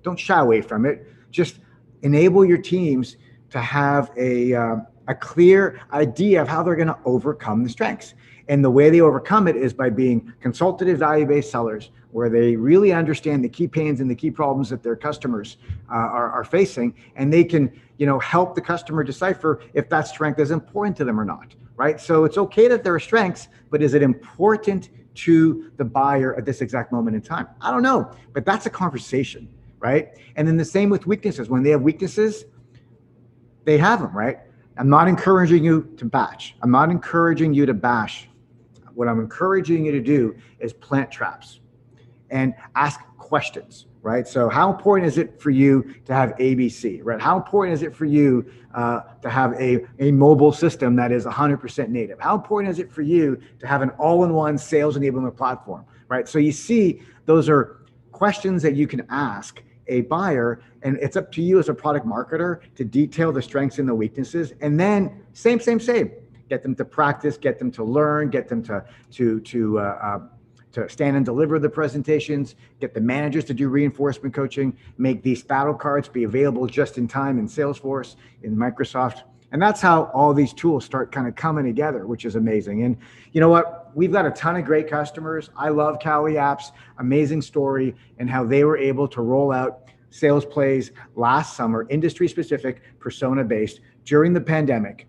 Don't shy away from it. Just enable your teams to have a clear idea of how they're going to overcome the strengths. And the way they overcome it is by being consultative, value-based sellers, where they really understand the key pains and the key problems that their customers are facing, and they can, help the customer decipher if that strength is important to them or not, right? So it's okay that there are strengths, but is it important to the buyer at this exact moment in time? I don't know, but that's a conversation, right? And then the same with weaknesses. When they have weaknesses, they have them, right? I'm not encouraging you to batch. I'm not encouraging you to bash. What I'm encouraging you to do is plant traps and ask questions, right? So how important is it for you to have ABC, right? How important is it for you to have a mobile system that is 100% native? How important is it for you to have an all-in-one sales enablement platform, right? So you see, those are questions that you can ask a buyer, and it's up to you as a product marketer to detail the strengths and the weaknesses, and then same. Get them to practice, get them to learn, get them to stand and deliver the presentations, get the managers to do reinforcement coaching, make these battle cards be available just in time in Salesforce, in Microsoft. And that's how all these tools start kind of coming together, which is amazing. And you know what? We've got a ton of great customers. I love Cali Apps, amazing story, and how they were able to roll out sales plays last summer, industry specific, persona based, during the pandemic,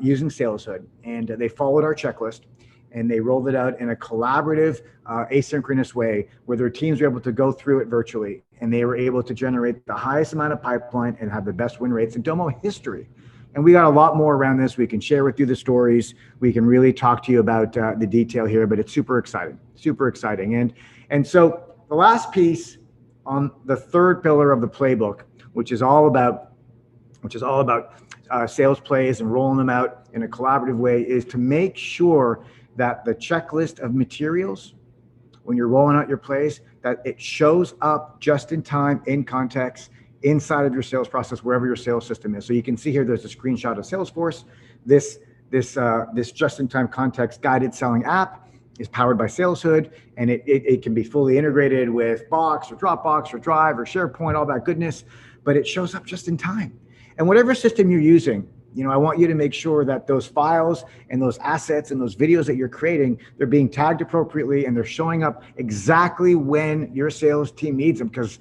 using SalesHood. And they followed our checklist, and they rolled it out in a collaborative, asynchronous way where their teams were able to go through it virtually, and they were able to generate the highest amount of pipeline and have the best win rates in Domo history. And we got a lot more around this. We can share with you the stories. We can really talk to you about the detail here, but it's super exciting, super exciting. And so the last piece on the third pillar of the playbook, which is all about sales plays and rolling them out in a collaborative way, is to make sure that the checklist of materials, when you're rolling out your plays, that it shows up just in time, in context, inside of your sales process, wherever your sales system is. So you can see here, there's a screenshot of Salesforce. This just-in-time context guided selling app is powered by SalesHood, and it can be fully integrated with Box or Dropbox or Drive or SharePoint, all that goodness, but it shows up just in time. And whatever system you're using, I want you to make sure that those files and those assets and those videos that you're creating, they're being tagged appropriately and they're showing up exactly when your sales team needs them, because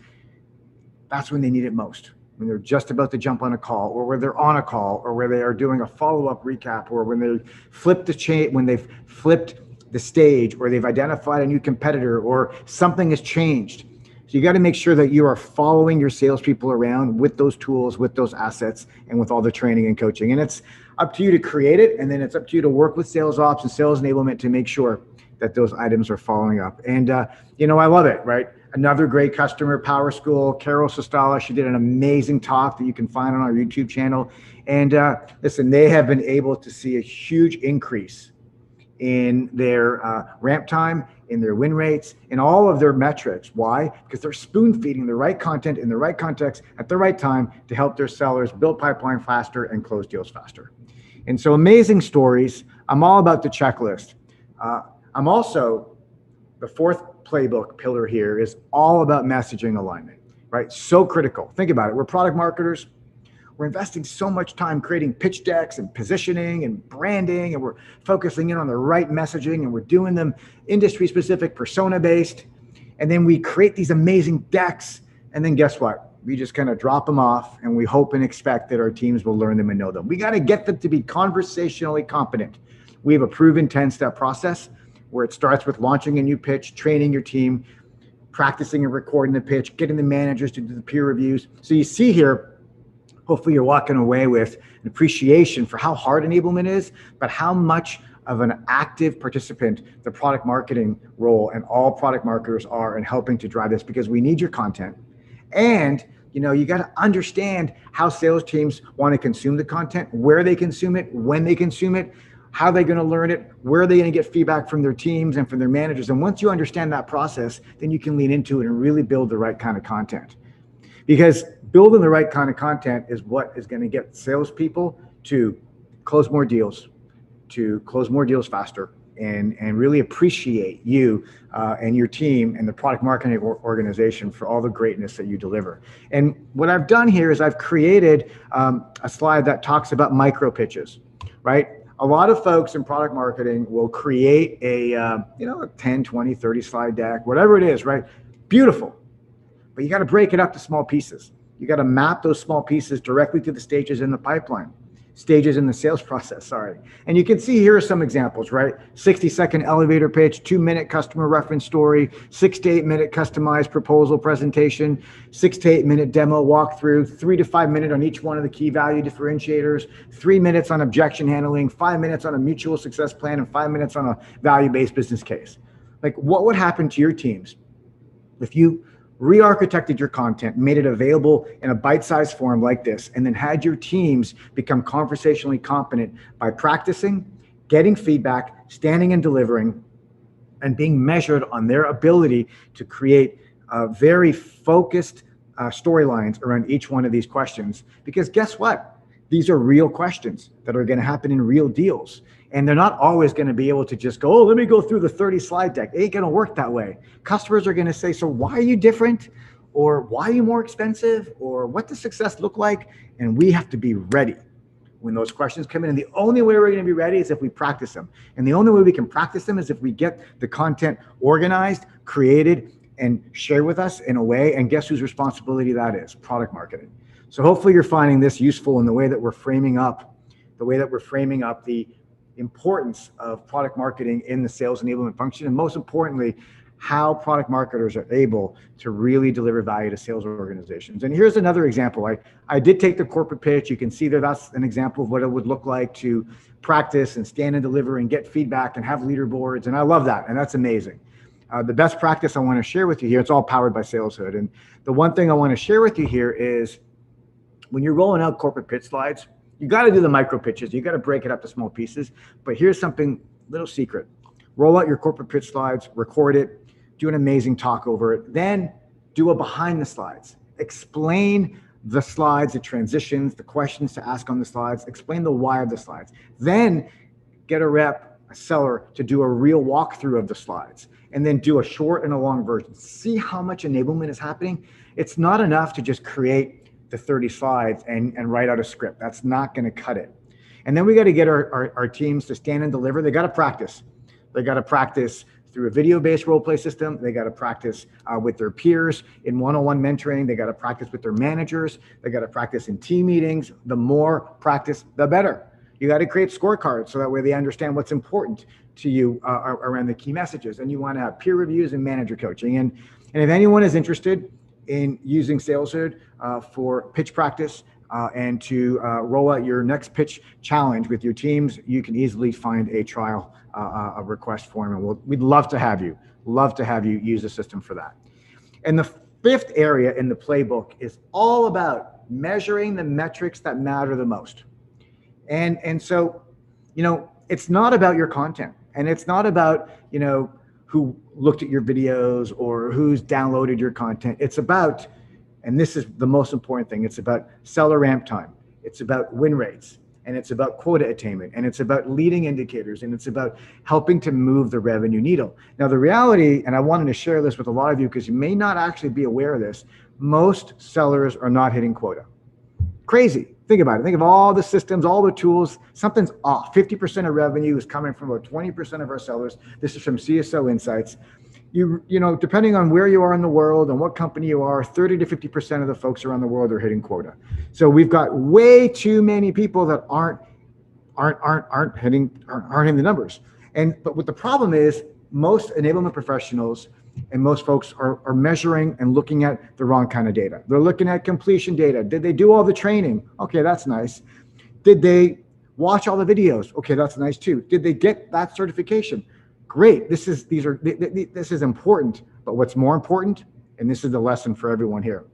that's when they need it most. When they're just about to jump on a call, or where they're on a call, or where they are doing a follow-up recap, or when they flipped when they've flipped the stage, or they've identified a new competitor, or something has changed. So you got to make sure that you are following your salespeople around with those tools, with those assets, and with all the training and coaching. And it's up to you to create it, and then it's up to you to work with sales ops and sales enablement to make sure that those items are following up. And I love it, right? Another great customer, Power School, Carol Sostala. She did an amazing talk that you can find on our YouTube channel. And listen, they have been able to see a huge increase in their ramp time, in their win rates, in all of their metrics. Why? Because they're spoon feeding the right content in the right context at the right time to help their sellers build pipeline faster and close deals faster. And so amazing stories. I'm all about the checklist. I'm also, the fourth playbook pillar here is all about messaging alignment. right? So critical. Think about it. We're product marketers. We're investing so much time creating pitch decks and positioning and branding, and we're focusing in on the right messaging, and we're doing them industry specific, persona based. And then we create these amazing decks. And then guess what? We just kind of drop them off, and we hope and expect that our teams will learn them and know them. We got to get them to be conversationally competent. We have a proven 10-step process where it starts with launching a new pitch, training your team, practicing and recording the pitch, getting the managers to do the peer reviews. So you see here, hopefully you're walking away with an appreciation for how hard enablement is, but how much of an active participant the product marketing role and all product marketers are in helping to drive this, because we need your content. And you got to understand how sales teams want to consume the content, where they consume it, when they consume it, how they're going to learn it, where are they going to get feedback from their teams and from their managers. And once you understand that process, then you can lean into it and really build the right kind of content. Because building the right kind of content is what is going to get salespeople to close more deals, faster, and really appreciate you and your team and the product marketing organization for all the greatness that you deliver. And what I've done here is I've created a slide that talks about micro pitches, right? A lot of folks in product marketing will create a 10, 20, 30 slide deck, whatever it is, right? Beautiful. But you got to break it up to small pieces. You got to map those small pieces directly to the stages in the pipeline. Stages in the sales process, sorry. And you can see here are some examples, right? 60-second elevator pitch, 2-minute customer reference story, 6 to 8 minute customized proposal presentation, 6 to 8 minute demo walkthrough, 3 to 5 minute on each one of the key value differentiators, 3 minutes on objection handling, 5 minutes on a mutual success plan, and 5 minutes on a value-based business case. Like, what would happen to your teams if you re-architected your content, made it available in a bite-sized form like this, and then had your teams become conversationally competent by practicing, getting feedback, standing and delivering, and being measured on their ability to create very focused storylines around each one of these questions. Because guess what? These are real questions that are going to happen in real deals. And they're not always going to be able to just go, oh, let me go through the 30 slide deck. It ain't going to work that way. Customers are going to say, so why are you different? Or why are you more expensive? Or what does success look like? And we have to be ready when those questions come in. And the only way we're going to be ready is if we practice them. And the only way we can practice them is if we get the content organized, created, and shared with us in a way. And guess whose responsibility that is? Product marketing. So hopefully you're finding this useful in the way that we're framing up the importance of product marketing in the sales enablement function, and most importantly, how product marketers are able to really deliver value to sales organizations. And here's another example. I did take the corporate pitch. You can see that that's an example of what it would look like to practice and stand and deliver and get feedback and have leaderboards. And I love that. And that's amazing. The best practice I want to share with you here, it's all powered by SalesHood. And the one thing I want to share with you here is when you're rolling out corporate pitch slides, you got to do the micro pitches. You got to break it up to small pieces. But here's something, little secret. Roll out your corporate pitch slides, record it, do an amazing talk over it. Then do a behind the slides. Explain the slides, the transitions, the questions to ask on the slides. Explain the why of the slides. Then get a rep, a seller, to do a real walkthrough of the slides. And then do a short and a long version. See how much enablement is happening. It's not enough to just create the 30 slides and write out a script. That's not going to cut it. And then we got to get our teams to stand and deliver. They got to practice. They got to practice through a video-based role play system. They got to practice with their peers in one-on-one mentoring. They got to practice with their managers. They got to practice in team meetings. The more practice, the better. You got to create scorecards so that way they understand what's important to you around the key messages. And you want to have peer reviews and manager coaching. And if anyone is interested in using SalesHood for pitch practice and to roll out your next pitch challenge with your teams, you can easily find a trial a request form, and we'd love to have you use the system for that. And the fifth area in the playbook is all about measuring the metrics that matter the most. And so, it's not about your content, and it's not about, who looked at your videos or who's downloaded your content. It's about, and this is the most important thing, it's about seller ramp time. It's about win rates, and it's about quota attainment, and it's about leading indicators, and it's about helping to move the revenue needle. Now, the reality, and I wanted to share this with a lot of you because you may not actually be aware of this, most sellers are not hitting quota. Crazy. Think about it. Think of all the systems, all the tools. Something's off. 50% of revenue is coming from about 20% of our sellers. This is from CSO Insights. You know, depending on where you are in the world and what company you are, 30 to 50% of the folks around the world are hitting quota. So we've got way too many people that aren't hitting the numbers. But what the problem is, most enablement professionals and most folks are measuring and looking at the wrong kind of data. They're looking at completion data. Did they do all the training? Okay, that's nice. Did they watch all the videos? Okay, that's nice too. Did they get that certification? Great. This is important. But what's more important, and this is the lesson for everyone here,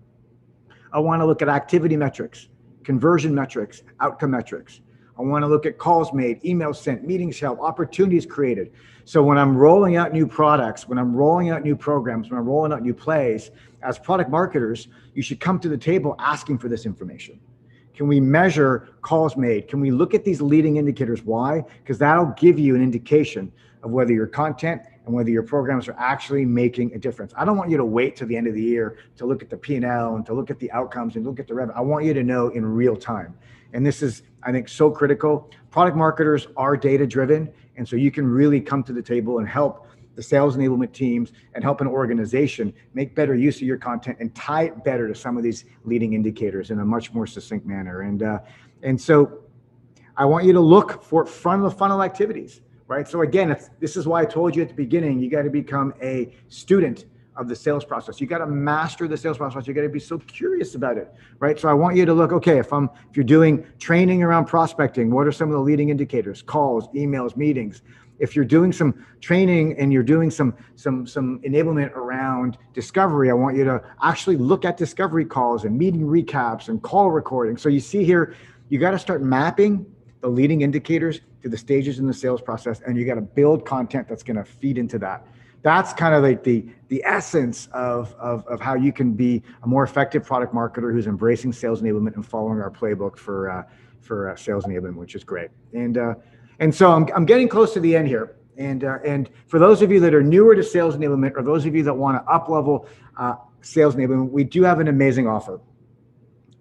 I want to look at activity metrics, conversion metrics, outcome metrics. I want to look at calls made, emails sent, meetings held, opportunities created. So when I'm rolling out new products, when I'm rolling out new programs, when I'm rolling out new plays, as product marketers, you should come to the table asking for this information. Can we measure calls made? Can we look at these leading indicators? Why? Because that'll give you an indication of whether your content and whether your programs are actually making a difference. I don't want you to wait till the end of the year to look at the P&L and to look at the outcomes and look at the revenue. I want you to know in real time. And this is, I think, so critical. Product marketers are data driven. And so you can really come to the table and help the sales enablement teams and help an organization make better use of your content and tie it better to some of these leading indicators in a much more succinct manner. And so I want you to look for front of the funnel activities, right? So again, this is why I told you at the beginning, you got to become a student of the sales process. You got to master the sales process. You got to be so curious about it, right? So I want you to look, okay, if you're doing training around prospecting, what are some of the leading indicators? Calls, emails, meetings. If you're doing some training and you're doing some enablement around discovery, I want you to actually look at discovery calls and meeting recaps and call recording. So you see here, you got to start mapping the leading indicators to the stages in the sales process, and you got to build content that's going to feed into that. That's kind of like the essence of how you can be a more effective product marketer who's embracing sales enablement and following our playbook for sales enablement, which is great. And so I'm getting close to the end here. And for those of you that are newer to sales enablement, or those of you that want to up-level sales enablement, we do have an amazing offer.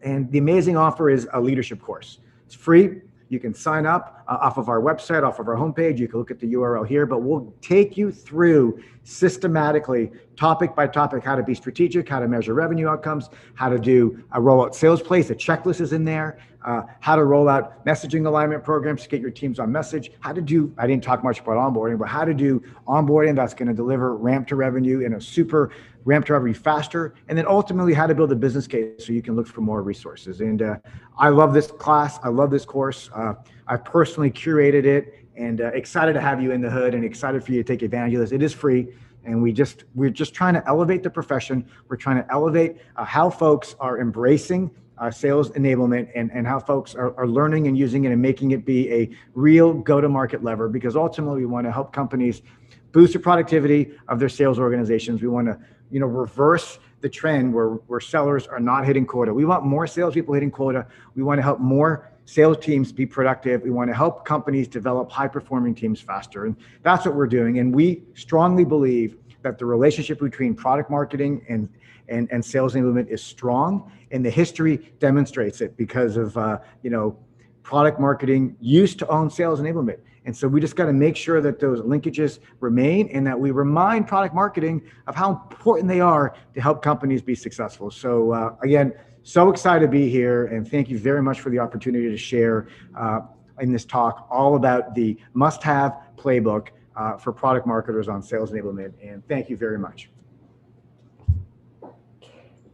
And the amazing offer is a leadership course. It's free. You can sign up off of our website, off of our homepage. You can look at the URL here, but we'll take you through systematically, topic by topic, how to be strategic, how to measure revenue outcomes, how to do a rollout sales plays. The checklist is in there. How to roll out messaging alignment programs to get your teams on message. How to do, I didn't talk much about onboarding, but how to do onboarding that's going to deliver ramp to revenue in a super ramp to revenue faster. And then ultimately how to build a business case so you can look for more resources. And I love this class. I love this course. I personally curated it, and excited to have you in the hood and excited for you to take advantage of this. It is free. And we're just trying to elevate the profession. We're trying to elevate how folks are embracing sales enablement and how folks are learning and using it and making it be a real go-to-market lever, because ultimately we want to help companies boost the productivity of their sales organizations. We want to, reverse the trend where sellers are not hitting quota. We want more salespeople hitting quota. We want to help more sales teams be productive. We want to help companies develop high-performing teams faster. And that's what we're doing. And we strongly believe that the relationship between product marketing and sales enablement is strong. And the history demonstrates it because of, product marketing used to own sales enablement. And so we just got to make sure that those linkages remain and that we remind product marketing of how important they are to help companies be successful. So again, so excited to be here, and thank you very much for the opportunity to share in this talk all about the must-have playbook for product marketers on sales enablement. And thank you very much.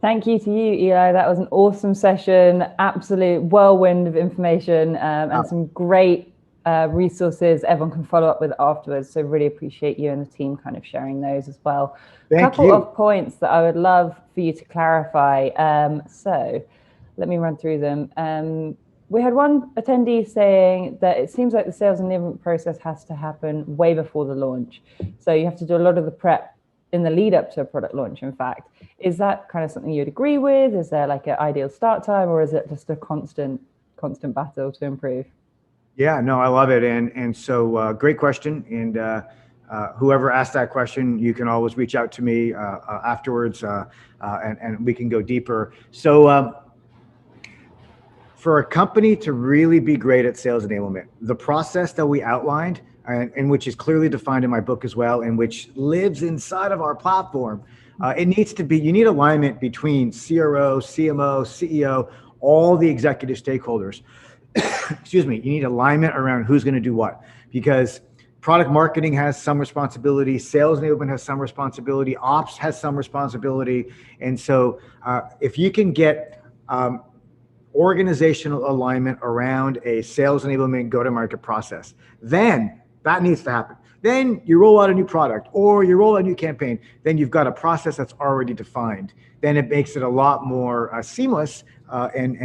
Thank you to you, Elay. That was an awesome session, absolute whirlwind of information and some great resources everyone can follow up with afterwards. So really appreciate you and the team kind of sharing those as well. A couple of points that I would love for you to clarify. So let me run through them. We had one attendee saying that it seems like the sales enablement process has to happen way before the launch. So you have to do a lot of the prep in the lead up to a product launch, in fact. Is that kind of something you'd agree with? Is there like an ideal start time, or is it just a constant battle to improve? Yeah, no, I love it. And so great question. And whoever asked that question, you can always reach out to me afterwards, and we can go deeper. So for a company to really be great at sales enablement, the process that we outlined, and which is clearly defined in my book as well, and which lives inside of our platform, it needs to be, you need alignment between CRO, CMO, CEO, all the executive stakeholders. Excuse me, you need alignment around who's going to do what, because product marketing has some responsibility, sales enablement has some responsibility, ops has some responsibility. And so if you can get organizational alignment around a sales enablement go-to-market process, then that needs to happen. Then you roll out a new product or you roll out a new campaign, then you've got a process that's already defined. Then it makes it a lot more seamless, and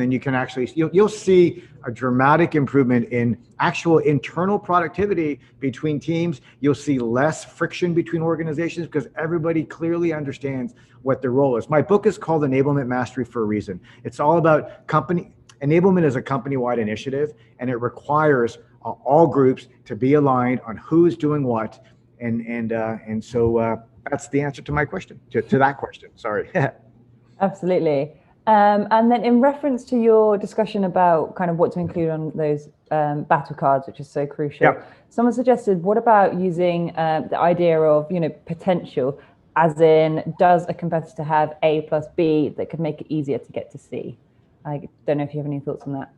then you can actually, you'll see a dramatic improvement in actual internal productivity between teams. You'll see less friction between organizations because everybody clearly understands what their role is. My book is called Enablement Mastery for a reason. It's all about enablement is a company-wide initiative, and it requires all groups to be aligned on who's doing what, and so that's the answer to my question, to that question. Sorry. Absolutely. And then in reference to your discussion about kind of what to include on those battle cards, which is so crucial, Yep. Someone suggested, what about using the idea of, potential, as in, does a competitor have A plus B that could make it easier to get to C? I don't know if you have any thoughts on that.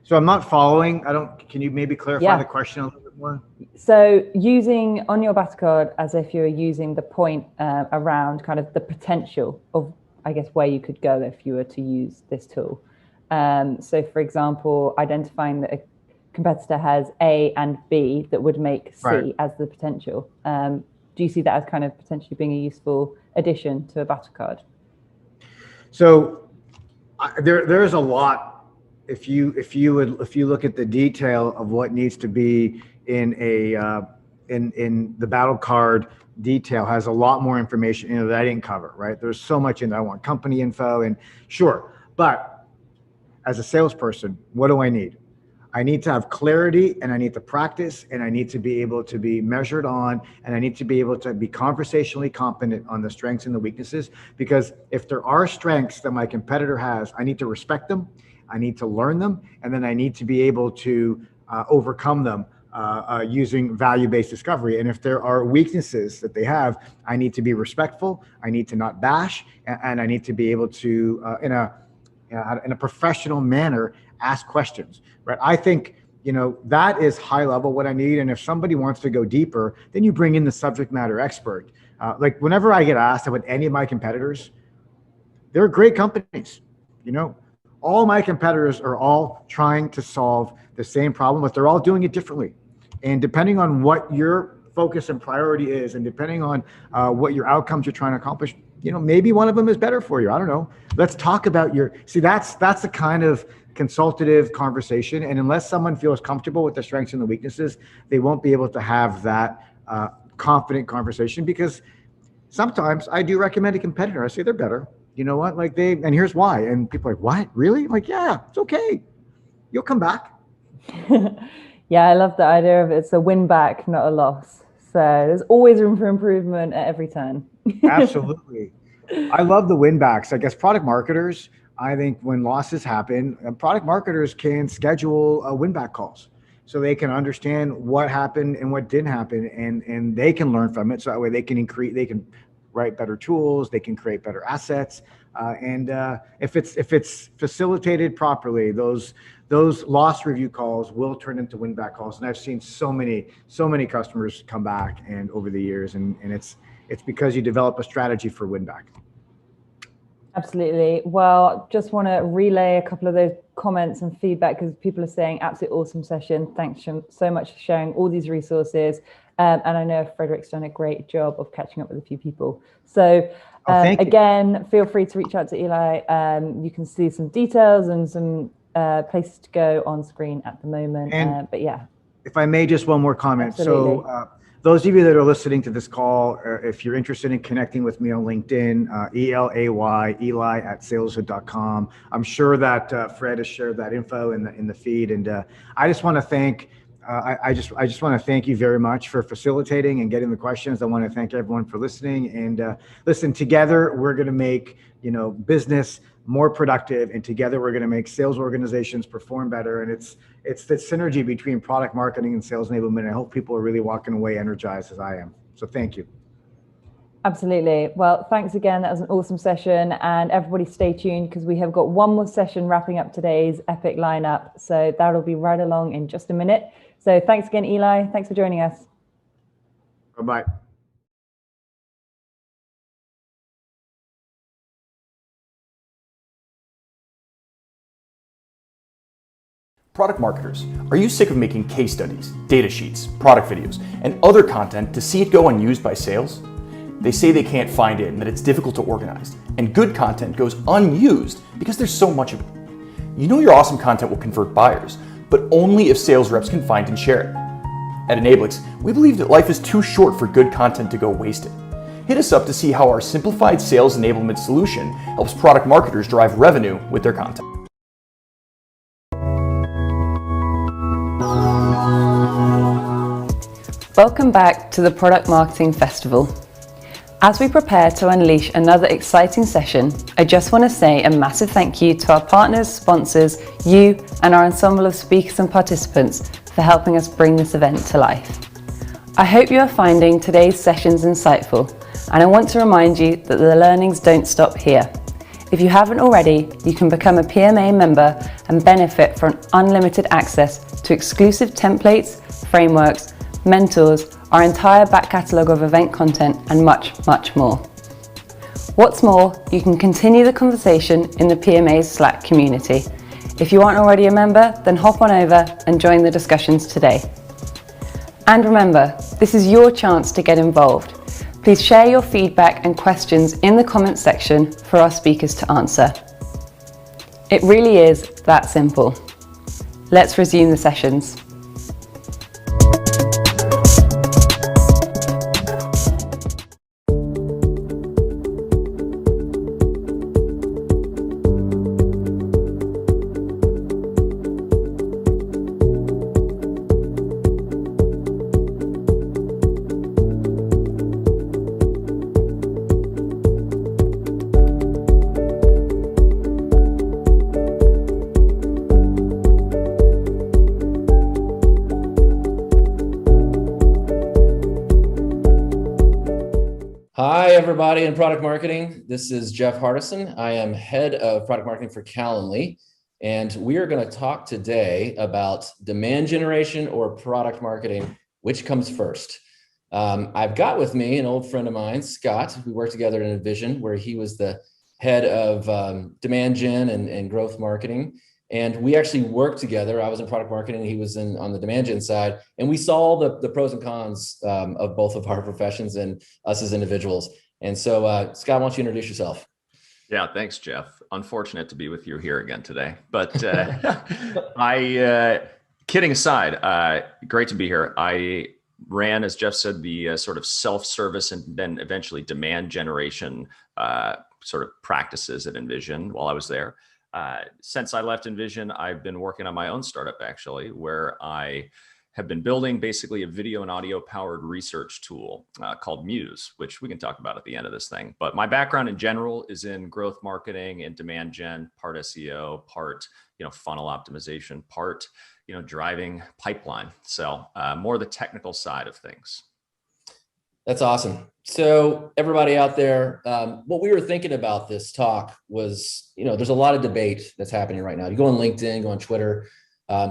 So I'm not following. Can you maybe clarify the question a little bit more? So using on your battle card as if you're using the point around kind of the potential of, I guess, where you could go if you were to use this tool. So for example, identifying that a competitor has A and B that would make C as the potential. Do you see that as kind of potentially being a useful addition to a battle card? So there's a lot. If you look at the detail of what needs to be in in the battle card, detail has a lot more information that I didn't cover, right? There's so much in there. I want company info, and sure, but as a salesperson, what do I need? I need to have clarity, and I need to practice, and I need to be able to be measured on, and I need to be able to be conversationally competent on the strengths and the weaknesses, because if there are strengths that my competitor has, I need to respect them, I need to learn them, and then I need to be able to overcome them using value-based discovery. And if there are weaknesses that they have, I need to be respectful, I need to not bash, and I need to be able to, in a professional manner, ask questions, right? I think, that is high level what I need. And if somebody wants to go deeper, then you bring in the subject matter expert. Like whenever I get asked about any of my competitors, they're great companies, all my competitors are all trying to solve the same problem, but they're all doing it differently. And depending on what your focus and priority is, and depending on what your outcomes you're trying to accomplish, maybe one of them is better for you. I don't know. Let's talk about that's the kind of consultative conversation. And unless someone feels comfortable with the strengths and the weaknesses, they won't be able to have that confident conversation, because sometimes I do recommend a competitor. I say they're better. You know what? And here's why. And people are like, what? Really? I'm like, yeah, it's okay. You'll come back. Yeah, I love the idea of it's a win back, not a loss. So there's always room for improvement at every turn. Absolutely. I love the win backs. I guess product marketers, I think when losses happen, product marketers can schedule win back calls so they can understand what happened and what didn't happen, and they can learn from it. So that way they can write better tools, they can create better assets. And if it's facilitated properly, those loss review calls will turn into win back calls. And I've seen so many customers come back and over the years, and it's because you develop a strategy for win back. Absolutely. Well, just want to relay a couple of those comments and feedback, because people are saying absolutely awesome session. Thanks so much for sharing all these resources. And I know Frederick's done a great job of catching up with a few people. So again, feel free to reach out to Elay. You can see some details and some places to go on screen at the moment. But yeah. If I may, just one more comment. Absolutely. So those of you that are listening to this call, if you're interested in connecting with me on LinkedIn, Elay at saleshood.com. I'm sure that Fred has shared that info in the feed. And I just want to thank I just want to thank you very much for facilitating and getting the questions. I want to thank everyone for listening. And listen, together we're going to make business more productive, and together we're going to make sales organizations perform better. And it's the synergy between product marketing and sales enablement. I hope people are really walking away energized as I am. So thank you. Absolutely. Well, thanks again. That was an awesome session, and everybody stay tuned because we have got one more session wrapping up today's epic lineup. So that'll be right along in just a minute. So thanks again, Eli. Thanks for joining us. Bye-bye. Product marketers, are you sick of making case studies, data sheets, product videos, and other content to see it go unused by sales? They say they can't find it and that it's difficult to organize, and good content goes unused because there's so much of it. You know your awesome content will convert buyers, but only if sales reps can find and share it. At Enablix, we believe that life is too short for good content to go wasted. Hit us up to see how our simplified sales enablement solution helps product marketers drive revenue with their content. Welcome back to the Product Marketing Festival. As we prepare to unleash another exciting session, I just want to say a massive thank you to our partners, sponsors, you, and our ensemble of speakers and participants for helping us bring this event to life. I hope you are finding today's sessions insightful, and I want to remind you that the learnings don't stop here. If you haven't already, you can become a PMA member and benefit from unlimited access to exclusive templates, frameworks, mentors, our entire back catalogue of event content, and much, much more. What's more, you can continue the conversation in the PMA's Slack community. If you aren't already a member, then hop on over and join the discussions today. And remember, this is your chance to get involved. Please share your feedback and questions in the comments section for our speakers to answer. It really is that simple. Let's resume the sessions. Hi, everybody in product marketing. This is Jeff Hardison. I am head of product marketing for Calendly, and we are going to talk today about demand generation or product marketing, which comes first. I've got with me an old friend of mine, Scott. We worked together in Envision, where he was the head of demand gen and growth marketing. And we actually worked together. I was in product marketing, he was on the demand gen side. And we saw the pros and cons of both of our professions and us as individuals. And so Scott, why don't you introduce yourself? Yeah, thanks, Jeff. Unfortunate to be with you here again today. But kidding aside, great to be here. I ran, as Jeff said, the sort of self-service and then eventually demand generation sort of practices at Envision while I was there. Since I left Envision, I've been working on my own startup, actually, where I have been building basically a video and audio powered research tool called Muze, which we can talk about at the end of this thing. But my background in general is in growth marketing and demand gen, part SEO, part funnel optimization, part driving pipeline. So more the technical side of things. That's awesome. So everybody out there, what we were thinking about this talk was, there's a lot of debate that's happening right now. You go on LinkedIn, go on Twitter,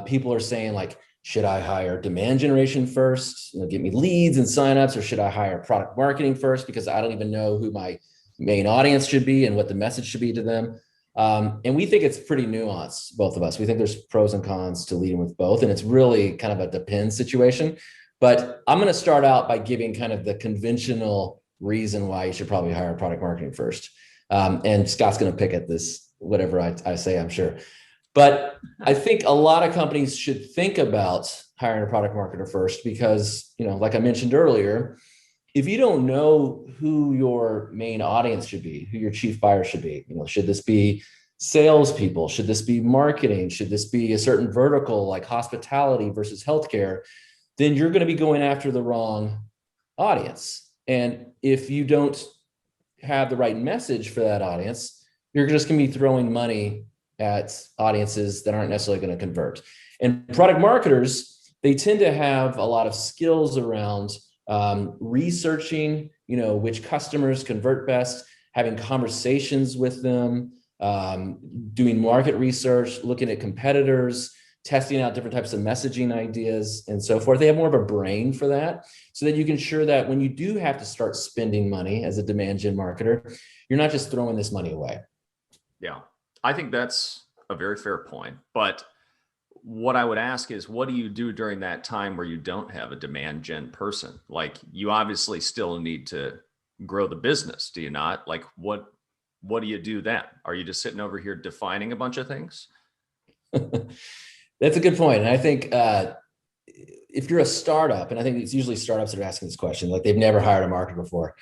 people are saying like, should I hire demand generation first, get me leads and signups, or should I hire product marketing first because I don't even know who my main audience should be and what the message should be to them. And we think it's pretty nuanced, both of us. We think there's pros and cons to leading with both, and it's really kind of a depends situation. But I'm going to start out by giving kind of the conventional reason why you should probably hire product marketing first. And Scott's going to pick at this, whatever I say, I'm sure. But I think a lot of companies should think about hiring a product marketer first because, like I mentioned earlier, if you don't know who your main audience should be, who your chief buyer should be, should this be salespeople? Should this be marketing? Should this be a certain vertical like hospitality versus healthcare? Then you're going to be going after the wrong audience. And if you don't have the right message for that audience, you're just going to be throwing money at audiences that aren't necessarily going to convert. And product marketers, they tend to have a lot of skills around researching, which customers convert best, having conversations with them, doing market research, looking at competitors, testing out different types of messaging ideas and so forth. They have more of a brain for that, so that you can ensure that when you do have to start spending money as a demand gen marketer, you're not just throwing this money away. Yeah, I think that's a very fair point. But what I would ask is, what do you do during that time where you don't have a demand gen person? Like, you obviously still need to grow the business, do you not? Like, what do you do then? Are you just sitting over here defining a bunch of things? That's a good point. And I think if you're a startup, and I think it's usually startups that are asking this question, like they've never hired a marketer before,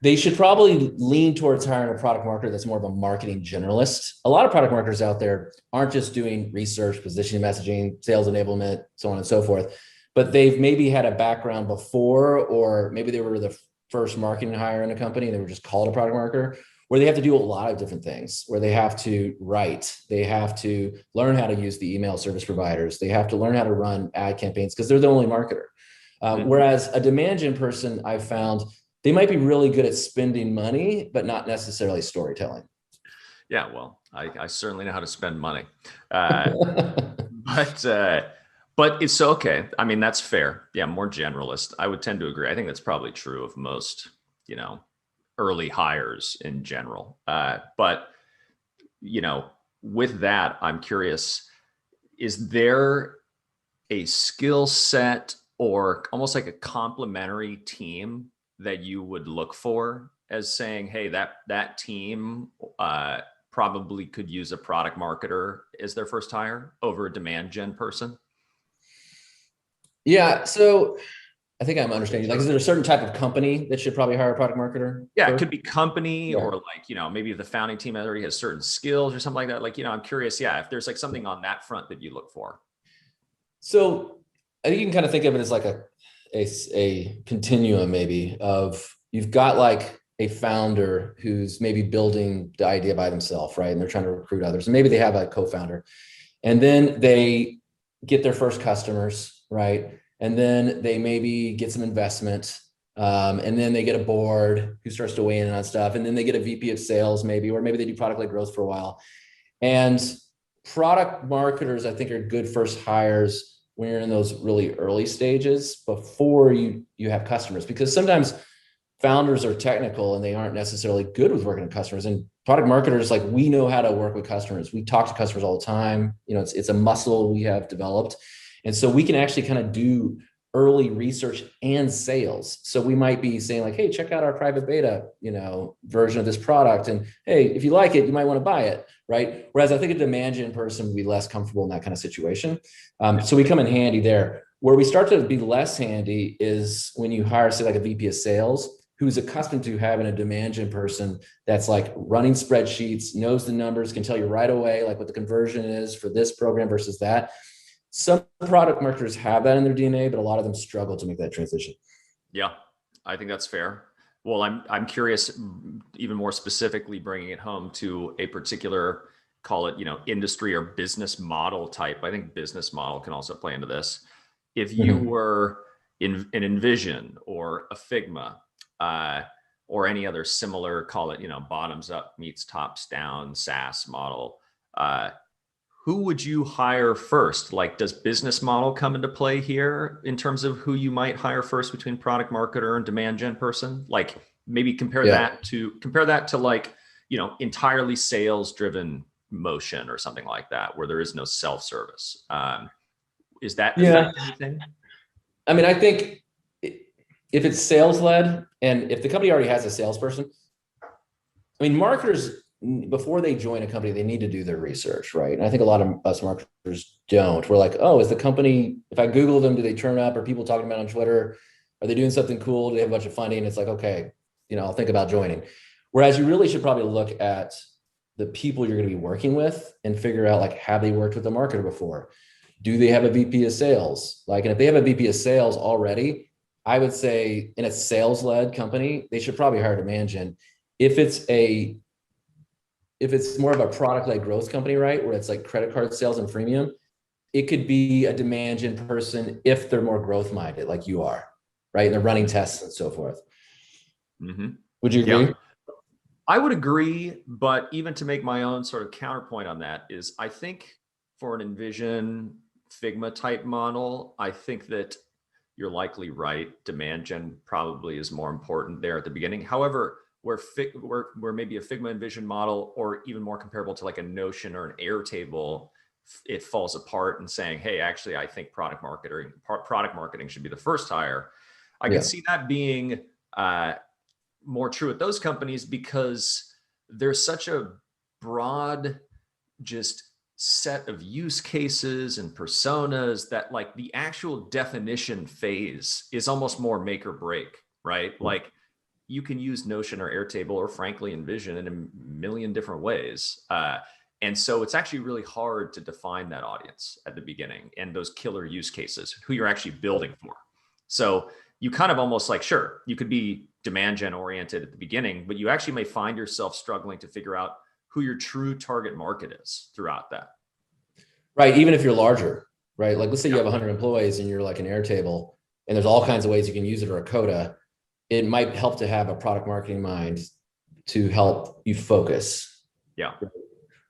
they should probably lean towards hiring a product marketer that's more of a marketing generalist. A lot of product marketers out there aren't just doing research, positioning, messaging, sales enablement, so on and so forth, but they've maybe had a background before, or maybe they were the first marketing hire in a company and they were just called a product marketer, where they have to do a lot of different things, where they have to write, they have to learn how to use the email service providers, they have to learn how to run ad campaigns because they're the only marketer. Whereas a demand gen person, I've found, they might be really good at spending money, but not necessarily storytelling. Yeah, well, I certainly know how to spend money, but it's okay. I mean, that's fair. Yeah, more generalist. I would tend to agree. I think that's probably true of most, early hires in general. But, with that, I'm curious, is there a skill set or almost like a complementary team that you would look for as saying, hey, that team probably could use a product marketer as their first hire over a demand gen person? Yeah, so I think I'm understanding. Like, is there a certain type of company that should probably hire a product marketer? Yeah, it could be company, or like, maybe the founding team already has certain skills or something like that. Like, I'm curious, if there's like something on that front that you look for. So I think you can kind of think of it as like a continuum maybe of, you've got like a founder who's maybe building the idea by themselves, right? And they're trying to recruit others. And maybe they have a co-founder, and then they get their first customers, right? And then they maybe get some investment, and then they get a board who starts to weigh in on stuff. And then they get a VP of sales maybe, or maybe they do product-led growth for a while. And product marketers, I think, are good first hires when you're in those really early stages before you have customers, because sometimes founders are technical and they aren't necessarily good with working with customers. And product marketers, like, we know how to work with customers. We talk to customers all the time. It's a muscle we have developed. And so we can actually kind of do early research and sales. So we might be saying like, hey, check out our private beta, version of this product. And hey, if you like it, you might want to buy it, right? Whereas I think a demand gen person would be less comfortable in that kind of situation. So we come in handy there. Where we start to be less handy is when you hire, say, like a VP of sales, who's accustomed to having a demand gen person that's like running spreadsheets, knows the numbers, can tell you right away, like what the conversion is for this program versus that. Some product marketers have that in their DNA, but a lot of them struggle to make that transition. Yeah, I think that's fair. Well, I'm curious, even more specifically, bringing it home to a particular, call it, industry or business model type. I think business model can also play into this. If you were in an Envision or a Figma, or any other similar, call it, bottoms up meets tops down SaaS model, who would you hire first? Like, does business model come into play here in terms of who you might hire first between product marketer and demand gen person? Like, maybe compare that to like, entirely sales driven motion or something like that, where there is no self-service. Is that anything? I mean, I think if it's sales led, and if the company already has a salesperson, I mean, marketers, before they join a company, they need to do their research, right? And I think a lot of us marketers don't. We're like, oh, is the company, if I Google them, do they turn up? Are people talking about it on Twitter? Are they doing something cool? Do they have a bunch of funding? It's like, okay, I'll think about joining. Whereas you really should probably look at the people you're going to be working with and figure out, like, have they worked with a marketer before? Do they have a VP of sales? Like, and if they have a VP of sales already, I would say in a sales-led company, they should probably hire a demand gen. If it's more of a product-led growth company, right, where it's like credit card sales and freemium, it could be a demand gen person if they're more growth-minded, like you are, right? And they're running tests and so forth. Mm-hmm. Would you agree? Yeah. I would agree, but even to make my own sort of counterpoint on that is, I think for an Envision Figma type model, I think that you're likely right. Demand gen probably is more important there at the beginning. However, where maybe a Figma Envision model, or even more comparable to like a Notion or an Airtable, it falls apart and saying, hey, actually, I think product marketing should be the first hire. I can see that being more true at those companies, because there's such a broad just set of use cases and personas that, like, the actual definition phase is almost more make or break, right? Like, you can use Notion or Airtable or frankly Envision in a million different ways. And so it's actually really hard to define that audience at the beginning and those killer use cases, who you're actually building for. So you kind of almost like, sure, you could be demand gen oriented at the beginning, but you actually may find yourself struggling to figure out who your true target market is throughout that. Right. Even if you're larger, right? Like, let's say you have 100 employees and you're like an Airtable, and there's all kinds of ways you can use it, or a Coda. It might help to have a product marketing mind to help you focus. Yeah.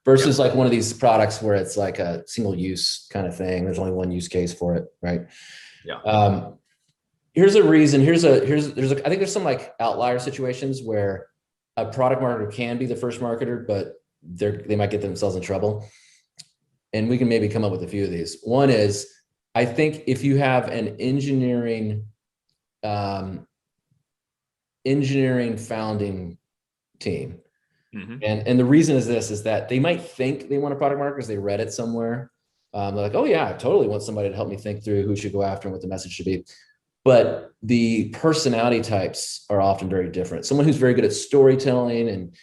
Versus like one of these products where it's like a single use kind of thing. There's only one use case for it, right? Yeah. Here's a reason. I think there's some like outlier situations where a product marketer can be the first marketer, but they might get themselves in trouble. And we can maybe come up with a few of these. One is, I think if you have an engineering founding team, and the reason is that they might think they want a product marketer because they read it somewhere. They're like, oh yeah, I totally want somebody to help me think through who should go after and what the message should be. But the personality types are often very different. Someone who's very good at storytelling and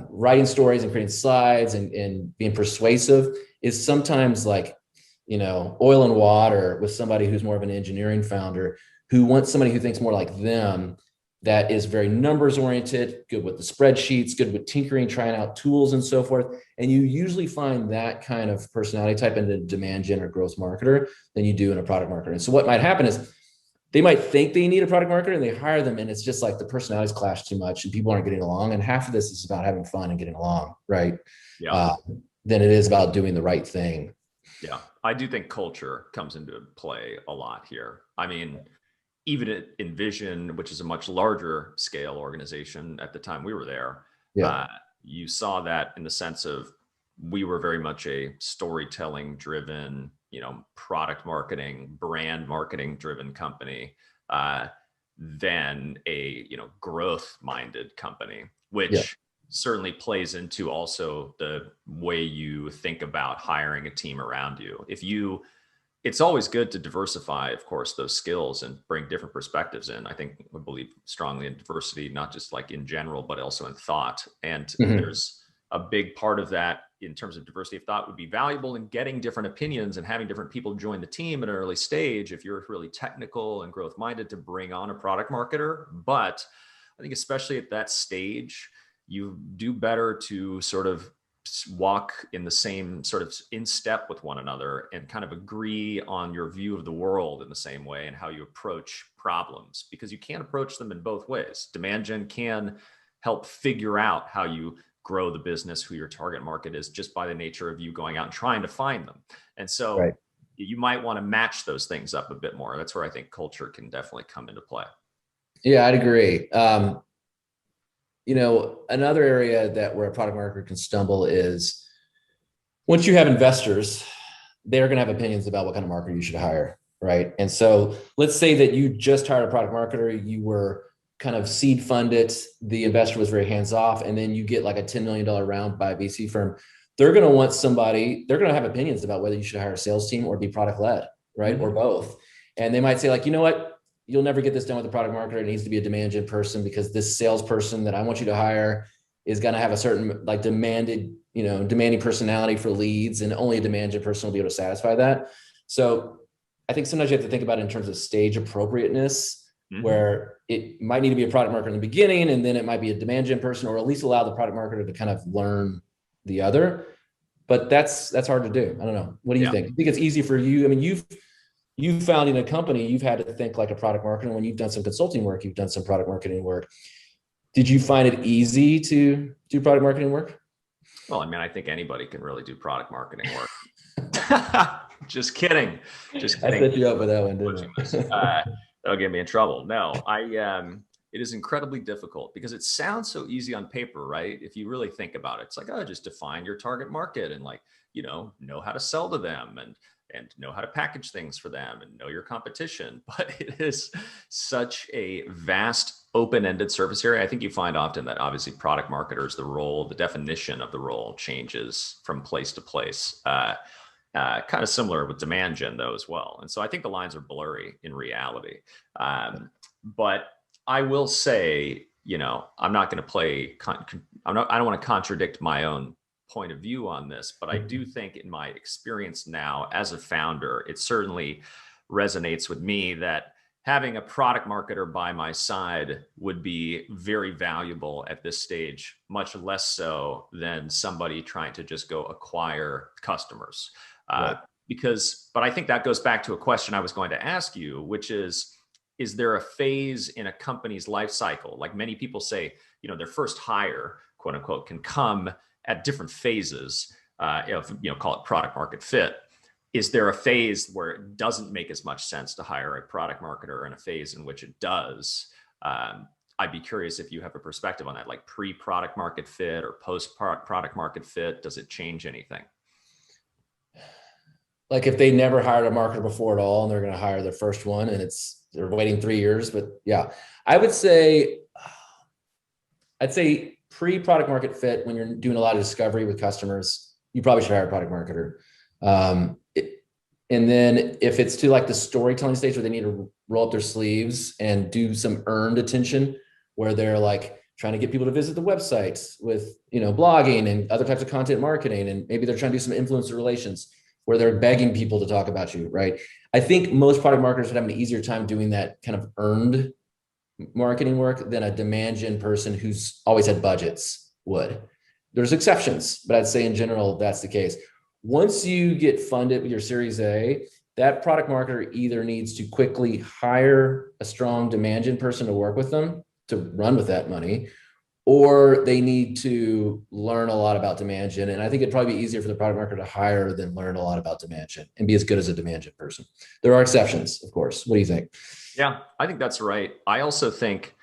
writing stories and creating slides and being persuasive is sometimes like, oil and water with somebody who's more of an engineering founder who wants somebody who thinks more like them, that is very numbers oriented, good with the spreadsheets, good with tinkering, trying out tools and so forth. And you usually find that kind of personality type in a demand gen or growth marketer than you do in a product marketer. And so what might happen is they might think they need a product marketer and they hire them, and it's just like the personalities clash too much and people aren't getting along. And half of this is about having fun and getting along, right? Yeah. Than it is about doing the right thing. Yeah. I do think culture comes into play a lot here. I mean, even at Envision, which is a much larger scale organization at the time we were there, you saw that in the sense of, we were very much a storytelling driven, product marketing, brand marketing driven company, than a, growth minded company, which certainly plays into also the way you think about hiring a team around you. It's always good to diversify, of course, those skills and bring different perspectives in. I think we believe strongly in diversity, not just like in general, but also in thought. And there's a big part of that in terms of diversity of thought would be valuable in getting different opinions and having different people join the team at an early stage if you're really technical and growth minded to bring on a product marketer. But I think especially at that stage, you do better to sort of walk in the same sort of in step with one another and kind of agree on your view of the world in the same way and how you approach problems, because you can't approach them in both ways. Demand gen can help figure out how you grow the business, who your target market is, just by the nature of you going out and trying to find them. And so you might want to match those things up a bit more. That's where I think culture can definitely come into play. Yeah, I'd agree. Another area where a product marketer can stumble is once you have investors, they're going to have opinions about what kind of marketer you should hire, right? And so let's say that you just hired a product marketer, you were kind of seed funded, the investor was very hands off, and then you get like a $10 million round by a VC firm. They're going to want somebody, they're going to have opinions about whether you should hire a sales team or be product led, right? Or both. And they might say like, you know what? You'll never get this done with a product marketer. It needs to be a demand gen person because this salesperson that I want you to hire is going to have a certain like demanding personality for leads, and only a demand gen person will be able to satisfy that. So I think sometimes you have to think about it in terms of stage appropriateness, where it might need to be a product marketer in the beginning, and then it might be a demand gen person, or at least allow the product marketer to kind of learn the other. But that's hard to do. I don't know. What do you think? I think it's easy for you. I mean, you've founded a company, you've had to think like a product marketer. When you've done some consulting work, you've done some product marketing work. Did you find it easy to do product marketing work? Well, I mean, I think anybody can really do product marketing work. Just kidding. Just kidding. I set you up with that one, didn't I? That'll get me in trouble. No, it is incredibly difficult because it sounds so easy on paper, right? If you really think about it, it's like, oh, just define your target market and like, know how to sell to them and know how to package things for them and know your competition. But it is such a vast open-ended surface area. I think you find often that obviously product marketers, the definition of the role changes from place to place. Kind of similar with demand gen though as well. And so I think the lines are blurry in reality. But I will say, I'm not going to play, I don't want to contradict my own point of view on this, but I do think in my experience now as a founder, it certainly resonates with me that having a product marketer by my side would be very valuable at this stage, much less so than somebody trying to just go acquire customers. Right. But I think that goes back to a question I was going to ask you, which is there a phase in a company's life cycle? Like many people say, their first hire, quote unquote, can come at different phases of, call it product market fit. Is there a phase where it doesn't make as much sense to hire a product marketer and a phase in which it does? I'd be curious if you have a perspective on that, like pre-product market fit or post-product market fit. Does it change anything? Like if they never hired a marketer before at all and they're going to hire their first one and they're waiting 3 years, but yeah, I'd say pre-product market fit, when you're doing a lot of discovery with customers, you probably should hire a product marketer. And then if it's to like the storytelling stage where they need to roll up their sleeves and do some earned attention, where they're like trying to get people to visit the websites with, blogging and other types of content marketing, and maybe they're trying to do some influencer relations where they're begging people to talk about you, right? I think most product marketers would have an easier time doing that kind of earned marketing work than a demand gen person who's always had budgets would. There's exceptions, but I'd say in general, that's the case. Once you get funded with your Series A, that product marketer either needs to quickly hire a strong demand gen person to work with them to run with that money, or they need to learn a lot about demand gen. And I think it'd probably be easier for the product marketer to hire than learn a lot about demand gen and be as good as a demand gen person. There are exceptions, of course. What do you think? Yeah, I think that's right. I also think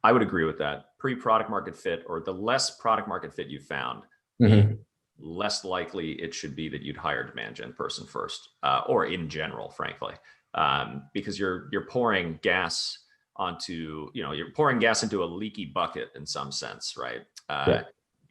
I would agree with that. Pre-product market fit, or the less product market fit you found, less likely it should be that you'd hire a demand gen person first, or in general, frankly, because you're pouring gas into a leaky bucket in some sense, right?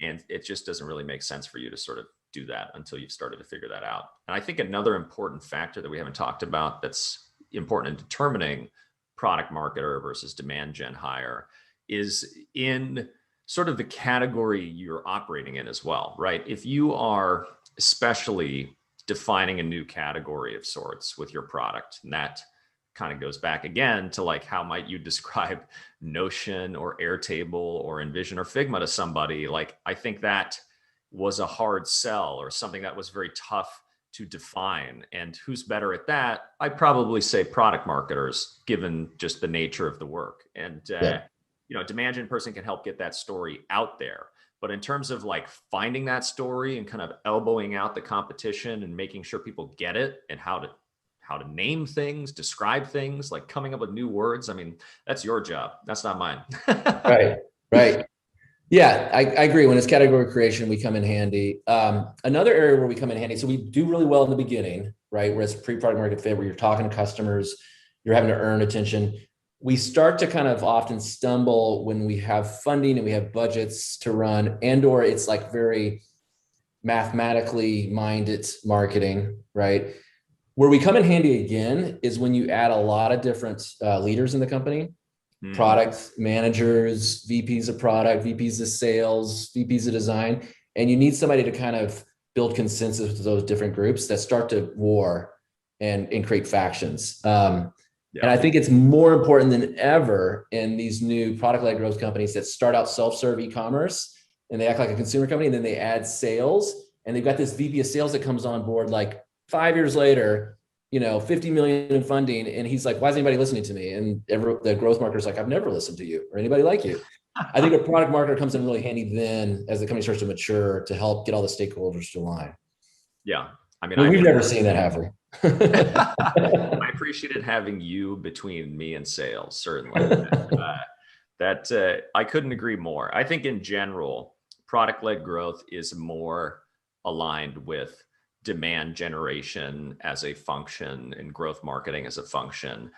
And it just doesn't really make sense for you to sort of do that until you've started to figure that out. And I think another important factor that we haven't talked about that's important in determining product marketer versus demand gen hire is in sort of the category you're operating in as well, right? If you are especially defining a new category of sorts with your product, and that kind of goes back again to like, how might you describe Notion or Airtable or Envision or Figma to somebody? Like, I think that was a hard sell or something that was very tough to define. And who's better at that? I'd probably say product marketers, given just the nature of the work. And, demand gen person can help get that story out there. But in terms of like finding that story and kind of elbowing out the competition and making sure people get it and how to name things, describe things, like coming up with new words. I mean, that's your job. That's not mine. Right. Yeah, I agree. When it's category creation, we come in handy. Another area where we come in handy, so we do really well in the beginning, right? Where it's pre-product market fit, where you're talking to customers, you're having to earn attention. We start to kind of often stumble when we have funding and we have budgets to run, and or it's like very mathematically minded marketing, right? Where we come in handy again is when you add a lot of different leaders in the company. product managers, VPs of product, VPs of sales, VPs of design, and you need somebody to kind of build consensus with those different groups that start to war and create factions. And I think it's more important than ever in these new product-led growth companies that start out self-serve e-commerce and they act like a consumer company, and then they add sales, and they've got this VP of sales that comes on board like 5 years later, 50 million in funding, and he's like, why is anybody listening to me? And the growth marketer's like, I've never listened to you or anybody like you. I think a product marketer comes in really handy then as the company starts to mature to help get all the stakeholders to align. Yeah. I mean, we've never seen that, have we? I appreciated having you between me and sales, certainly. I couldn't agree more. I think in general, product-led growth is more aligned with demand generation as a function and growth marketing as a function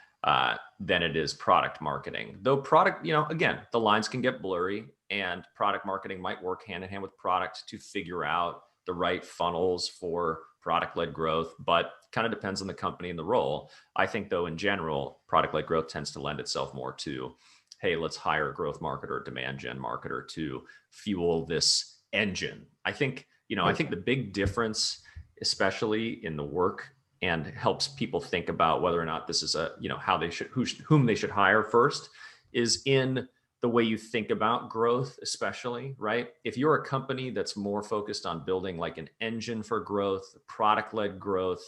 than it is product marketing. Though product, again, the lines can get blurry, and product marketing might work hand in hand with product to figure out the right funnels for product-led growth, but kind of depends on the company and the role. I think though, in general, product-led growth tends to lend itself more to, hey, let's hire a growth marketer, demand gen marketer to fuel this engine. I think the big difference, especially in the work, and helps people think about whether or not this is how they should, whom they should hire first, is in the way you think about growth, especially, right? If you're a company that's more focused on building like an engine for growth, product-led growth,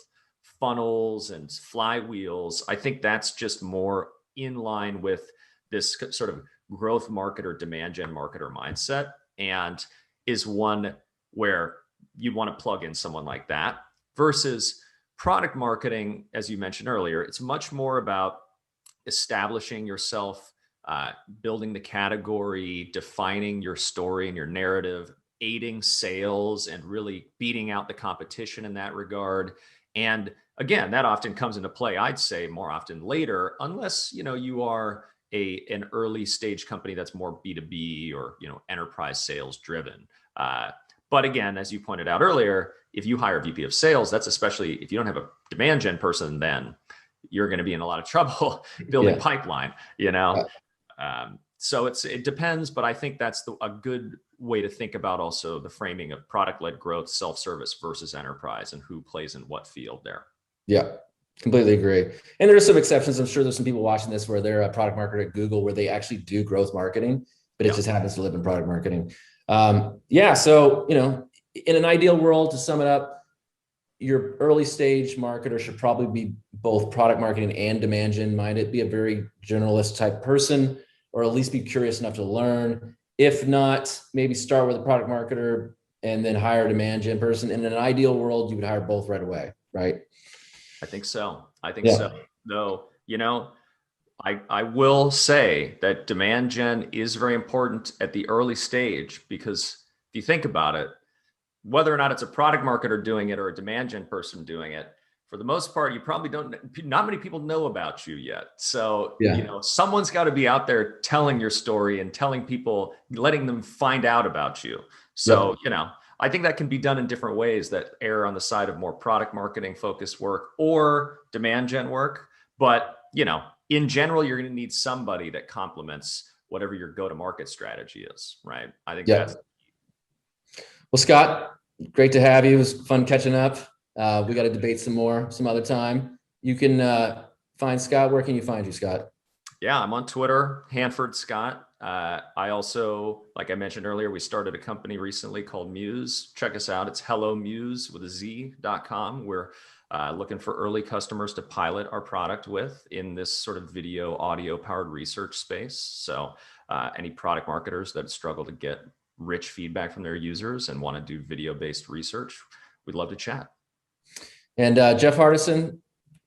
funnels and flywheels, I think that's just more in line with this sort of growth marketer, demand gen marketer mindset, and is one where you'd want to plug in someone like that. Versus product marketing, as you mentioned earlier, it's much more about establishing yourself, building the category, defining your story and your narrative, aiding sales, and really beating out the competition in that regard. And again, that often comes into play, I'd say, more often later, unless you are an early stage company that's more B2B or enterprise sales driven. But again, as you pointed out earlier, if you hire a VP of sales, that's especially if you don't have a demand gen person, then you're going to be in a lot of trouble building pipeline. So it depends, but I think that's a good way to think about also the framing of product-led growth, self-service versus enterprise, and who plays in what field there. Yeah, completely agree. And there are some exceptions. I'm sure there's some people watching this where they're a product marketer at Google where they actually do growth marketing, but it just happens to live in product marketing. So, in an ideal world, to sum it up, your early stage marketer should probably be both product marketing and demand gen minded, be a very generalist type person, or at least be curious enough to learn. If not, maybe start with a product marketer and then hire a demand gen person. In an ideal world, you would hire both right away, right? I think so. Though, I will say that demand gen is very important at the early stage, because if you think about it, whether or not it's a product marketer doing it or a demand gen person doing it, for the most part, you probably not many people know about you yet. So, someone's got to be out there telling your story and telling people, letting them find out about you. So, I think that can be done in different ways that err on the side of more product marketing focused work or demand gen work. But, in general, you're going to need somebody that complements whatever your go-to-market strategy is, right? I think that's. Well, Scott, great to have you. It was fun catching up. We got to debate some other time. You can find Scott. Where can you find you, Scott? Yeah, I'm on Twitter, Hanford Scott. I also, like I mentioned earlier, we started a company recently called Muze. Check us out. It's HelloMuze with a Z.com. We're looking for early customers to pilot our product with in this sort of video, audio powered research space. So any product marketers that struggle to get rich feedback from their users and want to do video-based research, we'd love to chat. And Jeff Hardison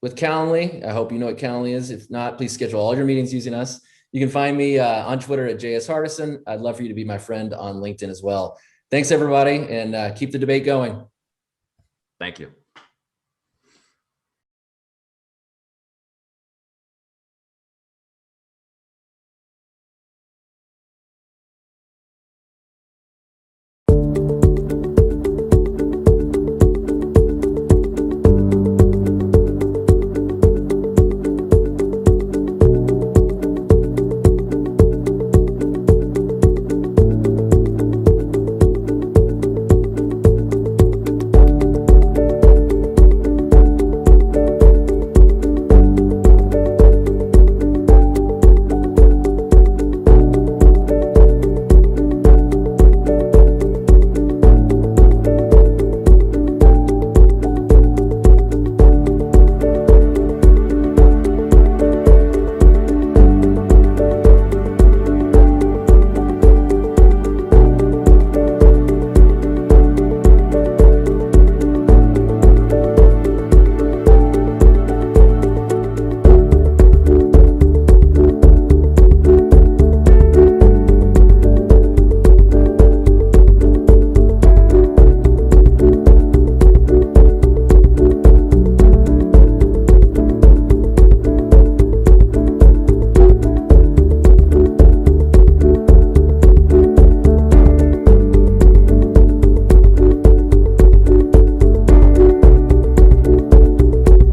with Calendly. I hope you know what Calendly is. If not, please schedule all your meetings using us. You can find me on Twitter at JS Hardison. I'd love for you to be my friend on LinkedIn as well. Thanks, everybody, and keep the debate going. Thank you.